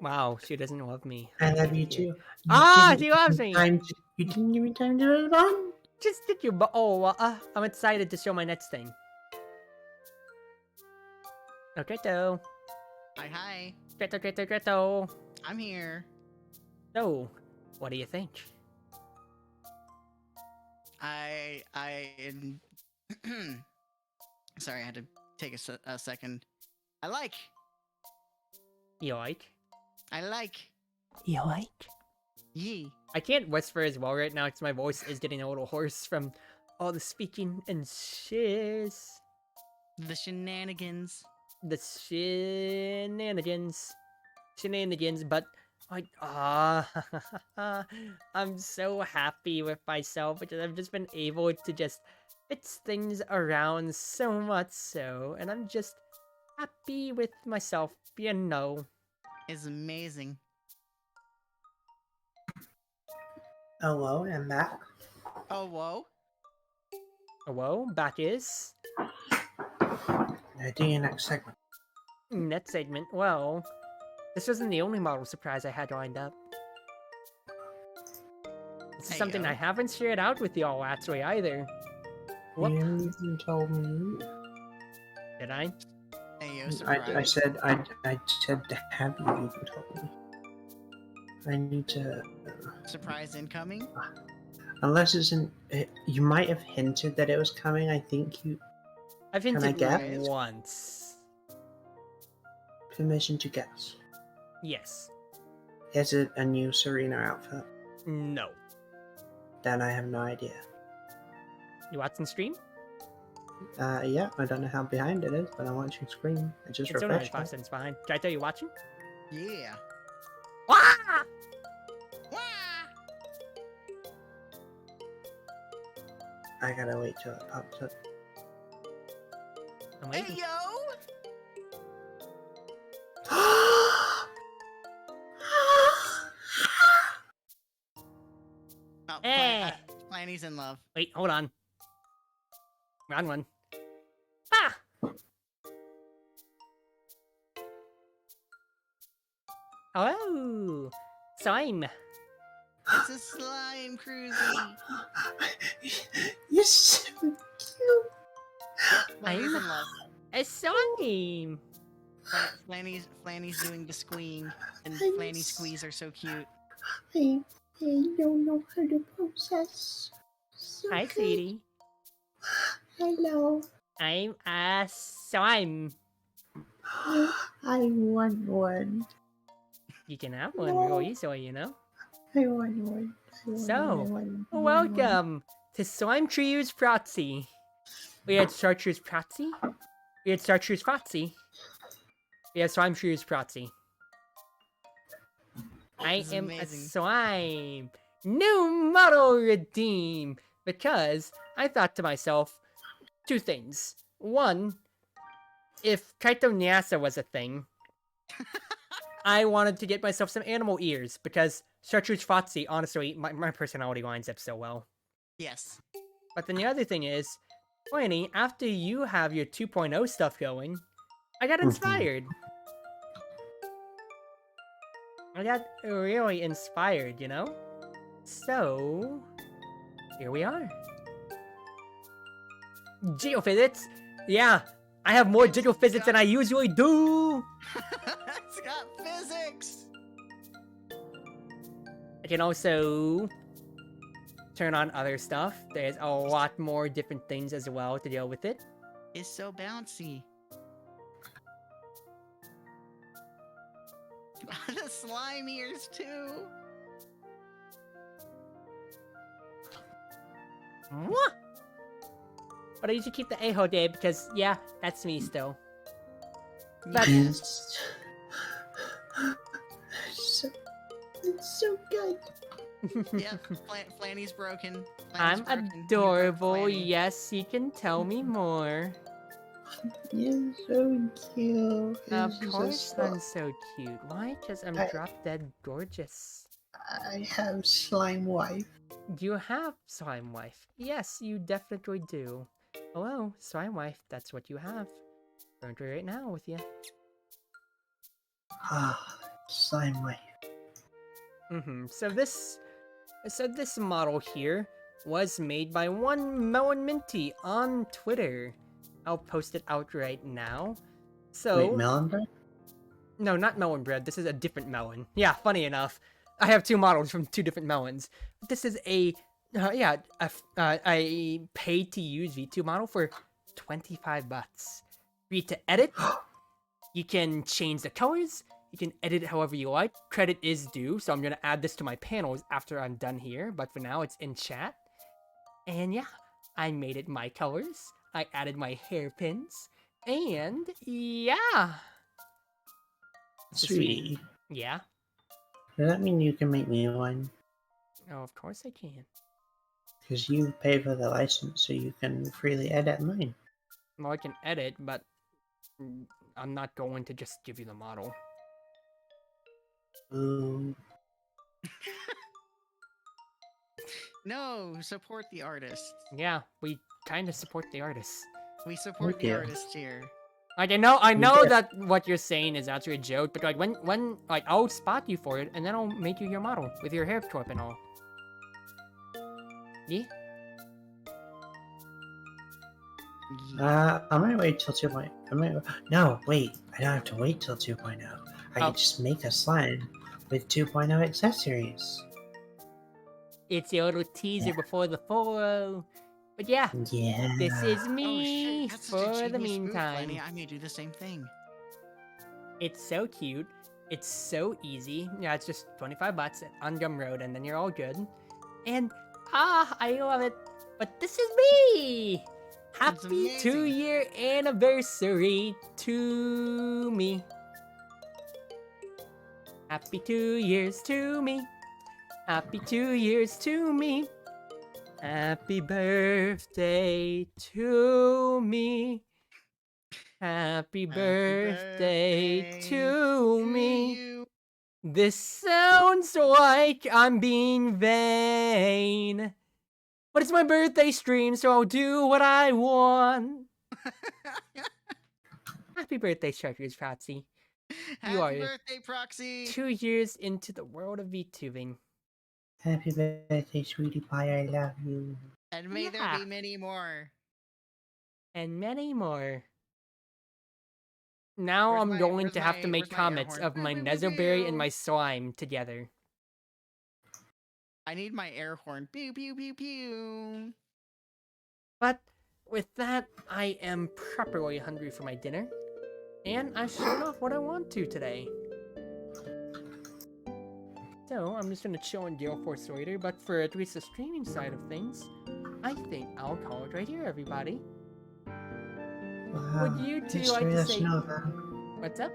Wow, she doesn't love me. I love you too. She loves me! You didn't give me time to respond? Just did you, but I'm excited to show my next thing. Okay, though. Hi. Greto. I'm here. So, what do you think? I sorry, I had to take a second. I like. You like? You like? Yee. I can't whisper as well right now because my voice is getting a little hoarse from all the speaking and shiz. The shenanigans. The shenanigans, but I'm so happy with myself because I've just been able to just fix things around so much so, and I'm just happy with myself, you know. Is amazing. Hello, I'm back. Oh, whoa. Hello, back is Now do your next segment. net segment. Well, this wasn't the only model surprise I had lined up. This is something Heyo. I haven't shared out with y'all actually either. Whoop. You told me. Did I? Hey, yo, I surprise. said to have you even told me. I need to. Surprise incoming. Unless it's in. You might have hinted that it was coming. I think you. I've Can I hinted guess? once. Permission to guess. Yes. Is it a new Serena outfit? No. Then I have no idea. You watching stream? Yeah, I don't know how behind it is, but I'm watching screen. I just It's only like refreshed 5 it. seconds behind. Can I tell you watching? Yeah. Ah! Wah! I gotta wait till it pops up. I'm Hey, waiting. yo! Oh, Eh. Planny's in love. Wait, hold on. Wrong one. Ah! Hello! Slime! It's a slime, Cruzy. You're so cute. Planny's in love. A slime! Flanny's doing the squeeing, and I'm Flanny s- squeeze are so cute. I don't know how to process. So Hi, good. sweetie. Hello. I'm a slime. I want one. You can have one real easily, you know? I want one. So, welcome to Slime Tree's Proxy. We had Chartreuse Proxy. We had Chartreuse Proxy. We have Slime Tree's Proxy. I This is am a amazing. slime. New model redeem. Because I thought to myself, two things. One, if Kaito Nyasa was a thing, I wanted to get myself some animal ears because Chartreuse Foxy, honestly, my personality lines up so well. Yes. But then the other thing is, Flanny, after you have your 2.0 stuff going, I got inspired. I got really inspired, you know? So, here we are. geophysics? Yeah, I have more geophysics than I usually do! It's got physics! I can also turn on other stuff. There's a lot more different things as well to deal with it. It's so bouncy. The slime ears too. Mwah! But I usually keep the a-hole there because, yeah, that's me still. But It's so, it's so good. Yeah, Flanny's broken. I'm Flanny's broken. You broke adorable, Flanny. yes, you can tell me more. You're so cute. Of It's just course a I'm so cute. Why? Because I'm I- drop-dead gorgeous. I have slime wife. Do you have Slime Wife? Yes, you definitely do. Hello, Slime Wife, that's what you have. Going through right now with you. Ah, slime wife. So this model here was made by one Melon Minty on Twitter. I'll post it out right now. So Wait, melon bread? no, not melon bread. This is a different melon. Yeah, funny enough, I have two models from two different melons. This is a pay to use V2 model for $25. Free to edit. You can change the colors. You can edit it however you like. Credit is due, so I'm gonna add this to my panels after I'm done here. But for now, it's in chat. And yeah, I made it my colors. I added my hairpins. And yeah. Sweetie, Yeah. does that mean you can make me one? Oh, of course I can. Because you pay for the license, so you can freely edit mine. Well, I can edit, but I'm not going to just give you the model. Ooh. No, support the artists. Yeah, we kind of support the artists. We support Thank the you. artists here. Like I know Yeah. that what you're saying is actually a joke, but like when like I'll spot you for it, and then I'll make you your model with your hair clip and all. Yeah. I might wait till 2.0. No, wait. I don't have to wait till 2.0. I Oh. can just make a slime with 2.0 accessories. It's a little teaser Yeah. before the 4.0. But yeah, Yeah. this is Oh me shit, that's such a for the genius move, meantime. Flanny. I may do the same thing. It's so cute. It's so easy. Yeah, it's just $25 on Gumroad, and then you're all good. And I love it. But this is me. Happy amazing. 2-year anniversary to me. Happy 2 years to me. Happy 2 years to me. Happy birthday to me. Happy birthday to me. you. This sounds like I'm being vain. But it's my birthday stream, so I'll do what I want. Happy birthday, chatreuseproxy. Happy are birthday, Proxy. 2 years into the world of VTubing. Happy birthday, sweetie pie. I love you. And may there Yeah. be many more. And many more. Now Where's I'm my- going where's to have to my- make where's my air comments horn? of my Pew, pew, pew, Netherberry and pew. my slime together. I need my air horn. Pew pew pew pew. But with that, I am properly hungry for my dinner. And I've shown off what I want to today. So I'm just gonna chill in Gale Force later, but for at least the streaming side of things, I think I'll call it right here, everybody. Wow. Would you two history like to lesson say- over. What's up?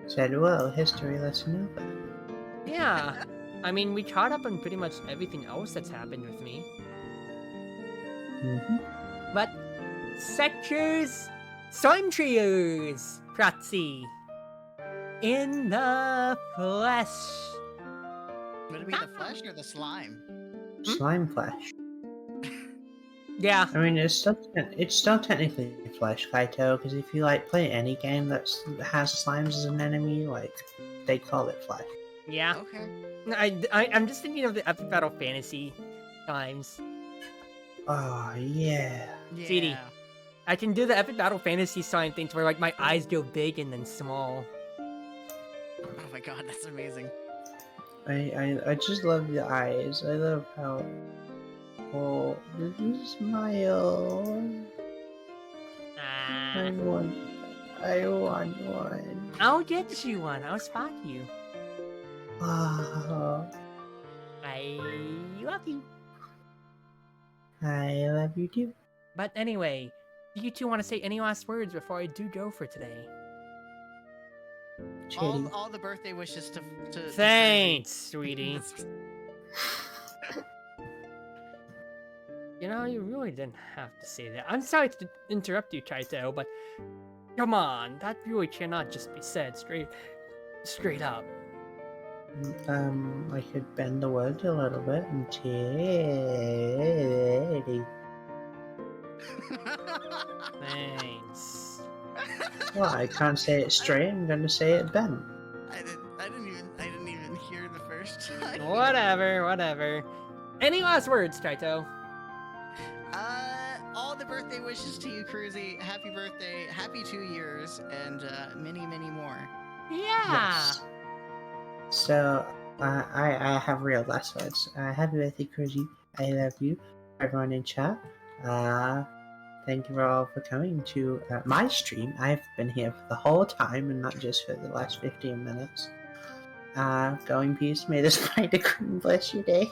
Said, well, history lesson over. Yeah. I mean, we caught up on pretty much everything else that's happened with me. Mm-hmm. But sectors, slime trios, Proxy, in the flesh. Would it be the flesh or the slime? Slime flesh. Yeah, I mean, it's still technically flesh, Kaito, because if you like play any game that has slimes as an enemy, like they call it flesh. yeah. Okay. I'm just thinking of the Epic Battle Fantasy times. Oh, yeah. Yeah. CD. I can do the epic battle fantasy sign things where like my eyes go big and then small. Oh my god, that's amazing. I just love the eyes. I love how. Oh, did you smile? I want one. I'll get you one. I'll spot you. Oh, I love you. I love you too. But anyway, do you two want to say any last words before I do go for today? Chitty. All the birthday wishes to Thanks, sweetie. Cruzy. You know, you really didn't have to say that. I'm sorry to interrupt you, Chaito, but come on, that really cannot just be said straight up. I could bend the words a little bit and chitty. Thanks. Well, I can't say it straight. I'm gonna say it bent. I didn't even hear the first time. Whatever. Any last words, Chaito? All the birthday wishes to you, Cruzy. Happy birthday, happy 2 years, and many more. Yeah. Yes. So, I have real last words. Happy birthday, Cruzy. I love you. Everyone in chat. Thank you all for coming to my stream. I've been here for the whole time and not just for the last 15 minutes. Go in peace. May the spider queen bless your day.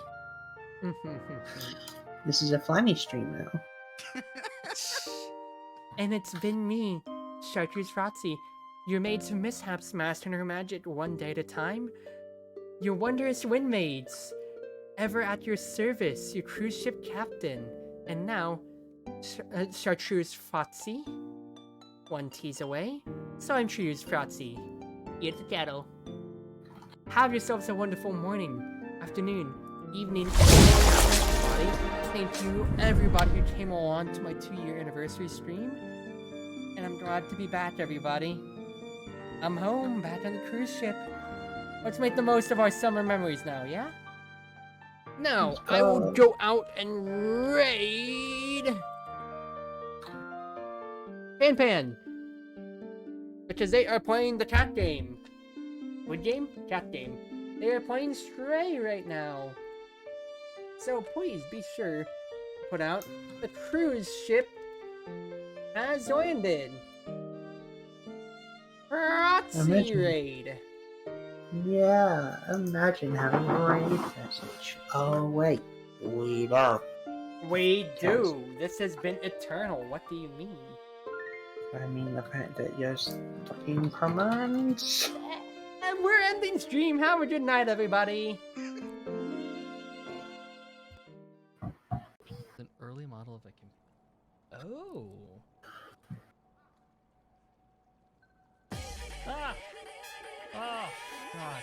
This is a Flanny stream now. And it's been me, Chartreuse Frotzy, your maid to mishaps mastering her magic one day at a time. Your wondrous wind maids, ever at your service, your cruise ship captain. And now, Chartreuse Frotzy, one tease away. So I'm Chartreuse Frotzy. Eat the kettle. Have yourselves a wonderful morning, afternoon, evening, everybody. Thank you, everybody who came along to my 2-year anniversary stream. And I'm glad to be back, everybody. I'm home, back on the cruise ship. Let's make the most of our summer memories now, yeah? Now, I will go out and raid Pan, because they are playing the chat game. What game? Chat game. They are playing Stray right now. So please be sure to put out the cruise ship has landed. Frotzy raid. Yeah, imagine having a raid message. Oh, wait up. We do. This has been eternal. What do you mean? I mean the fact that you're fucking commands. And we're ending stream. Have a good night, everybody. An early model of a computer. Oh. Ah. Oh, God.